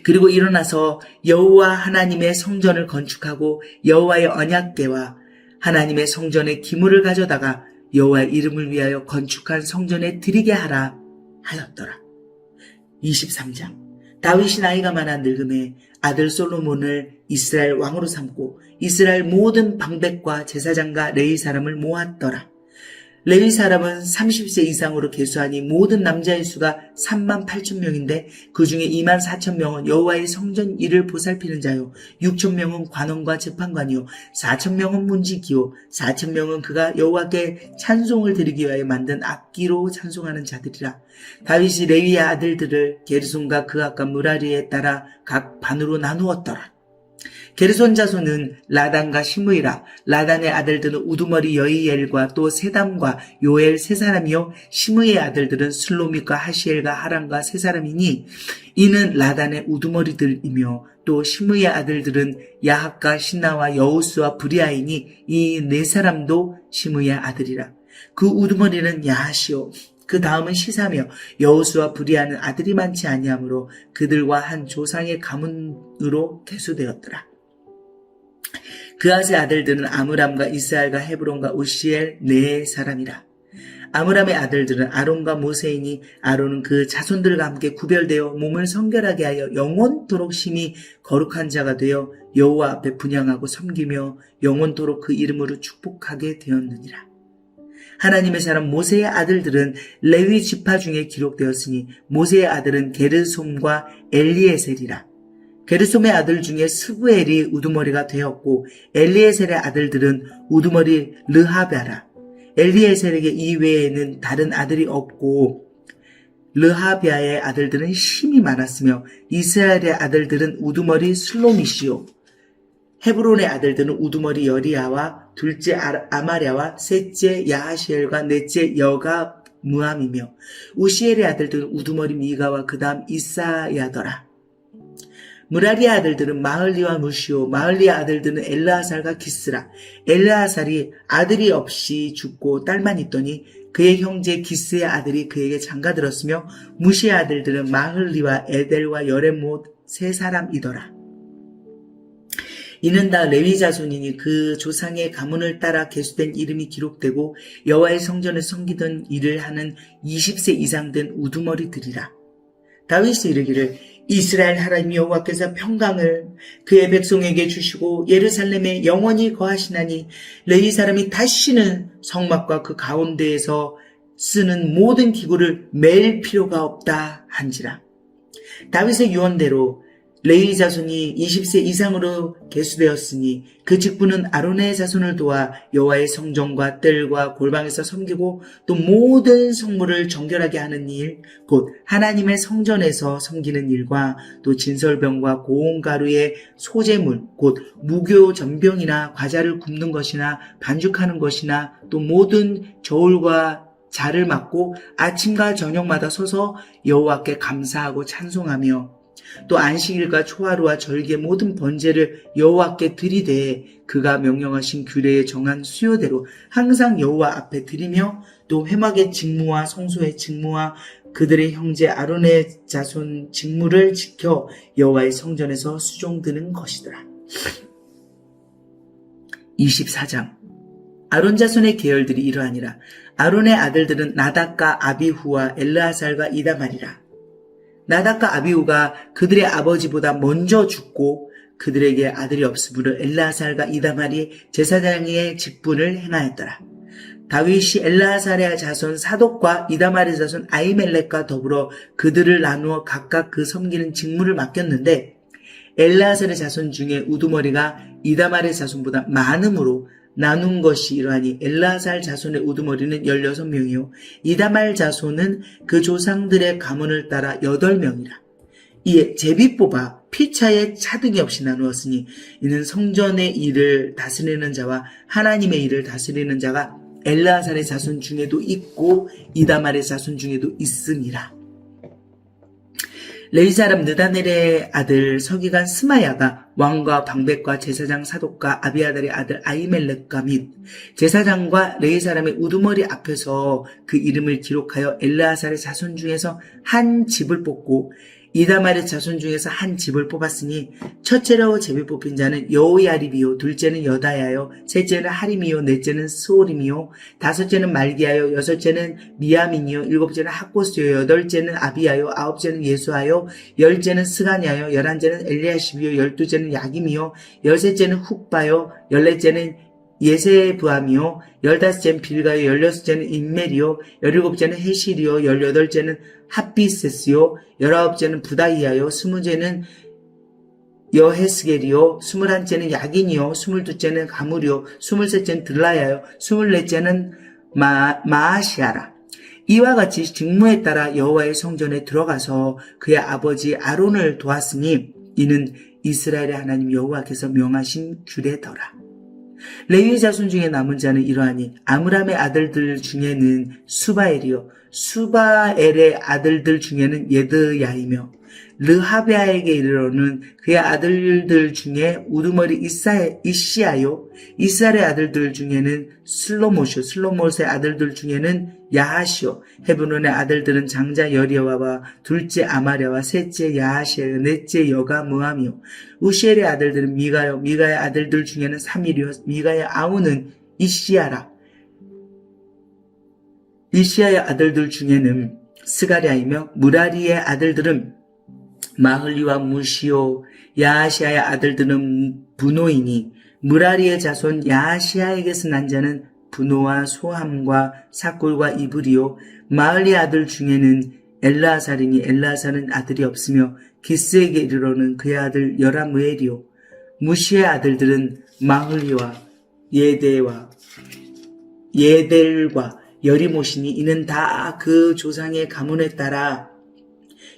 그리고 일어나서 여호와 하나님의 성전을 건축하고 여호와의 언약궤와 하나님의 성전의 기물을 가져다가 여호와의 이름을 위하여 건축한 성전에 드리게 하라 하였더라. 23장. 다윗이 나이가 많아 늙음에 아들 솔로몬을 이스라엘 왕으로 삼고 이스라엘 모든 방백과 제사장과 레위 사람을 모았더라. 레위 사람은 30세 이상으로 계수하니 모든 남자의 수가 3만 8천 명인데 그 중에 2만 4천 명은 여호와의 성전 일을 보살피는 자요 6천 명은 관원과 재판관이요 4천 명은 문지기요 4천 명은 그가 여호와께 찬송을 드리기 위하여 만든 악기로 찬송하는 자들이라. 다윗이 레위의 아들들을 게르손과 그 아까 무라리에 따라 각 반으로 나누었더라. 게르손 자손은 라단과 시므이라. 라단의 아들들은 우두머리 여이엘과 또 세담과 요엘 세 사람이요 시므이의 아들들은 슬로믹과 하시엘과 하란과 세 사람이니 이는 라단의 우두머리들이며 또 시므이의 아들들은 야학과 신나와 여우스와 브리아이니 이 네 사람도 시므이의 아들이라. 그 우두머리는 야하시오 그 다음은 시사며 여우스와 브리아는 아들이 많지 아니하므로 그들과 한 조상의 가문으로 계수되었더라. 그앗의 아들들은 아므람과 이스라엘과 헤브론과 우시엘 네 사람이라. 아므람의 아들들은 아론과 모세이니 아론은 그 자손들과 함께 구별되어 몸을 성결하게 하여 영원토록 심히 거룩한 자가 되어 여호와 앞에 분향하고 섬기며 영원토록 그 이름으로 축복하게 되었느니라. 하나님의 사람 모세의 아들들은 레위 지파 중에 기록되었으니 모세의 아들은 게르솜과 엘리에셀이라. 게르솜의 아들 중에 스부엘이 우두머리가 되었고 엘리에셀의 아들들은 우두머리 르하비아라. 엘리에셀에게 이외에는 다른 아들이 없고 르하비아의 아들들은 힘이 많았으며 이스라엘의 아들들은 우두머리 슬로미시오 헤브론의 아들들은 우두머리 여리야와 둘째 아마랴와 셋째 야하시엘과 넷째 여가 무함이며 우시엘의 아들들은 우두머리 미가와 그 다음 이사야더라. 무라리의 아들들은 마흘리와 무시오 마흘리의 아들들은 엘르아살과 기스라. 엘르아살이 아들이 없이 죽고 딸만 있더니 그의 형제 기스의 아들이 그에게 장가들었으며 무시의 아들들은 마흘리와 에델과 여레못 세 사람이더라. 이는 다 레위 자손이니 그 조상의 가문을 따라 계수된 이름이 기록되고 여호와의 성전에 섬기던 일을 하는 20세 이상 된 우두머리들이라. 다윗이 이르기를 이스라엘 하나님 여호와께서 평강을 그의 백성에게 주시고 예루살렘에 영원히 거하시나니 레위 사람이 다시는 성막과 그 가운데에서 쓰는 모든 기구를 맬 필요가 없다 한지라. 다윗의 유언대로 레위 자손이 20세 이상으로 계수되었으니 그 직분은 아론의 자손을 도와 여호와의 성전과 뜰과 골방에서 섬기고 또 모든 성물을 정결하게 하는 일, 곧 하나님의 성전에서 섬기는 일과 또 진설병과 고운 가루의 소재물, 곧 무교 전병이나 과자를 굽는 것이나 반죽하는 것이나 또 모든 저울과 자를 맡고 아침과 저녁마다 서서 여호와께 감사하고 찬송하며 또 안식일과 초하루와 절기의 모든 번제를 여호와께 드리되 그가 명령하신 규례에 정한 수요대로 항상 여호와 앞에 드리며 또 회막의 직무와 성소의 직무와 그들의 형제 아론의 자손 직무를 지켜 여호와의 성전에서 수종드는 것이더라. 24장 아론 자손의 계열들이 이러하니라. 아론의 아들들은 나답과 아비후와 엘르아살과 이다말이라. 나답과 아비후가 그들의 아버지보다 먼저 죽고 그들에게 아들이 없으므로 엘르아살과 이다말이 제사장의 직분을 행하였더라. 다윗이 엘르아살의 자손 사독과 이다말의 자손 아히멜렉과 더불어 그들을 나누어 각각 그 섬기는 직무를 맡겼는데 엘르아살의 자손 중에 우두머리가 이다말의 자손보다 많음으로 나눈 것이 이러하니 엘르아살 자손의 우두머리는 16명이요 이다말 자손은 그 조상들의 가문을 따라 8명이라. 이에 제비 뽑아 피차에 차등이 없이 나누었으니 이는 성전의 일을 다스리는 자와 하나님의 일을 다스리는 자가 엘르아살의 자손 중에도 있고 이다말의 자손 중에도 있음이라. 레위 사람 느다넬의 아들 서기관 스마야가 왕과 방백과 제사장 사독과 아비아달의 아들 아히멜렉과 및 제사장과 레위 사람의 우두머리 앞에서 그 이름을 기록하여 엘르아살의 자손 중에서 한 집을 뽑고 이다말의 자손 중에서 한 집을 뽑았으니 첫째로 제비 뽑힌 자는 여호야립이요 둘째는 여다야요 셋째는 하림이요 넷째는 스오림이요 다섯째는 말기야요 여섯째는 미야민이요 일곱째는 학고스요 여덟째는 아비야요 아홉째는 예수아요 열째는 스가냐요 열한째는 엘리야십이요 열두째는 야김이요 열셋째는 훅바요 열넷째는 예세부함이요 열다섯째는 빌가요 열여섯째는 인멜이요 열일곱째는 헤실이요 열여덟째는 핫비세스요 열아홉째는 부다이야요 스무째는 여헤스겔이요 스물한째는 야긴이요 스물두째는 가물이요 스물셋째는 들라야요 스물넷째는 마아시아라. 이와 같이 직무에 따라 여호와의 성전에 들어가서 그의 아버지 아론을 도왔으니 이는 이스라엘의 하나님 여호와께서 명하신 규례더라. 레위 자손 중에 남은 자는 이러하니 아므람의 아들들 중에는 수바엘이요 수바엘의 아들들 중에는 예드야이며 르하베아에게 이르러는 그의 아들들 중에 우두머리 이시아요 이스라엘의 아들들 중에는 슬로못이요 슬로못의 아들들 중에는 야하시요 헤브론의 아들들은 장자 여리야와 둘째 아마랴와 셋째 야하시요 넷째 여가무함이요 우시엘의 아들들은 미가요 미가의 아들들 중에는 사밀이요 미가의 아우는 이시아라. 이시아의 아들들 중에는 스가랴이며 무라리의 아들들은 마흘리와 무시오 야하시아의 아들들은 분노이니 무라리의 자손 야하시아에게서 난 자는 분노와 소함과 사골과 이불이요 마흘리의 아들 중에는 엘르아살이니 엘르아살은 아들이 없으며 기스에게 이르러는 그의 아들 여라무엘이요 무시의 아들들은 마흘리와 예델과 여리모시니 이는 다 그 조상의 가문에 따라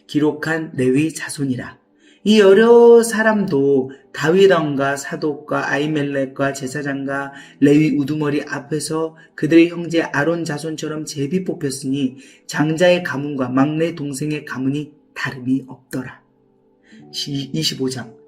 기록한 레위 자손이라. 이 여러 사람도 다윗 왕과 사독과 아히멜렉과 제사장과 레위 우두머리 앞에서 그들의 형제 아론 자손처럼 제비 뽑혔으니 장자의 가문과 막내 동생의 가문이 다름이 없더라. 25장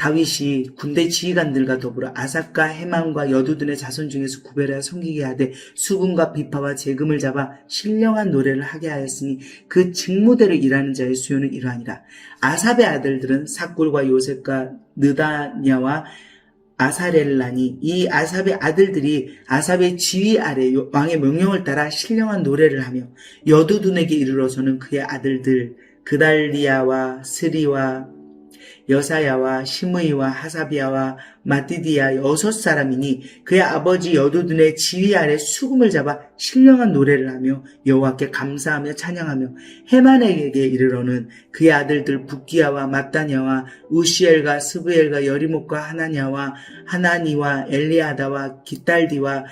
다윗이 군대 지휘관들과 더불어 아삭과 헤만과 여두둔의 자손 중에서 구별하여 섬기게 하되 수금과 비파와 재금을 잡아 신령한 노래를 하게 하였으니 그 직무대로 일하는 자의 수요는 이러하니라. 아삽의 아들들은 삭골과 요셉과 느다냐와 아사렐라니 이 아삽의 아들들이 아삽의 지휘 아래 왕의 명령을 따라 신령한 노래를 하며 여두둔에게 이르러서는 그의 아들들 그달리아와 스리와 여사야와 시므이와 하사비아와 마띠디아 6사람이니 그의 아버지 여두둔의 지휘 아래 수금을 잡아 신령한 노래를 하며 여호와께 감사하며 찬양하며 헤만에게 이르러는 그의 아들들 붓기야와 mat다냐와 우시엘과 스브엘과 여리목과 하나냐와 하나니와 엘리아다와 기딸디와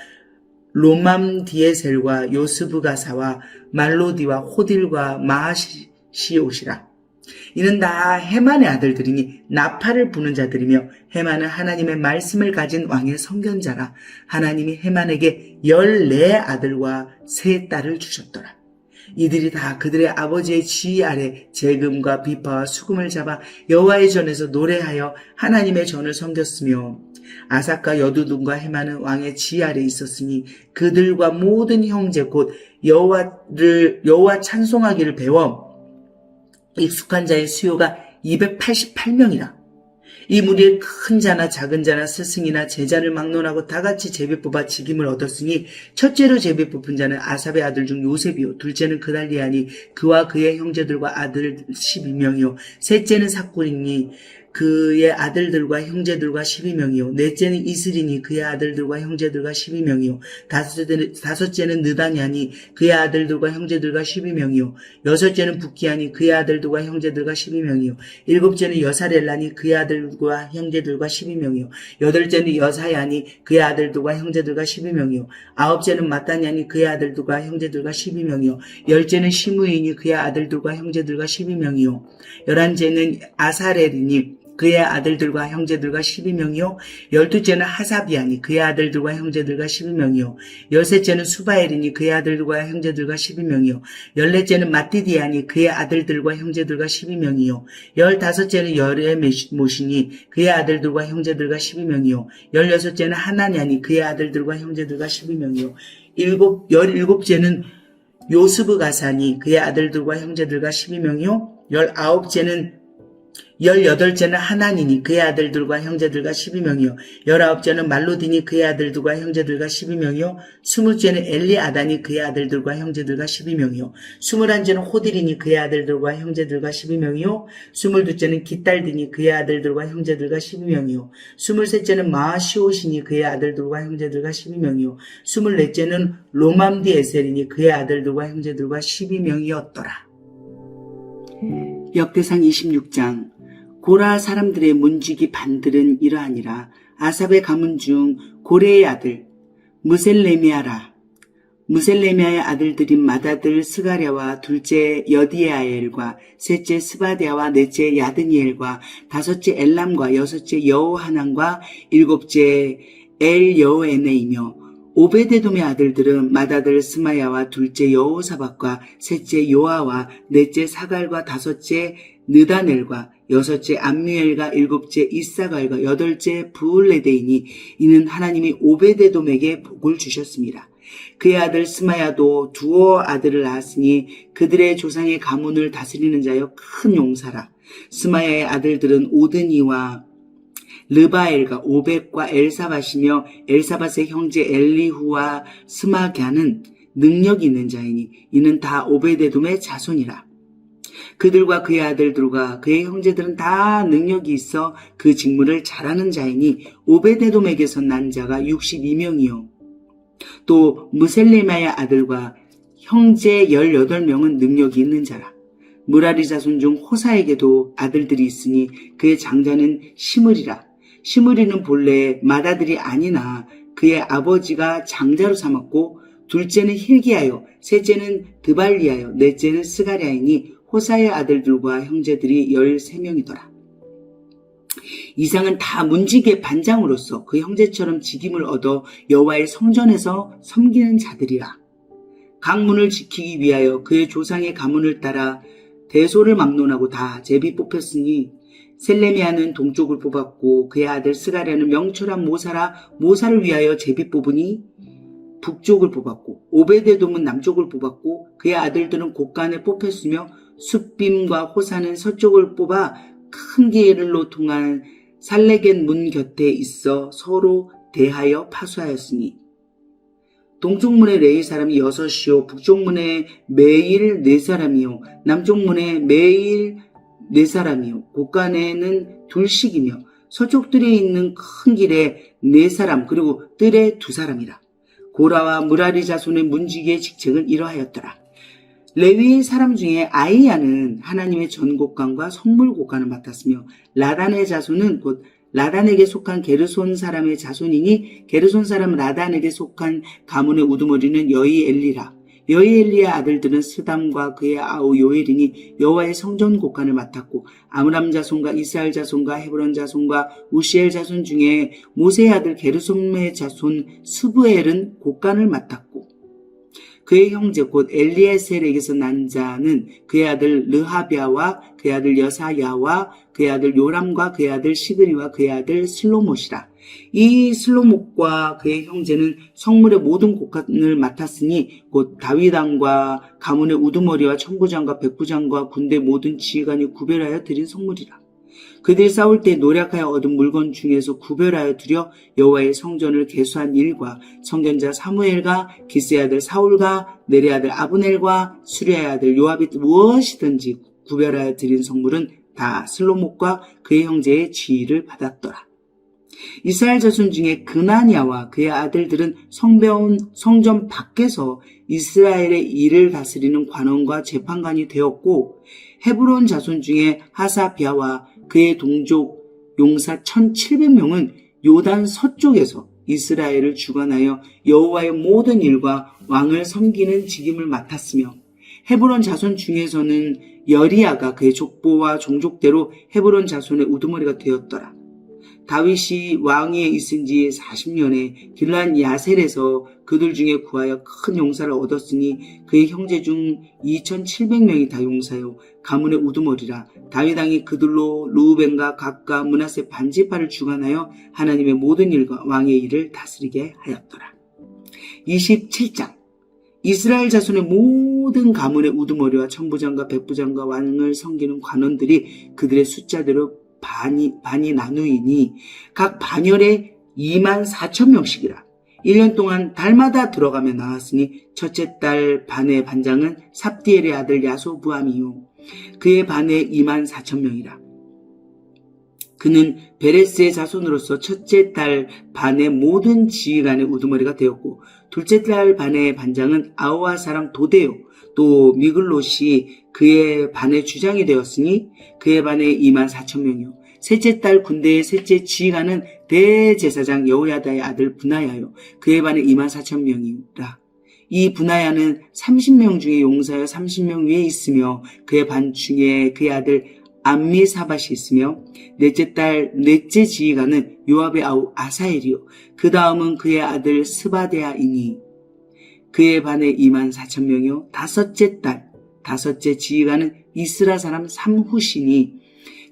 로맘디에셀과 요스브가사와 말로디와 호딜과 마하시옷이라. 이는 다 헤만의 아들들이니 나팔을 부는 자들이며 헤만은 하나님의 말씀을 가진 왕의 선견자라. 하나님이 헤만에게 14 아들과 3 딸을 주셨더라. 이들이 다 그들의 아버지의 지휘 아래 재금과 비파와 수금을 잡아 여호와의 전에서 노래하여 하나님의 전을 섬겼으며 아삭과 여두둔과 헤마는 왕의 지휘 아래 있었으니 그들과 모든 형제 곧 여호와 찬송하기를 배워 익숙한 자의 수요가 288명이라. 이 무리에 큰 자나 작은 자나 스승이나 제자를 막론하고 다같이 제비 뽑아 직임을 얻었으니 첫째로 제비 뽑은 자는 아삽의 아들 중 요셉이요 둘째는 그달리아니 그와 그의 형제들과 아들 12명이요 셋째는 삭굴이니 그의 아들들과 형제들과 12명이요 넷째는 이슬이니 그의 아들들과 형제들과 12명이요 다섯째는 느다냐니 그의 아들들과 형제들과 12명이요 여섯째는 북기아니 그의 아들들과 형제들과 12명이요 일곱째는 여사렐라니 그의 아들들과 형제들과 12명이요 여덟째는 여사야니 그의 아들들과 형제들과 12명이요 아홉째는 마따냐니 그의 아들들과 형제들과 12명이요 열째는 시므이니 그의 아들들과 형제들과 12명이요 열한째는 아사렐이니 그의 아들들과 형제들과 12명이요 열두째는 하사비아니 그의 아들들과 형제들과 12명이요 열셋째는 수바엘이니 그의 아들들과 형제들과 12명이요 열넷째는 마띠디아니 그의 아들들과 형제들과 12명이요 열다섯째는 여레모시니 그의 아들들과 형제들과 12명이요 열여섯째는 하나냐니 그의 아들들과 형제들과 12명이요 열일곱째는 요스브가사니 그의 아들들과 형제들과 12명이요 열여덟째는 하나니니 그의 아들들과 형제들과 12명이요 열아홉째는 말로디니 그의 아들들과 형제들과 12명이요 스물째는 엘리아다니 그의 아들들과 형제들과 12명이요 스물한째는 호딜이니 그의 아들들과 형제들과 12명이요 스물두째는 깃달디니 그의 아들들과 형제들과 12명이요 스물셋째는 마시오시니 그의 아들들과 형제들과 12명이요 스물넷째는 로맘디에셀이니 그의 아들들과 형제들과 12명이었더라. 역대상 26장 고라 사람들의 문지기 반들은 이러하니라. 아삽의 가문 중 고레의 아들 무셀레미아라. 무셀레미아의 아들들인 맏아들 스가랴와 둘째 여디야엘과 셋째 스바디아와 넷째 야드니엘과 다섯째 엘람과 여섯째 여호하난과 일곱째 엘여에네이며 오베데돔의 아들들은 맏아들 스마야와 둘째 여호사밧과 셋째 요아와 넷째 사갈과 다섯째 느다넬과 여섯째 암미엘과 일곱째 이사갈과 여덟째 부울레데이니 이는 하나님이 오베데돔에게 복을 주셨습니다. 그의 아들 스마야도 두어 아들을 낳았으니 그들의 조상의 가문을 다스리는 자여 큰 용사라. 스마야의 아들들은 오드니와 르바엘과 오벳과 엘사밧이며 엘사밧의 형제 엘리후와 스마갸는 능력이 있는 자이니 이는 다 오베데돔의 자손이라. 그들과 그의 아들들과 그의 형제들은 다 능력이 있어 그 직무를 잘하는 자이니 오베데돔에게서 난 자가 62명이요. 또 무셀레마의 아들과 형제 18명은 능력이 있는 자라. 무라리 자손 중 호사에게도 아들들이 있으니 그의 장자는 시므리라. 시므리는 본래 맏아들이 아니나 그의 아버지가 장자로 삼았고 둘째는 힐기야요 셋째는 드발리야요 넷째는 스가랴이니 호사의 아들들과 형제들이 13명이더라. 이상은 다 문지기의 반장으로서 그 형제처럼 직임을 얻어 여호와의 성전에서 섬기는 자들이라. 각 문을 지키기 위하여 그의 조상의 가문을 따라 대소를 막론하고 다 제비 뽑혔으니 셀레미아는 동쪽을 뽑았고 그의 아들 스가랴는 명철한 모사를 위하여 제비 뽑으니 북쪽을 뽑았고 오베데돔은 남쪽을 뽑았고 그의 아들들은 곳간에 뽑혔으며 숫빔과 호사는 서쪽을 뽑아 큰 길로 통한 살레겐 문 곁에 있어 서로 대하여 파수하였으니 동쪽 문에 레위 사람이 6이요 북쪽 문에 매일 4사람이요 남쪽 문에 매일 4사람이요 곳간에는 둘씩이며 서쪽 뜰에 있는 큰 길에 4사람 그리고 뜰에 2사람이라. 고라와 무라리 자손의 문지기의 직책은 이러하였더라. 레위의 사람 중에 아이야는 하나님의 전곡간과 성물곡간을 맡았으며 라단의 자손은 곧 라단에게 속한 게르손 사람의 자손이니 게르손 사람 라단에게 속한 가문의 우두머리는 여이엘리라. 여이엘리의 아들들은 스담과 그의 아우 요엘이니 여호와의 성전 곡간을 맡았고 아므람 자손과 이스라엘 자손과 헤브론 자손과 우시엘 자손 중에 모세의 아들 게르솜의 자손 스브엘은 곡간을 맡았고 그의 형제 곧 엘리에셀에게서 난 자는 그의 아들 르하비아와 그의 아들 여사야와 그의 아들 요람과 그의 아들 시그리와 그의 아들 슬로못이라. 이 슬로못과 그의 형제는 성물의 모든 곡간을 맡았으니 곧 다윗 왕과 가문의 우두머리와 천부장과 백부장과 군대 모든 지휘관이 구별하여 드린 성물이라. 그들이 싸울 때 노력하여 얻은 물건 중에서 구별하여 드려 여호와의 성전을 개수한 일과 선견자 사무엘과 기스의 아들 사울과 네리의 아들 아브넬과 수리아의 아들 요압이 무엇이든지 구별하여 드린 성물은 다 슬로못과 그의 형제의 지휘를 받았더라. 이스라엘 자손 중에 그나냐와 그의 아들들은 성전 밖에서 이스라엘의 일을 다스리는 관원과 재판관이 되었고, 헤브론 자손 중에 하사비아와 그의 동족 용사 1700명은 요단 서쪽에서 이스라엘을 주관하여 여호와의 모든 일과 왕을 섬기는 직임을 맡았으며, 헤브론 자손 중에서는 여리야가 그의 족보와 종족대로 헤브론 자손의 우두머리가 되었더라. 다윗이 왕위에 있은 지 40년에 길란 야셀에서 그들 중에 구하여 큰 용사를 얻었으니 그의 형제 중 2700명이 다 용사요 가문의 우두머리라. 다윗 왕이 그들로 르우벤과 gad과 므낫세 반지파를 주관하여 하나님의 모든 일과 왕의 일을 다스리게 하였더라. 27장. 이스라엘 자손의 모든 가문의 우두머리와 천부장과 백부장과 왕을 섬기는 관원들이 그들의 숫자대로 반이 나누이니 각 반열에 24,000명씩이라. 1년 동안 달마다 들어가며 나왔으니 첫째 달 반의 반장은 삽디엘의 아들 야소부암이요 그의 반에 24,000명이라. 그는 베레스의 자손으로서 첫째 달 반의 모든 지휘관의 우두머리가 되었고, 둘째 달 반의 반장은 아우아 사람 도데요 또 미글롯이 그의 반의 주장이 되었으니 그의 반에 24,000명이요 셋째 달 군대의 셋째 지휘관은 대제사장 여호야다의 아들 분하야요 그의 반에 24,000명이라. 이 분하야는 30명 중에 용사여 30명 위에 있으며 그의 반 중에 그의 아들 암미사밧이 있으며, 넷째 달 넷째 지휘관은 요압의 아우 아사엘이요 그 다음은 그의 아들 스바데아이니 그의 반에 24,000명이요 다섯째 달 다섯째 지휘관은 이스라 사람 삼후시니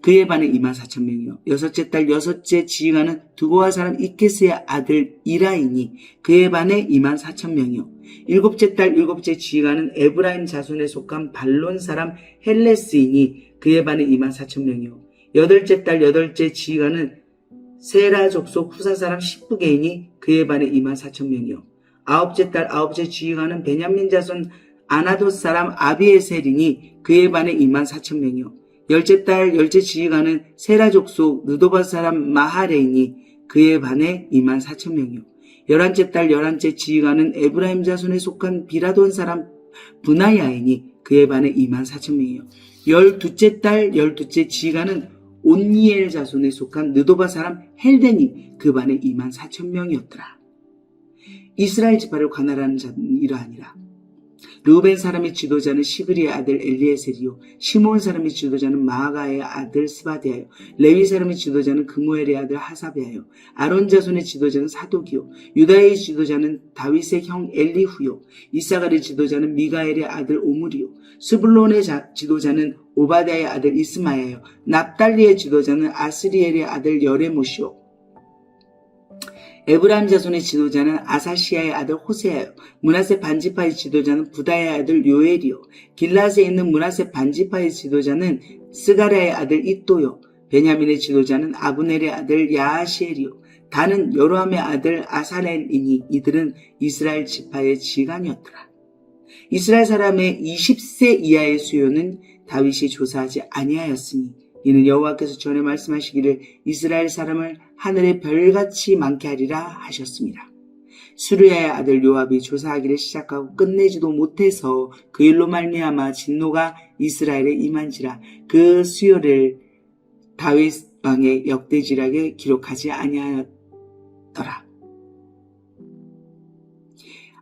그의 반에 24,000명이요 여섯째 달 여섯째 지휘관은 두고와 사람 이케스의 아들 이라이니 그의 반에 24,000명이요 일곱째 달 일곱째 지휘관은 에브라임 자손에 속한 발론 사람 헬레스이니 그의 반에 24,000명이요 여덟째 달 여덟째 지휘관은 세라 족속 후사 사람 십부게이니 그의 반에 24,000명이요 아홉째 달 아홉째 지휘관은 베냐민 자손 아나돗 사람 아비에셀이니 그의 반에 24,000명이요 열째 달 열째 지휘관은 세라 족속 느도바 사람 마하레이니 그의 반에 24,000명이요 열한째 달 열한째 지휘관은 에브라임 자손에 속한 비라돈 사람 분하야이니 그의 반에 24,000명이요 열두째 달 열두째 지휘관은 온니엘 자손에 속한 느도바 사람 헬덴이 그 반에 24,000명이었더라. 이스라엘 지파를 관할하는 자는 이러하니라. 르우벤 사람의 지도자는 시그리의 아들 엘리에셀이요 시몬 사람의 지도자는 마아가의 아들 스바디아요 레위 사람의 지도자는 그무엘의 아들 하사베아요 아론 자손의 지도자는 사독이요 유다의 지도자는 다윗의 형 엘리후요 이사갈의 지도자는 미가엘의 아들 오므리요 스불론의 지도자는 오바댜의 아들 이스마야요 납달리의 지도자는 아스리엘의 아들 여레못이요 에브라임 자손의 지도자는 아사시아의 아들 호세아요 므낫세 반지파의 지도자는 부다의 아들 요엘이요 길라스에 있는 므낫세 반지파의 지도자는 스가랴의 아들 이또요 베냐민의 지도자는 아브넬의 아들 야하시엘이요 다는 여로함의 아들 아사렐이니 이들은 이스라엘 지파의 지간이었더라. 이스라엘 사람의 20세 이하의 수요는 다윗이 조사하지 아니하였으니 이는 여호와께서 전에 말씀하시기를 이스라엘 사람을 하늘의 별같이 많게 하리라 하셨습니다. 수르야의 아들 요압이 조사하기를 시작하고 끝내지도 못해서 그 일로 말미암아 진노가 이스라엘에 임한지라 그 수요를 다윗 왕의 역대지략에 기록하지 아니하였더라.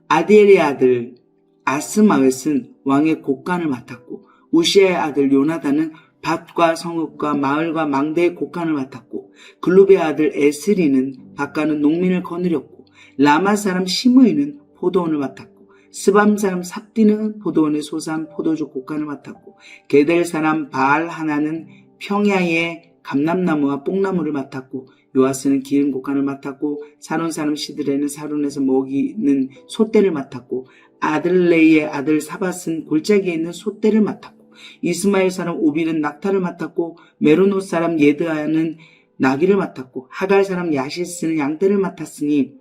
아디엘의 아들 아스마웻은 왕의 곡간을 맡았고 우시아의 아들 요나단은 밭과 성읍과 마을과 망대의 곡간을 맡았고 글룹의 아들 에스리는 밭가는 농민을 거느렸고 라마 사람 시므이는 포도원을 맡았고 스밤 사람 삽디는 포도원의 소산 포도주 곡간을 맡았고 게델 사람 바알 하나는 평야의 감람나무와 뽕나무를 맡았고 요아스는 기름 곡간을 맡았고 사론 사람 시드레는 사론에서 먹이는 솥대를 맡았고 아들레이의 아들 사밧은 골짜기에 있는 솥대를 맡았고 이스마엘 사람 오빌은 낙타를 맡았고 메로노 사람 예드아는 나귀를 맡았고 하갈 사람 야시스는 양떼를 맡았으니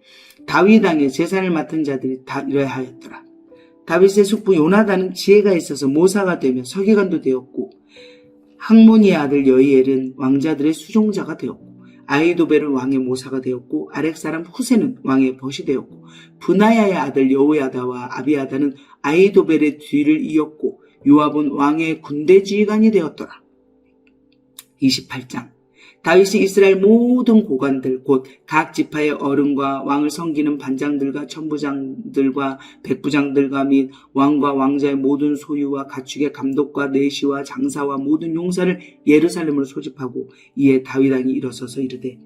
다윗 왕의 제사를 맡은 자들이 다 이러하였더라. 다윗의 숙부 요나단은 지혜가 있어서 모사가 되며 서기관도 되었고 학모니의 아들 여이엘은 왕자들의 수종자가 되었고 아히도벨은 왕의 모사가 되었고 아렉 사람 후세는 왕의 벗이 되었고 브나야의 아들 여호야다와 아비아다는 아히도벨의 뒤를 이었고 요압은 왕의 군대 지휘관이 되었더라. 28장 다윗이 이스라엘 모든 고관들 곧 각 지파의 어른과 왕을 섬기는 반장들과 천부장들과 백부장들과 및 왕과 왕자의 모든 소유와 가축의 감독과 내시와 장사와 모든 용사를 예루살렘으로 소집하고 이에 다윗 왕이 일어서서 이르되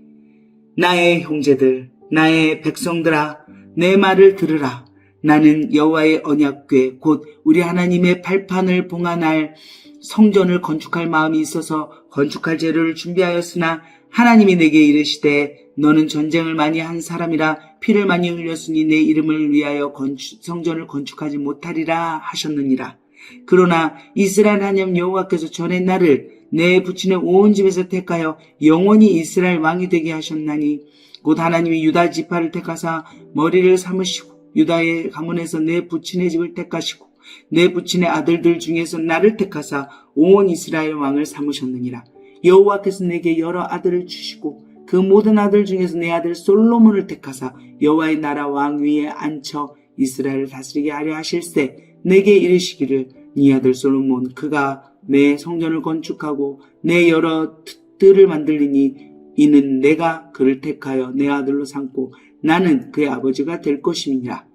나의 형제들 나의 백성들아 내 말을 들으라. 나는 여호와의 언약궤 곧 우리 하나님의 발판을 봉안할 성전을 건축할 마음이 있어서 건축할 재료를 준비하였으나 하나님이 내게 이르시되 너는 전쟁을 많이 한 사람이라 피를 많이 흘렸으니 내 이름을 위하여 성전을 건축하지 못하리라 하셨느니라. 그러나 이스라엘 하나님 여호와께서 전에 나를 내 부친의 온 집에서 택하여 영원히 이스라엘 왕이 되게 하셨나니 곧 하나님이 유다 지파를 택하사 머리를 삼으시고 유다의 가문에서 내 부친의 집을 택하시고 내 부친의 아들들 중에서 나를 택하사 온 이스라엘 왕을 삼으셨느니라. 여호와께서 내게 여러 아들을 주시고 그 모든 아들 중에서 내 아들 솔로몬을 택하사 여호와의 나라 왕 위에 앉혀 이스라엘을 다스리게 하려 하실세. 내게 이르시기를 네 아들 솔로몬 그가 내 성전을 건축하고 내 여러 뜰을 만들리니 이는 내가 그를 택하여 내 아들로 삼고 나는 그의 아버지가 될 것임이니라.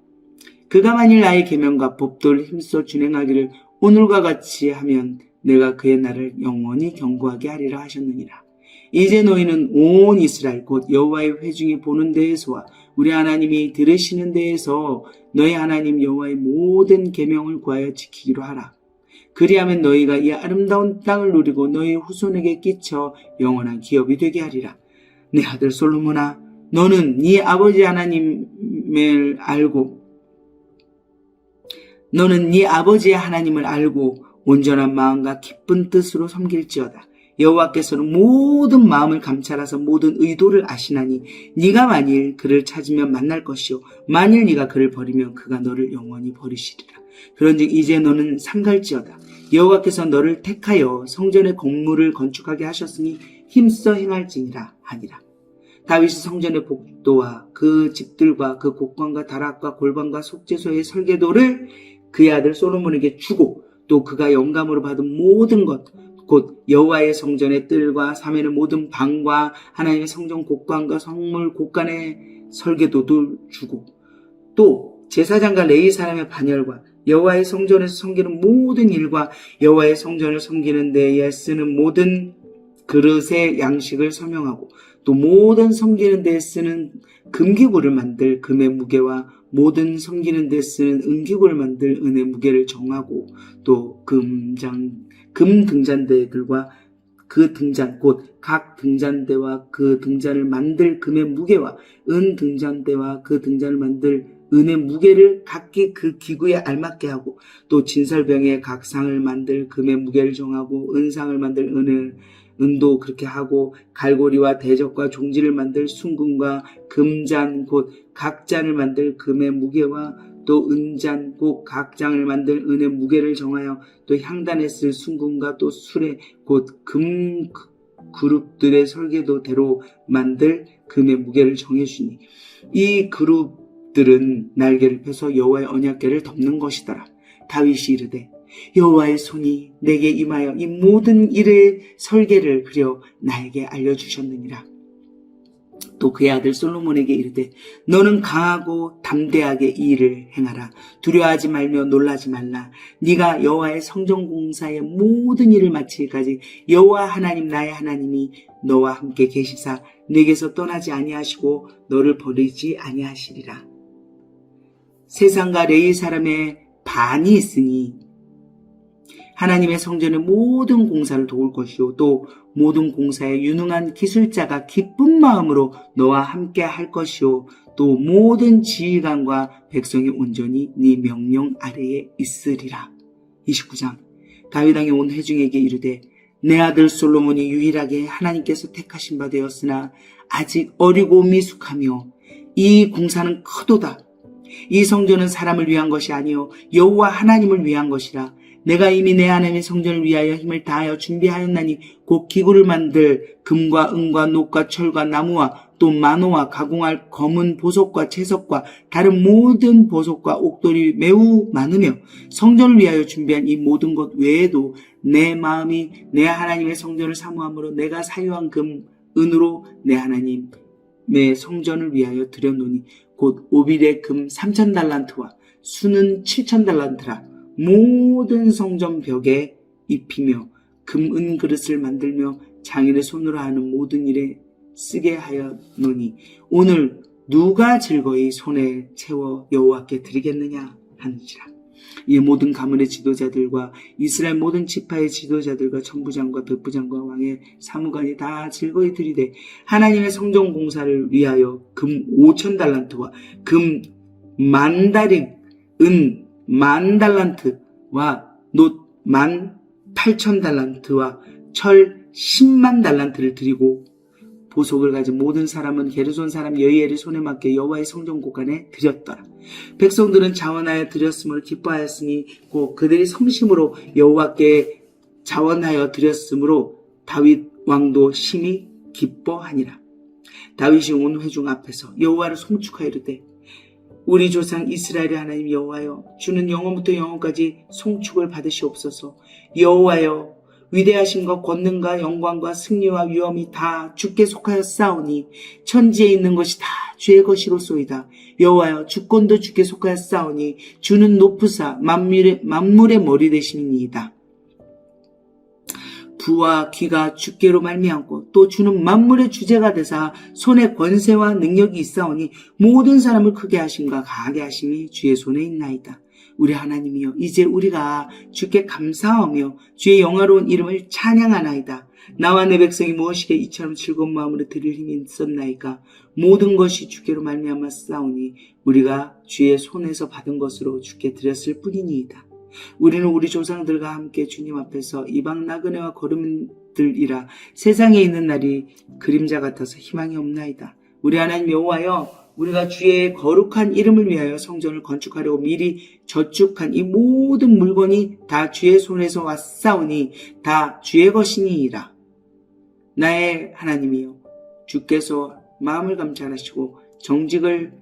그가 만일 나의 계명과 법도를 힘써 준행하기를 오늘과 같이 하면 내가 그의 날을 영원히 경고하게 하리라 하셨느니라. 이제 너희는 온 이스라엘 곧 여호와의 회중이 보는 데에서와 우리 하나님이 들으시는 데에서 너희 하나님 여호와의 모든 계명을 구하여 지키기로 하라. 그리하면 너희가 이 아름다운 땅을 누리고 너희 후손에게 끼쳐 영원한 기업이 되게 하리라. 내 아들 솔로몬아 너는 네 아버지 하나님을 알고 너는 네 아버지의 하나님을 알고 온전한 마음과 기쁜 뜻으로 섬길지어다. 여호와께서는 모든 마음을 감찰하사 모든 의도를 아시나니 네가 만일 그를 찾으면 만날 것이요 만일 네가 그를 버리면 그가 너를 영원히 버리시리라. 그런즉 이제 너는 삼갈지어다. 여호와께서 너를 택하여 성전의 건물을 건축하게 하셨으니 힘써 행할지니라 하니라. 다윗이 성전의 복도와 그 집들과 그 곡관과 다락과 골방과 속죄소의 설계도를 그의 아들 솔로몬에게 주고 또 그가 영감으로 받은 모든 것 곧 여호와의 성전의 뜰과 사면의 모든 방과 하나님의 성전 곡관과 성물 곡관의 설계도도 주고 또 제사장과 레위 사람의 반열과 여호와의 성전에서 섬기는 모든 일과 여호와의 성전을 섬기는 데에 쓰는 모든 그릇의 양식을 서명하고 또 모든 섬기는 데에 쓰는 금기구를 만들 금의 무게와 모든 섬기는 데 쓰는 은기구를 만들 은의 무게를 정하고 또 금 등잔대들과 그 등잔 곧 각 등잔대와 그 등잔을 만들 금의 무게와 은 등잔대와 그 등잔을 만들 은의 무게를 각기 그 기구에 알맞게 하고 또 진설병의 각 상을 만들 금의 무게를 정하고 은상을 만들 은도 그렇게 하고 갈고리와 대적과 종지를 만들 순금과 금잔 곧 각잔을 만들 금의 무게와 또 은잔 곧 각장을 만들 은의 무게를 정하여 또 향단에 쓸 순금과 또 수레 곧 금 그룹들의 설계도대로 만들 금의 무게를 정해주니 이 그룹들은 날개를 펴서 여호와의 언약궤를 덮는 것이더라. 다윗이 이르되 여호와의 손이 내게 임하여 이 모든 일의 설계를 그려 나에게 알려주셨느니라. 또 그의 아들 솔로몬에게 이르되 너는 강하고 담대하게 이 일을 행하라. 두려워하지 말며 놀라지 말라. 네가 여호와의 성전 공사의 모든 일을 마치기까지 여호와 하나님 나의 하나님이 너와 함께 계시사 내게서 떠나지 아니하시고 너를 버리지 아니하시리라. 세상과 레위 사람의 반이 있으니 하나님의 성전의 모든 공사를 도울 것이요 또 모든 공사에 유능한 기술자가 기쁜 마음으로 너와 함께 할 것이요 또 모든 지휘관과 백성이 온전히 네 명령 아래에 있으리라. 29장 다윗 왕이 온 회중에게 이르되 내 아들 솔로몬이 유일하게 하나님께서 택하신 바 되었으나 아직 어리고 미숙하며 이 공사는 크도다. 이 성전은 사람을 위한 것이 아니요 여호와 하나님을 위한 것이라. 내가 이미 내 하나님의 성전을 위하여 힘을 다하여 준비하였나니 곧 기구를 만들 금과 은과 녹과 철과 나무와 또 만호와 가공할 검은 보석과 채석과 다른 모든 보석과 옥돌이 매우 많으며 성전을 위하여 준비한 이 모든 것 외에도 내 마음이 내 하나님의 성전을 사모함으로 내가 사유한 금, 은으로 내 하나님의 성전을 위하여 드렸노니 곧 오빌의 금 3,000달란트와 수는 7,000달란트라. 모든 성전 벽에 입히며 금, 은 그릇을 만들며 장인의 손으로 하는 모든 일에 쓰게 하였노니 오늘 누가 즐거이 손에 채워 여호와께 드리겠느냐 하는지라. 이 모든 가문의 지도자들과 이스라엘 모든 지파의 지도자들과 천부장과 백부장과 왕의 사무관이 다 즐거이 드리되 하나님의 성전 공사를 위하여 금 5,000달란트와 금 10,000다리, 은 10,000달란트와 놋 18,000달란트와 철 100,000달란트를 드리고 보석을 가진 모든 사람은 게르손 사람 여이엘의 손에 맡겨 여호와의 성전 곳간에 드렸더라. 백성들은 자원하여 드렸음을 기뻐하였으니 곧 그들이 성심으로 여호와께 자원하여 드렸으므로 다윗 왕도 심히 기뻐하니라. 다윗이 온 회중 앞에서 여호와를 송축하여 이르되 우리 조상 이스라엘의 하나님 여호와여 주는 영원부터 영원까지 송축을 받으시옵소서. 여호와여 위대하신과 권능과 영광과 승리와 위엄이 다 주께 속하였사오니 천지에 있는 것이 다 주의 것이로소이다. 여호와여 주권도 주께 속하였사오니 주는 높으사 만물의 머리 되심이니이다. 부와 귀가 주께로 말미암고 또 주는 만물의 주제가 되사 손에 권세와 능력이 있사오니 모든 사람을 크게 하심과 강하게 하심이 주의 손에 있나이다. 우리 하나님이여 이제 우리가 주께 감사하며 주의 영화로운 이름을 찬양하나이다. 나와 내 백성이 무엇이게 이처럼 즐거운 마음으로 드릴 힘이 있었나이까. 모든 것이 주께로 말미암아 싸우니 우리가 주의 손에서 받은 것으로 주께 드렸을 뿐이니이다. 우리는 우리 조상들과 함께 주님 앞에서 이방 나그네와 거름들이라 세상에 있는 날이 그림자 같아서 희망이 없나이다. 우리 하나님 여호와여 우리가 주의 거룩한 이름을 위하여 성전을 건축하려고 미리 저축한 이 모든 물건이 다 주의 손에서 왔사오니 다 주의 것이니이다. 나의 하나님이여 주께서 마음을 감찰하시고 정직을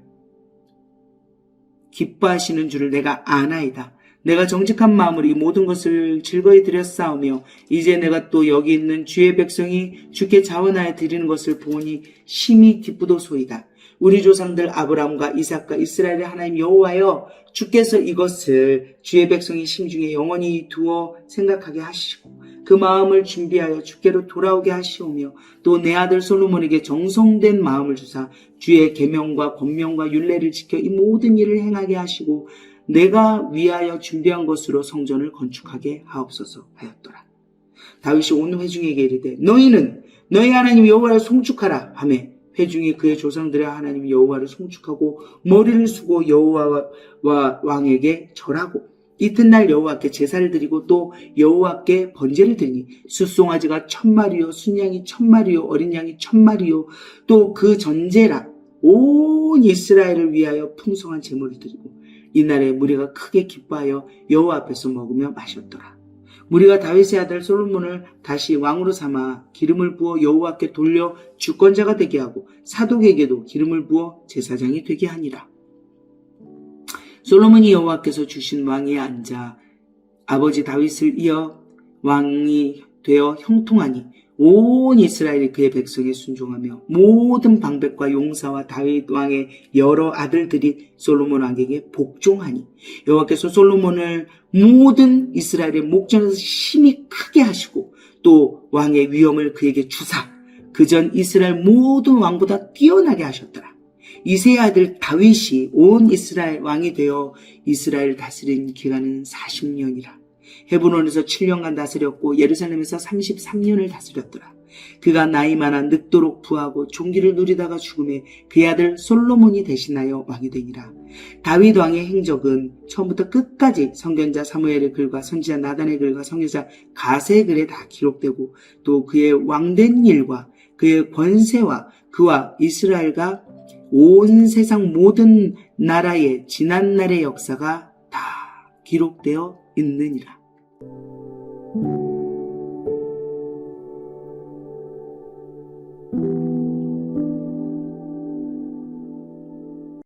기뻐하시는 줄을 내가 아나이다. 내가 정직한 마음으로 이 모든 것을 즐거이 드렸사오며 이제 내가 또 여기 있는 주의 백성이 주께 자원하여 드리는 것을 보니 심히 기쁘도소이다. 우리 조상들 아브라함과 이삭과 이스라엘의 하나님 여호와여 주께서 이것을 주의 백성이 심중에 영원히 두어 생각하게 하시고 그 마음을 준비하여 주께로 돌아오게 하시오며 또 내 아들 솔로몬에게 정성된 마음을 주사 주의 계명과 권명과 율례를 지켜 이 모든 일을 행하게 하시고 내가 위하여 준비한 것으로 성전을 건축하게 하옵소서 하였더라. 다윗이 온 회중에게 이르되 너희는 너희 하나님 여호와를 송축하라 하매 회중이 그의 조상들의 하나님 여호와를 송축하고 머리를 숙고 여호와와 왕에게 절하고 이튿날 여호와께 제사를 드리고 또 여호와께 번제를 드리니 숫송아지가 1,000마리요 순양이 1,000마리요 어린 양이 1,000마리요 또 그 전제라 온 이스라엘을 위하여 풍성한 제물을 드리고 이날에 무리가 크게 기뻐하여 여호와 앞에서 먹으며 마셨더라. 무리가 다윗의 아들 솔로몬을 다시 왕으로 삼아 기름을 부어 여호와께 돌려 주권자가 되게 하고 사독에게도 기름을 부어 제사장이 되게 하니라. 솔로몬이 여호와께서 주신 왕위에 앉아 아버지 다윗을 이어 왕이 되어 형통하니 온 이스라엘이 그의 백성에 순종하며 모든 방백과 용사와 다윗 왕의 여러 아들들이 솔로몬 왕에게 복종하니 여호와께서 솔로몬을 모든 이스라엘의 목전에서 심히 크게 하시고 또 왕의 위엄을 그에게 주사 그전 이스라엘 모든 왕보다 뛰어나게 하셨더라. 이새의 아들 다윗이 온 이스라엘 왕이 되어 이스라엘을 다스린 기간은 40년이라. 헤브론에서 7년간 다스렸고 예루살렘에서 33년을 다스렸더라. 그가 나이 많아 늙도록 부하고 종기를 누리다가 죽음에 그의 아들 솔로몬이 대신하여 왕이 되니라. 다윗 왕의 행적은 처음부터 끝까지 선견자 사무엘의 글과 선지자 나단의 글과 선교사 가세의 글에 다 기록되고 또 그의 왕된 일과 그의 권세와 그와 이스라엘과 온 세상 모든 나라의 지난날의 역사가 다 기록되어 있느니라.